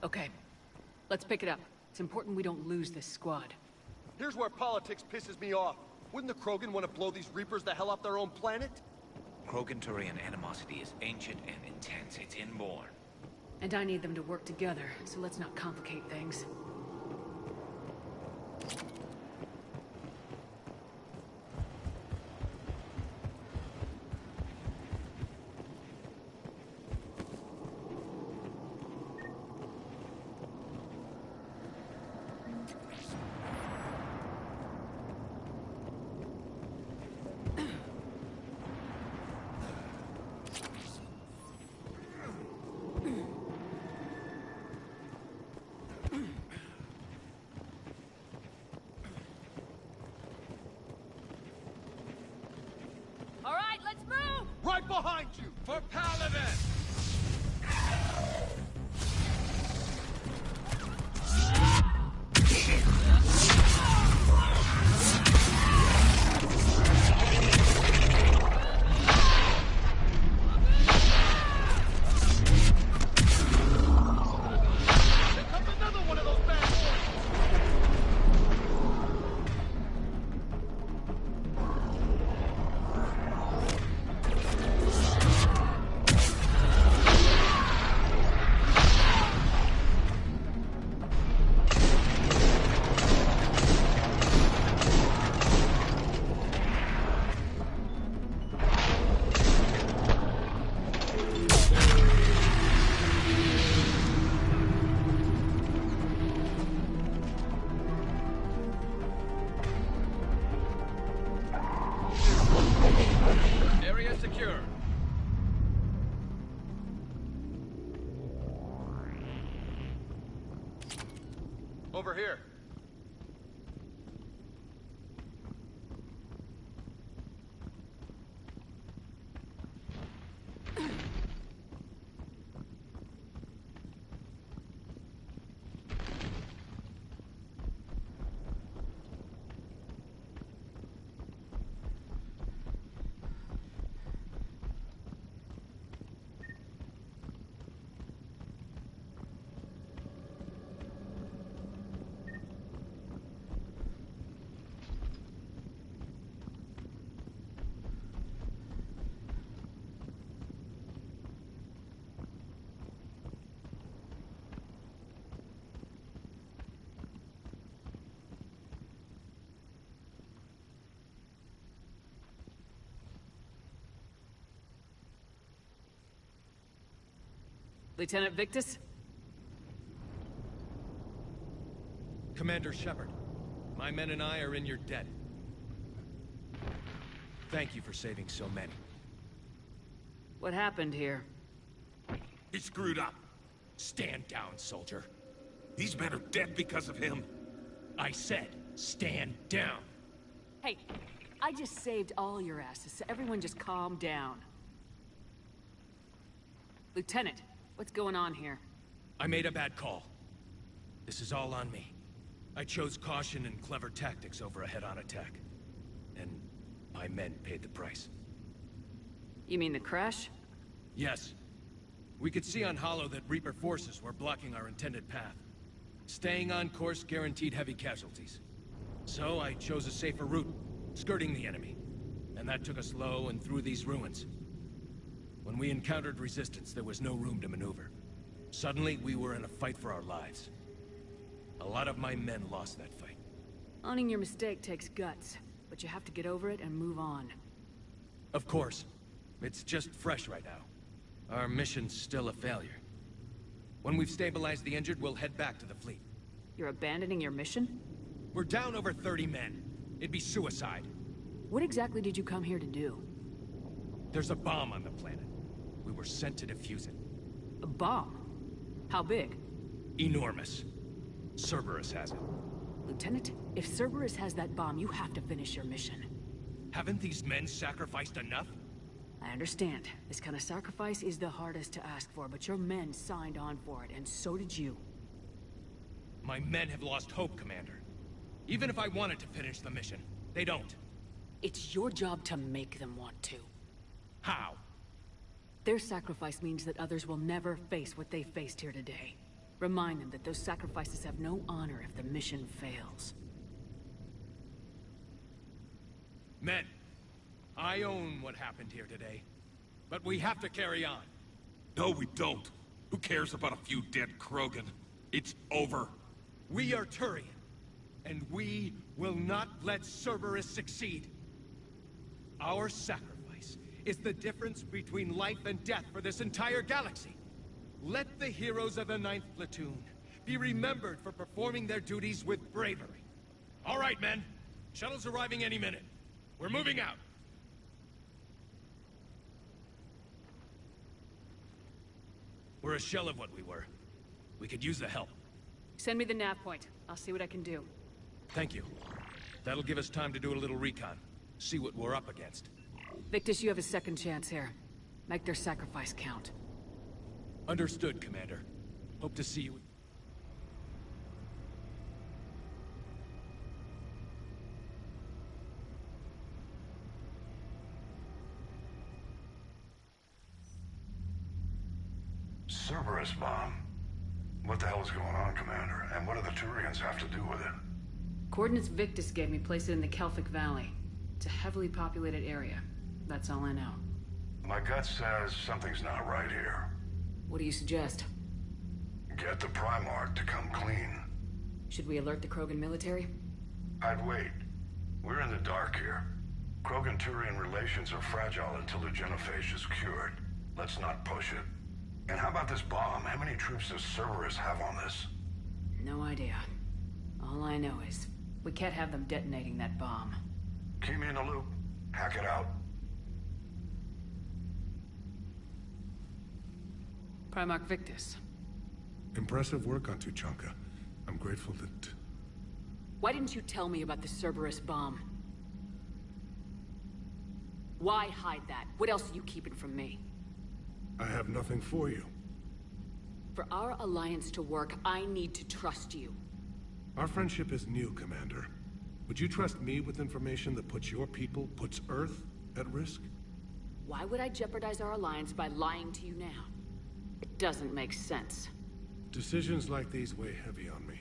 Okay, let's pick it up. It's important we don't lose this squad. Here's where politics pisses me off. Wouldn't the Krogan want to blow these Reapers the hell off their own planet? Krogan-Turian animosity is ancient and intense. It's inborn. And I need them to work together, so let's not complicate things. All right, let's move! Right behind you! For Paladin! Area secure. Over here. Lieutenant Victus? Commander Shepard, my men and I are in your debt. Thank you for saving so many. What happened here? He screwed up. Stand down, soldier. These men are dead because of him. I said, stand down. Hey, I just saved all your asses, so everyone just calm down. Lieutenant, what's going on here? I made a bad call. This is all on me. I chose caution and clever tactics over a head-on attack. And my men paid the price. You mean the crash? Yes. We could see on Hollow that Reaper forces were blocking our intended path. Staying on course guaranteed heavy casualties. So I chose a safer route, skirting the enemy. And that took us low and through these ruins. When we encountered resistance, there was no room to maneuver. Suddenly, we were in a fight for our lives. A lot of my men lost that fight. Owning your mistake takes guts, but you have to get over it and move on. Of course. It's just fresh right now. Our mission's still a failure. When we've stabilized the injured, we'll head back to the fleet. You're abandoning your mission? We're down over 30 men. It'd be suicide. What exactly did you come here to do? There's a bomb on the planet. We were sent to defuse it. A bomb? How big? Enormous. Cerberus has it. Lieutenant, if Cerberus has that bomb, you have to finish your mission. Haven't these men sacrificed enough? I understand. This kind of sacrifice is the hardest to ask for, but your men signed on for it, and so did you. My men have lost hope, Commander. Even if I wanted to finish the mission, they don't. It's your job to make them want to. How? Their sacrifice means that others will never face what they faced here today. Remind them that those sacrifices have no honor if the mission fails. Men, I own what happened here today. But we have to carry on. No, we don't. Who cares about a few dead Krogan? It's over. We are Turian, and we will not let Cerberus succeed. Our sacrifice is the difference between life and death for this entire galaxy. Let the heroes of the 9th Platoon be remembered for performing their duties with bravery. All right, men. Shuttle's arriving any minute. We're moving out. We're a shell of what we were. We could use the help. Send me the nav point. I'll see what I can do. Thank you. That'll give us time to do a little recon. See what we're up against. Victus, you have a second chance here. Make their sacrifice count. Understood, Commander. Hope to see you. Cerberus bomb. What the hell is going on, Commander? And what do the Turians have to do with it? Coordinates Victus gave me place it in the Kelphic Valley. It's a heavily populated area. That's all I know. My gut says something's not right here. What do you suggest? Get the Primarch to come clean. Should we alert the Krogan military? I'd wait. We're in the dark here. Krogan-Turian relations are fragile until the genophage is cured. Let's not push it. And how about this bomb? How many troops does Cerberus have on this? No idea. All I know is, we can't have them detonating that bomb. Keep me in the loop. Hack it out. Primarch Victus. Impressive work on Tuchanka. I'm grateful that... Why didn't you tell me about the Cerberus bomb? Why hide that? What else are you keeping from me? I have nothing for you. For our alliance to work, I need to trust you. Our friendship is new, Commander. Would you trust me with information that puts your people, puts Earth, at risk? Why would I jeopardize our alliance by lying to you now? It doesn't make sense. Decisions like these weigh heavy on me.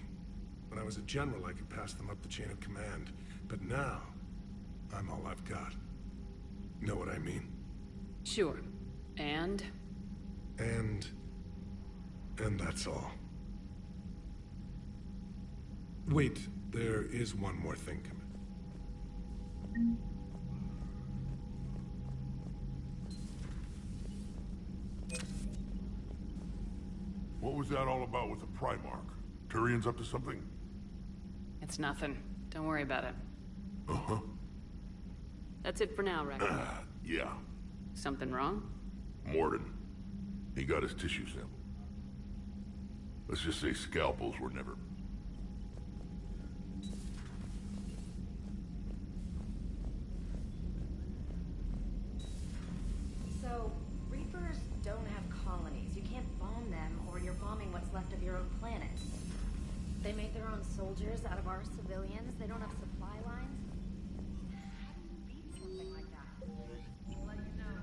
When I was a general, I could pass them up the chain of command. But now, I'm all I've got. Know what I mean? Sure. And that's all. Wait, there is one more thing coming. What was that all about with the Primarch? Turian's up to something? It's nothing. Don't worry about it. Uh-huh. That's it for now, Rex. Yeah. Something wrong? Morden. He got his tissue sample. Let's just say scalpels were never... So, Reapers don't have colonies. You can't bomb them, or you're bombing what's left of your own planet. They make their own soldiers out of our civilians. They don't have supply lines. How do you beat something like that? I'll let you know.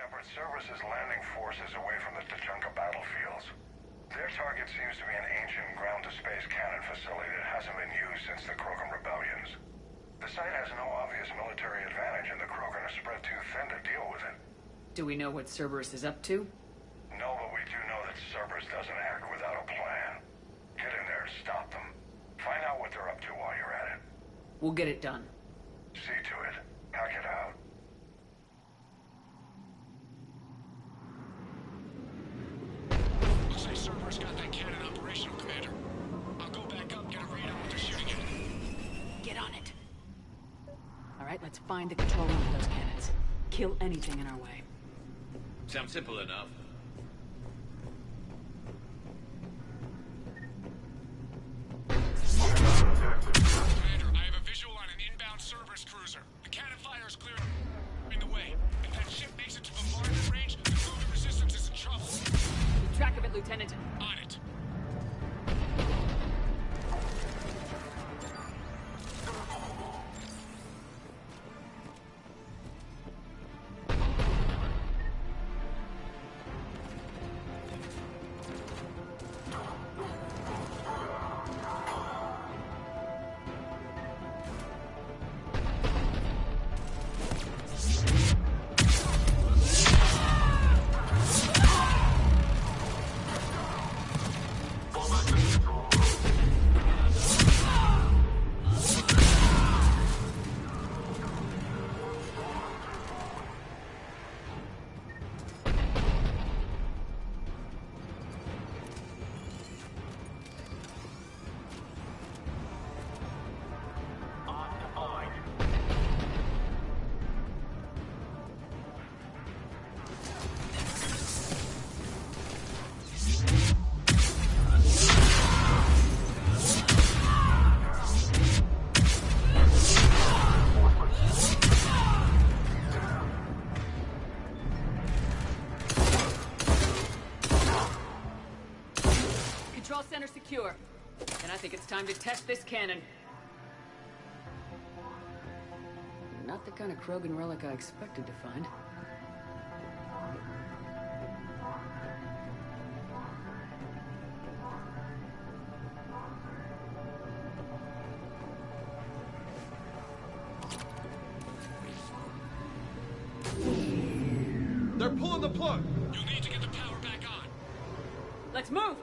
Shepard, Cerberus is landing forces away from the Tachanka battlefields. Their target seems to be an ancient ground-to-space cannon facility that hasn't been used since the Krogan rebellions. The site has no obvious military advantage, and the Krogan are spread too thin to deal with it. Do we know what Cerberus is up to? No, but we do know that Cerberus doesn't act without a plan. Get in there and stop them. Find out what they're up to while you're at it. We'll get it done. See to it. Hack it out. Looks like Cerberus got that cannon operational, Commander. I'll go back up, get a read on what they're shooting at. Get on it. All right, let's find the control room for those cannons. Kill anything in our way. Sounds simple enough. Commander, I have a visual on an inbound Cerberus cruiser. The cannon fire is clearing the way. If that ship makes it to bombardment range, the Krogan resistance is in trouble. Keep track of it, Lieutenant. On it. Control center secure. And I think it's time to test this cannon. Not the kind of Krogan relic I expected to find. They're pulling the plug! You'll need to get the power back on. Let's move!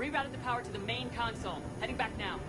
Rerouted the power to the main console. Heading back now.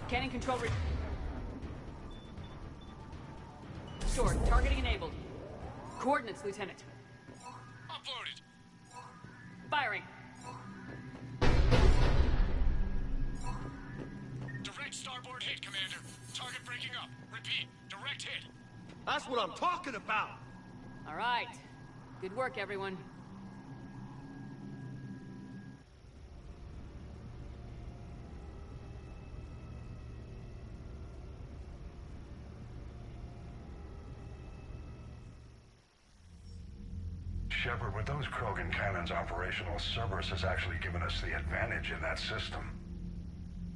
Cannon control restored. Targeting enabled. Coordinates, Lieutenant. Uploaded. Firing. Direct starboard hit, Commander. Target breaking up. Repeat. Direct hit. That's what I'm talking about! All right. Good work, everyone. Shepard, with those Krogan cannons operational, Cerberus has actually given us the advantage in that system.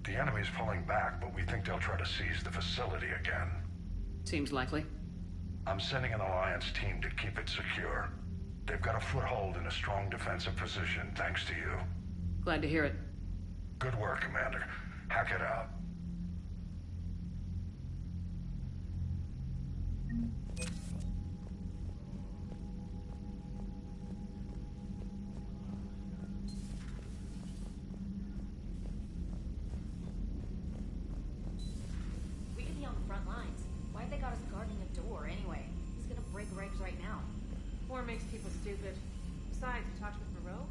The enemy's pulling back, but we think they'll try to seize the facility again. Seems likely. I'm sending an Alliance team to keep it secure. They've got a foothold in a strong defensive position, thanks to you. Glad to hear it. Good work, Commander. Hack it out. We could be on the front lines. Why'd they got us guarding a door anyway? He's gonna break regs right now. War makes people stupid. Besides, you talked with Moreau?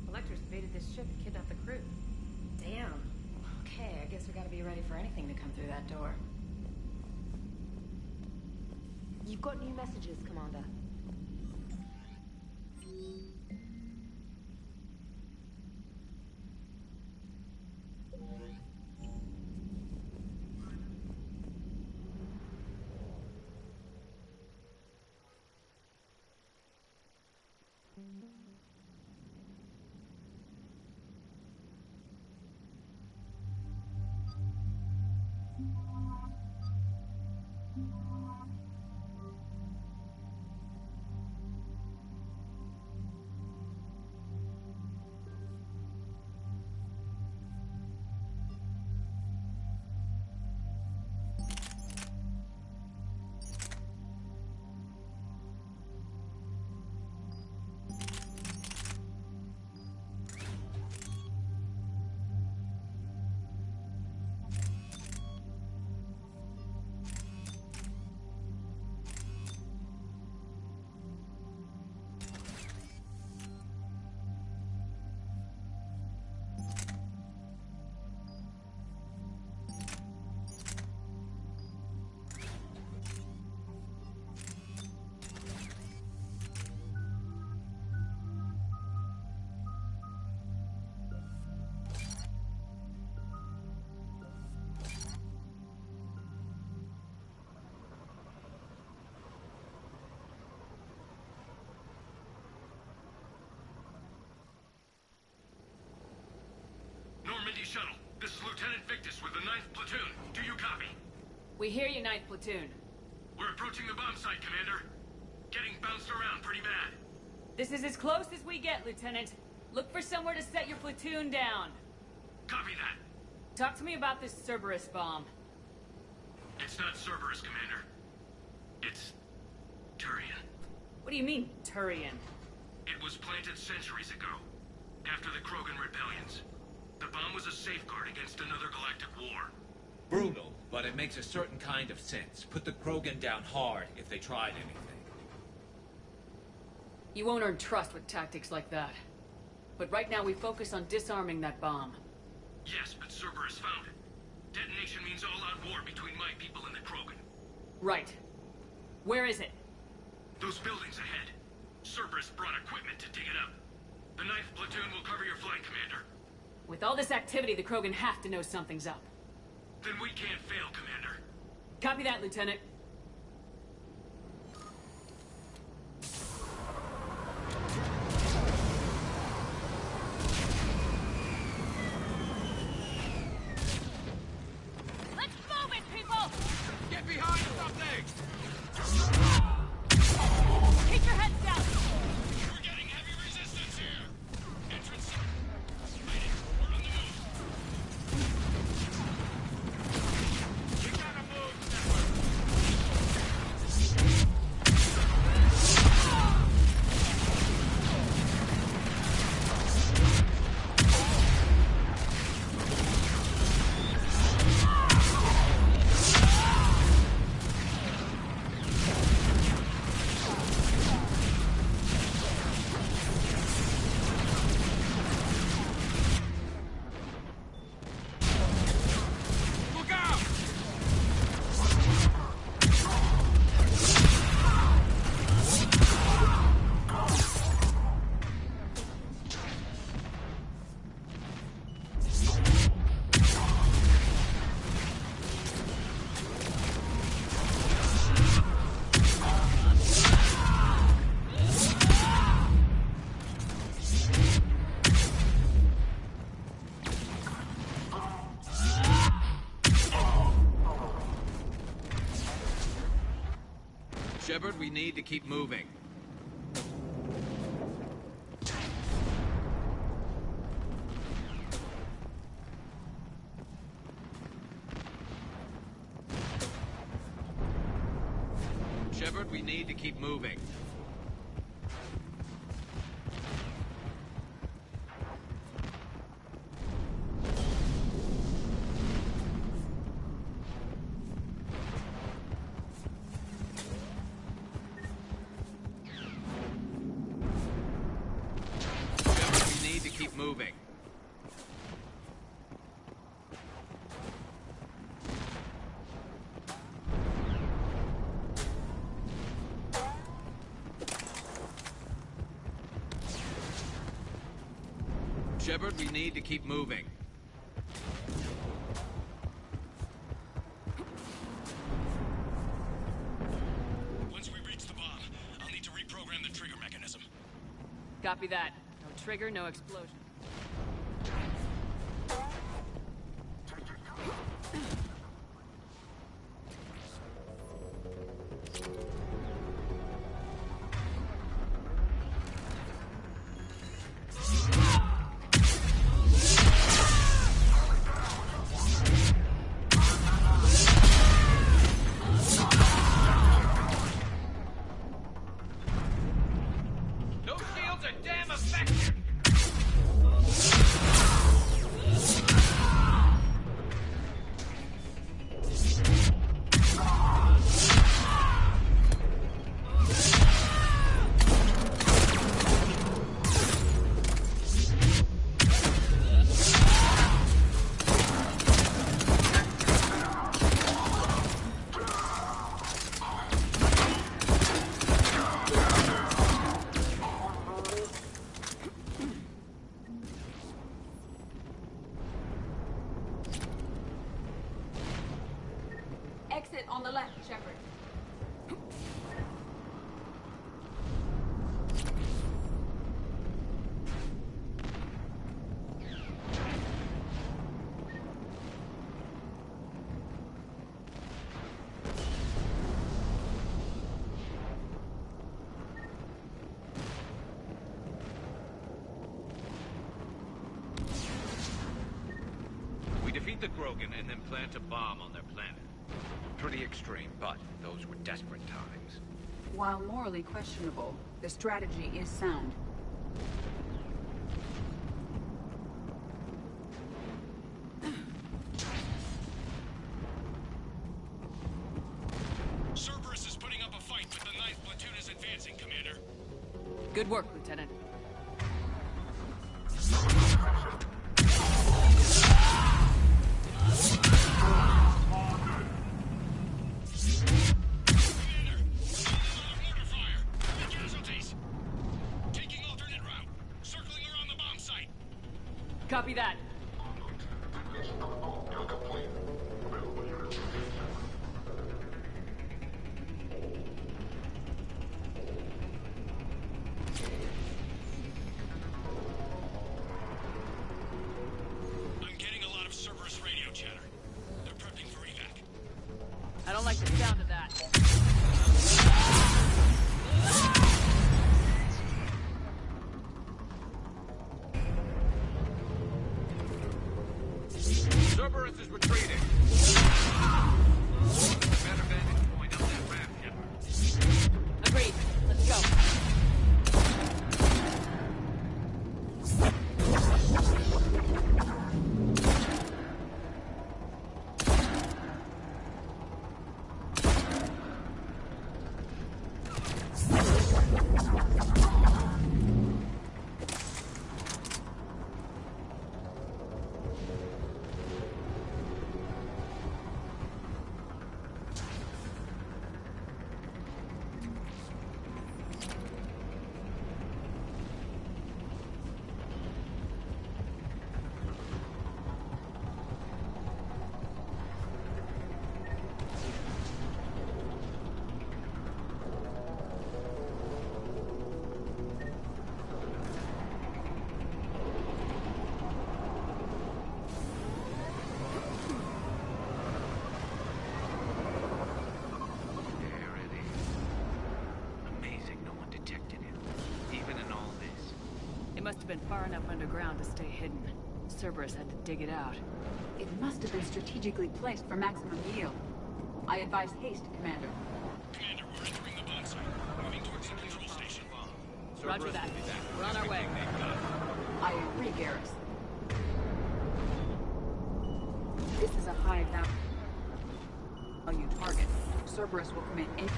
Electors invaded this ship and kidnapped the crew. Damn. Okay, I guess we gotta be ready for anything to come through that door. You've got new messages, Commander. Normandy shuttle. This is Lieutenant Victus with the 9th Platoon. Do you copy? We hear you, 9th Platoon. We're approaching the bomb site, Commander. Getting bounced around pretty bad. This is as close as we get, Lieutenant. Look for somewhere to set your platoon down. Copy that. Talk to me about this Cerberus bomb. It's not Cerberus, Commander. It's Turian. What do you mean, Turian? It was planted centuries ago, after the Krogan rebellions. The bomb was a safeguard against another galactic war. Brutal, but it makes a certain kind of sense. Put the Krogan down hard if they tried anything. You won't earn trust with tactics like that. But right now we focus on disarming that bomb. Yes, but Cerberus found it. Detonation means all-out war between my people and the Krogan. Right. Where is it? Those buildings ahead. Cerberus brought equipment to dig it up. The 9th platoon will cover your flank, Commander. With all this activity, the Krogan have to know something's up. Then we can't fail, Commander. Copy that, Lieutenant. Let's move it, people! Get behind something! Keep your heads down! We're getting heavy resistance here! Entrance... Waiting. We're on the move. We gotta move, Look out! Shepard, we need to keep moving. Shepard, we need to keep moving. Shepard, we need to keep moving. Shepard, we need to keep moving. Once we reach the bomb, I'll need to reprogram the trigger mechanism. Copy that. No trigger, no explosion. Those shields are damn effective! Exit on the left, Shepard. We defeat the Krogan and then plant a bomb on their planet. Pretty extreme, but those were desperate times. While morally questionable, the strategy is sound. Cerberus is putting up a fight, but the 9th platoon is advancing, Commander. Good work, Lieutenant. Copy that. I'm getting a lot of Cerberus radio chatter. They're prepping for evac. I don't like the sound of that. Cerberus is retreating. Better vantage point up that ramp, Shepard. Agreed. Let's go. Must have been far enough underground to stay hidden. Cerberus had to dig it out. It must have been strategically placed for maximum yield. I advise haste, Commander. Commander, we're entering the bomb site. Moving towards the control station. Roger that. We're on our way. I agree, Garrus. This is a high value target. Cerberus will commit any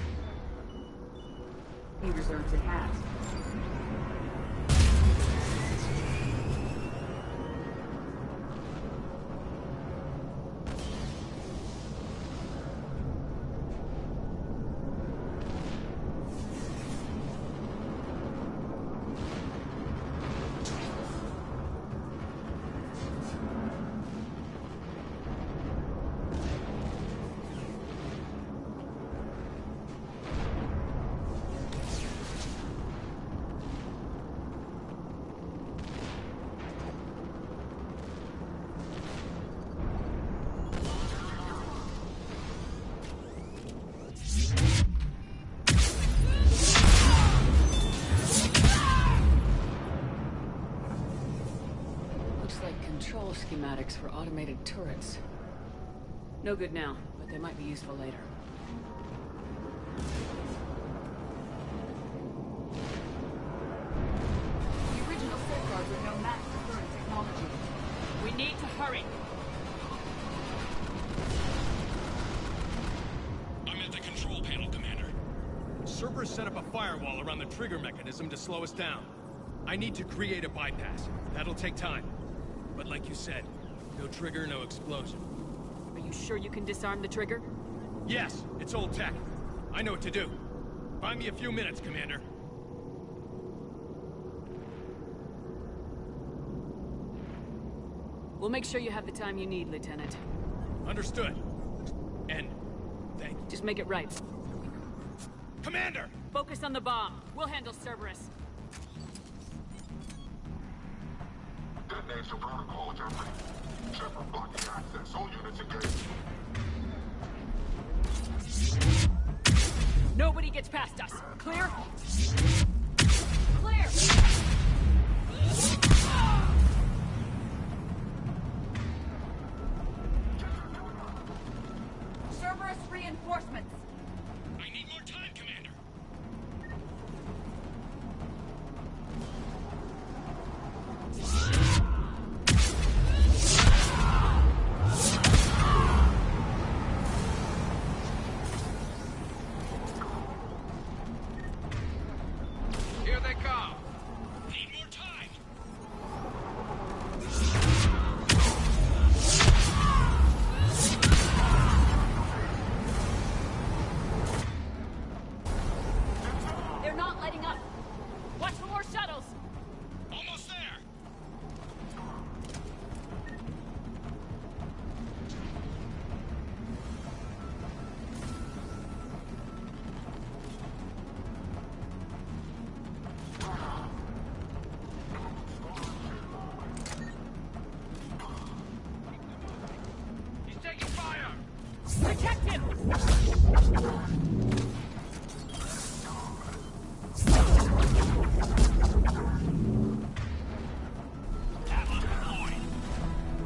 reserves it has. Control schematics for automated turrets. No good now, but they might be useful later. The original safeguards are no match for current technology. We need to hurry. I'm at the control panel, Commander. Cerberus set up a firewall around the trigger mechanism to slow us down. I need to create a bypass. That'll take time. But like you said, no trigger, no explosion. Are you sure you can disarm the trigger? Yes, it's old tech. I know what to do. Buy me a few minutes, Commander. We'll make sure you have the time you need, Lieutenant. Understood. And thank you. Just make it right. Commander! Focus on the bomb. We'll handle Cerberus. Detonation protocol, Jeffrey. Shepard blocking access. All units engaged. Nobody gets past us. Clear? Clear! Cerberus reinforcements! I need more time, Commander. Here they come. Need more time.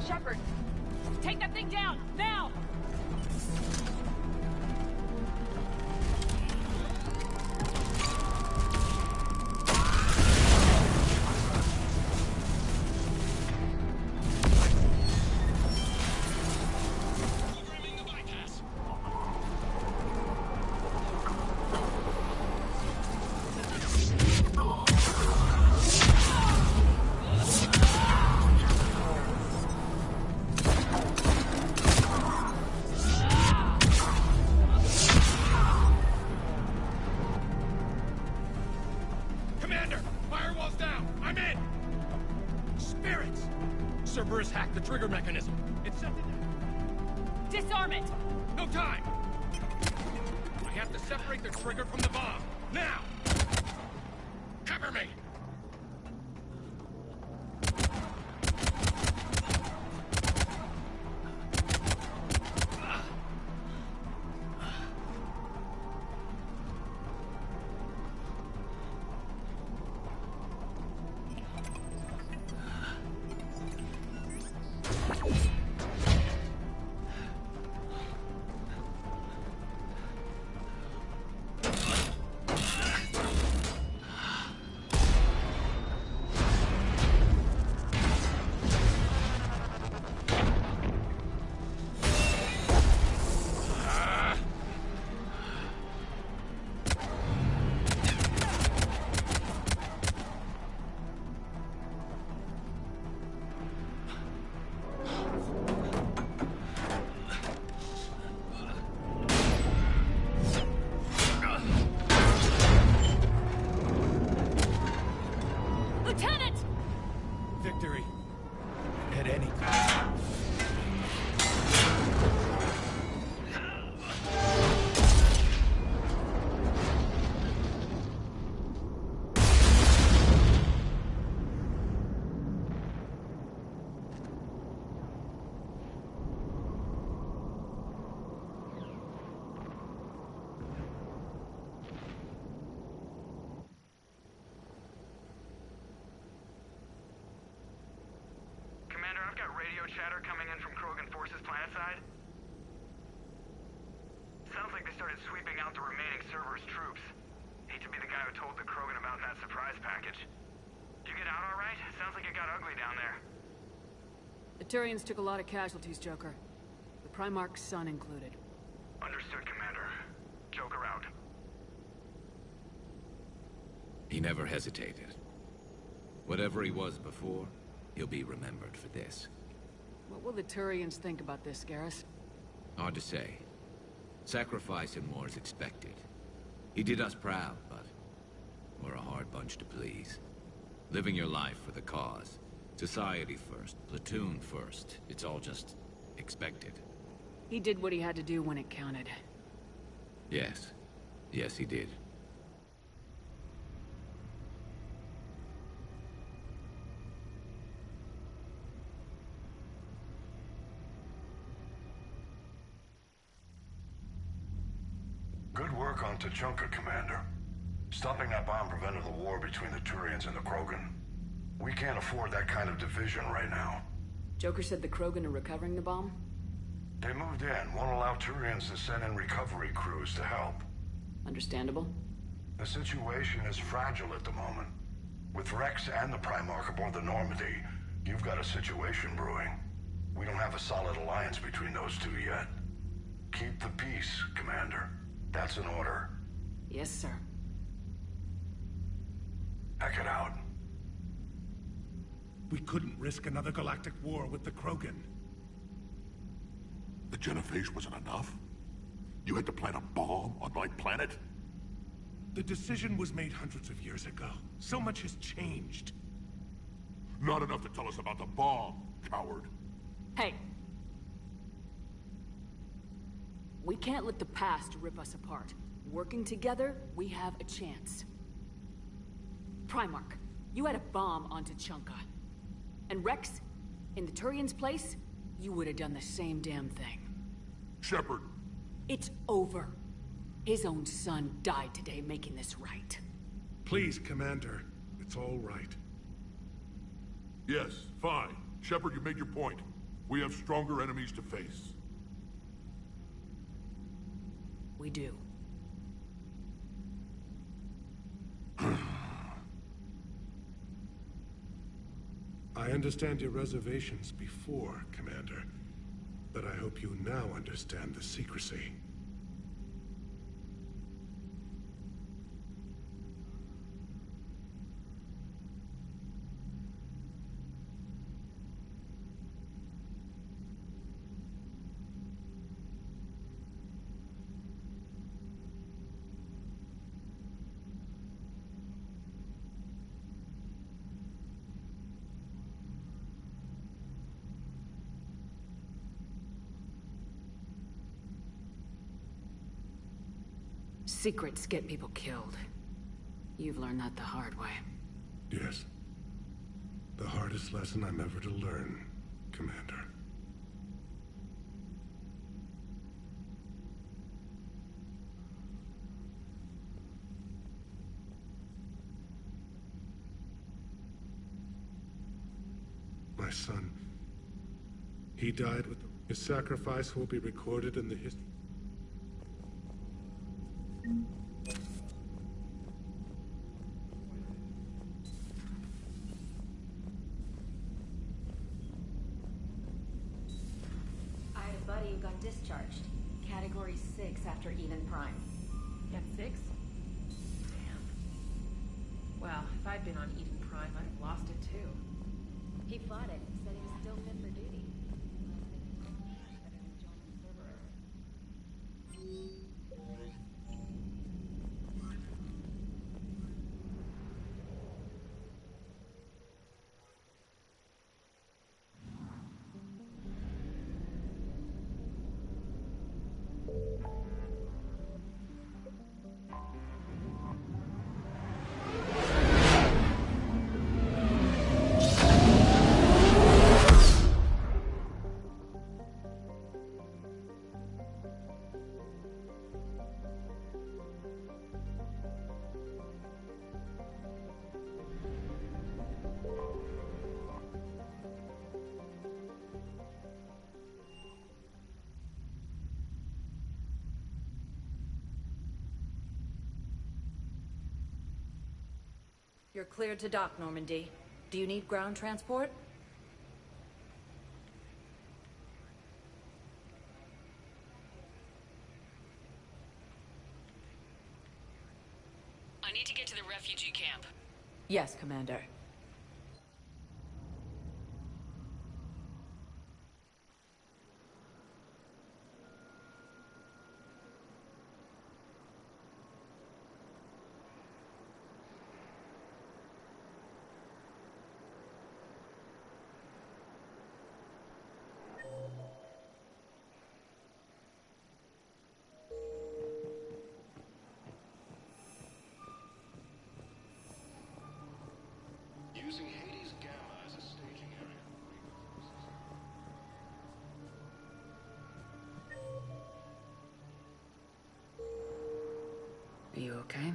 Shepard! Take that thing down! Now! Commander! Firewall's down! I'm in! Spirits! Cerberus hacked the trigger mechanism. It sent it... Disarm it! No time! I have to separate the trigger from the bomb. Now! Cover me! Lieutenant! Victory. At any cost. Commander, I've got radio chatter coming in from Krogan forces planetside. Sounds like they started sweeping out the remaining Cerberus troops. Hate to be the guy who told the Krogan about that surprise package. Did you get out all right? Sounds like it got ugly down there. The Turians took a lot of casualties, Joker. The Primarch's son included. Understood, Commander. Joker out. He never hesitated. Whatever he was before, he'll be remembered for this. What will the Turians think about this, Garrus? Hard to say. Sacrifice in war is expected. He did us proud, but we're a hard bunch to please. Living your life for the cause. Society first, platoon first. It's all just expected. He did what he had to do when it counted. Yes. Yes, he did. Good work on Tuchanka, Commander. Stopping that bomb prevented the war between the Turians and the Krogan. We can't afford that kind of division right now. Joker said the Krogan are recovering the bomb? They moved in, won't allow Turians to send in recovery crews to help. Understandable. The situation is fragile at the moment. With Rex and the Primarch aboard the Normandy, you've got a situation brewing. We don't have a solid alliance between those two yet. Keep the peace, Commander. That's an order. Yes, sir. Heck it out. We couldn't risk another galactic war with the Krogan. The Genophage wasn't enough? You had to plant a bomb on my planet? The decision was made hundreds of years ago. So much has changed. Not enough to tell us about the bomb, coward. Hey! We can't let the past rip us apart. Working together, we have a chance. Primarch, you had a bomb on Tuchanka. And Rex, in the Turian's place, you would have done the same damn thing. Shepard, It's over. His own son died today making this right. Please, Commander. It's all right. Yes, fine. Shepard, you made your point. We have stronger enemies to face. We do. I understand your reservations before, Commander. But I hope you now understand the secrecy. Secrets get people killed. You've learned that the hard way. Yes. The hardest lesson I'm ever to learn, Commander. My son, he died with his sacrifice will be recorded in the history. I had a buddy who got discharged. Category 6 after Eden Prime. Cat 6? Damn. Well, if I'd been on Eden Prime, I'd have lost it too. He fought it, said he was still fit for duty. You're cleared to dock, Normandy. Do you need ground transport? I need to get to the refugee camp. Yes, Commander. Using Hades Gamma as a staging area. Are you okay?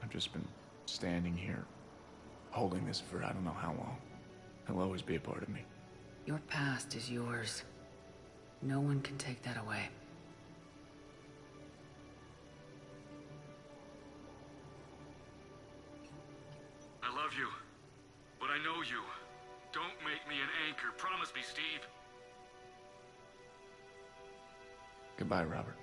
I've just been standing here, holding this for I don't know how long. It'll always be a part of me. Your past is yours. No one can take that away. I love you, but I know you. Don't make me an anchor. Promise me, Steve. Goodbye, Robert.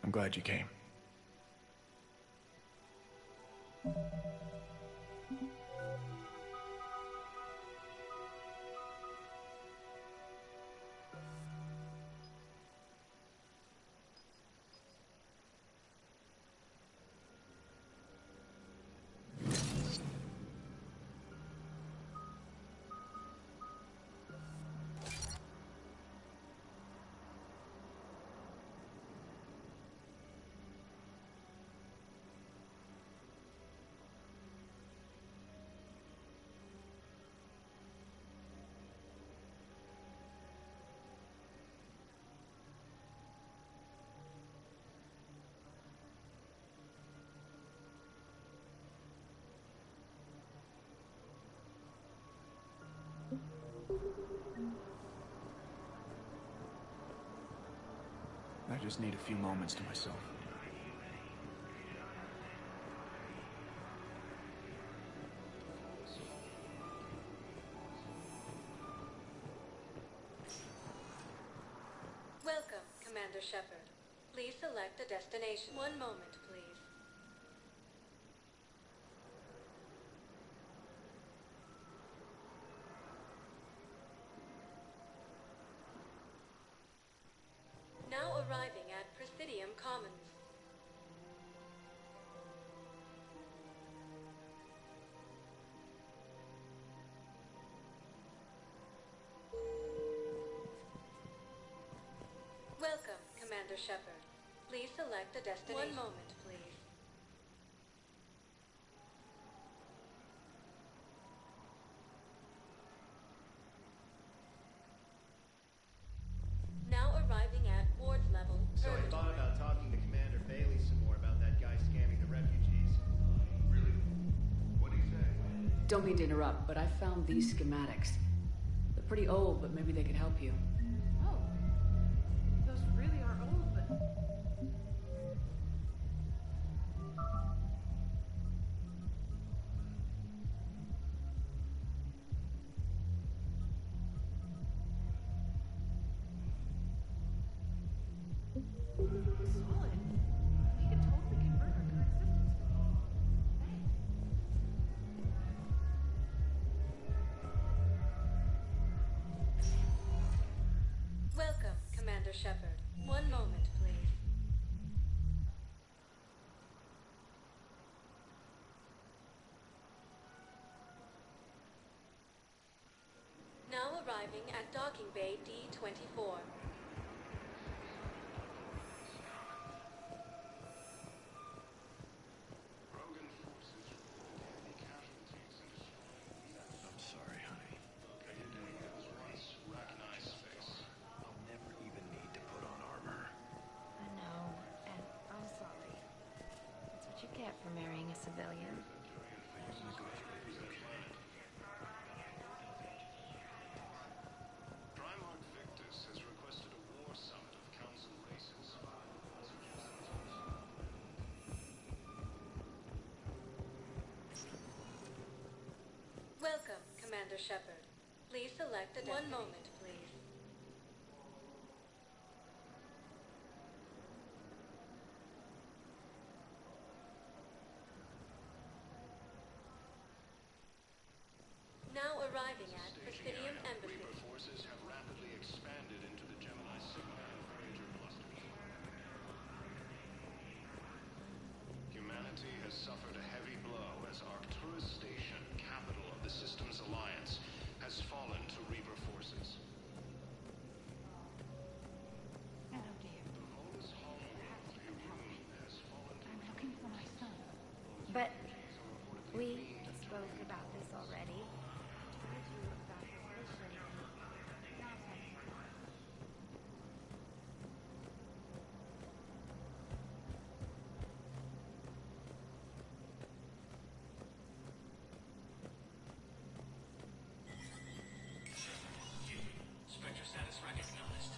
I'm glad you came. I just need a few moments to myself. Welcome, Commander Shepard. Please select a destination. One moment, please. Now arriving at Presidium Commons. Welcome, Commander Shepard. Please select a destination. One moment, please. Now arriving at Ward's level. So I thought about talking to Commander Bailey some more about that guy scamming the refugees. Really? What do you say? Don't mean to interrupt, but I found these schematics. They're pretty old, but maybe they could help you. Oh. Those really are old, but... Solid. We could totally convert our current systems to them. Thanks. Welcome, Commander Shepard. One moment, please. Now arriving at Docking Bay D-24. I'm sorry, honey. It was once recognized space. I'll never even need to put on armor. I know, and I'm sorry. That's what you get for marrying a civilian. Primarch Victus has requested a war summit of council races. Welcome, Commander Shepard. Please select a destination. One moment, please. Now arriving at Presidium Embassy. Reaper forces have rapidly expanded into the Gemini Sigma and Voyager clusters. Humanity has suffered a heavy blow as Arcturus Station, capital of the Systems Alliance, has fallen to Reaper forces. Hello, dear. I'm looking for my son. But we spoke about this already. Told you about his mission. Nothing. Spectre status recognized.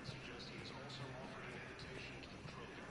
Suggests he has also offered an invitation to the Krogan.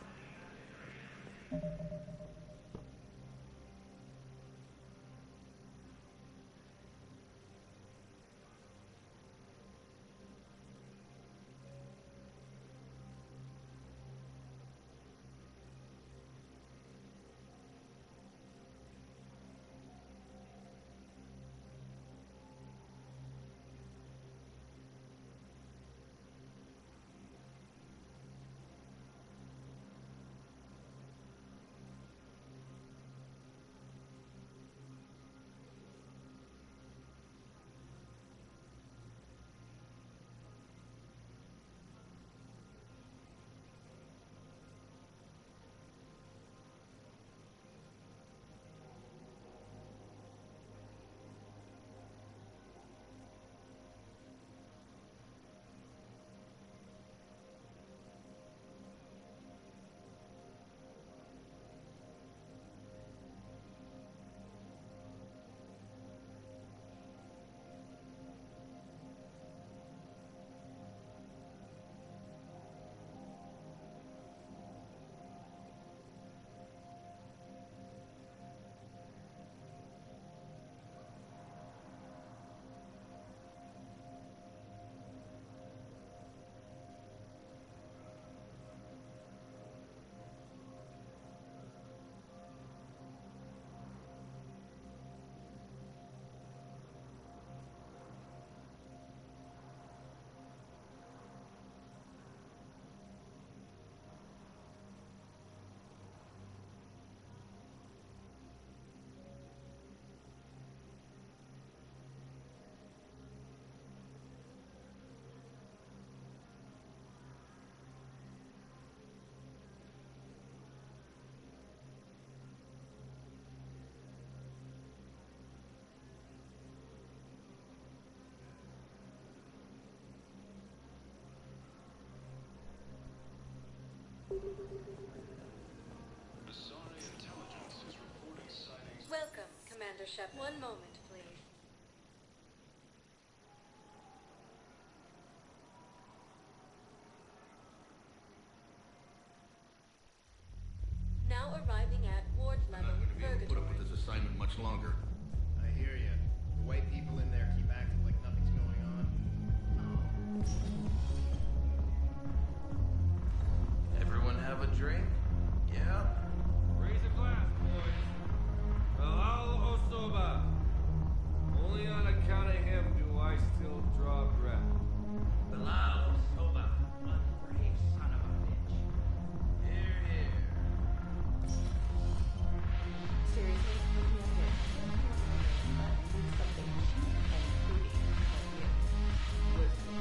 Welcome, Commander Shepard. One moment, please. Now arriving at ward level, Purgatory. Put up with this assignment much longer. I hear you. The way people in there keep acting like nothing's going on. Everyone have a drink? Yeah? Raise a glass, boys. Halal Osoba. Only on account of him do I still draw breath. Bilal Soba, one brave son of a bitch. Here, here. Seriously, look me up here. But it's something cheap and fruity like you. Listen.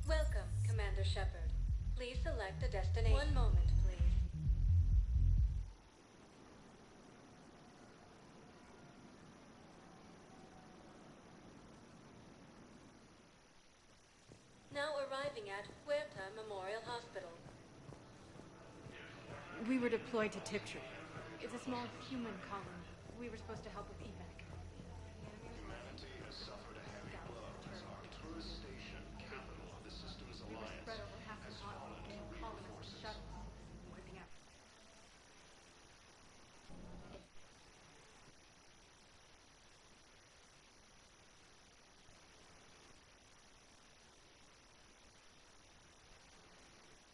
Welcome, Commander Shepard. Please select a destination. One moment, please. Now arriving at Huerta Memorial Hospital. We were deployed to Tiptree. It's a small human colony. We were supposed to help with evac. Humanity has suffered a heavy blow as our tourist station, capital of the Systems Alliance,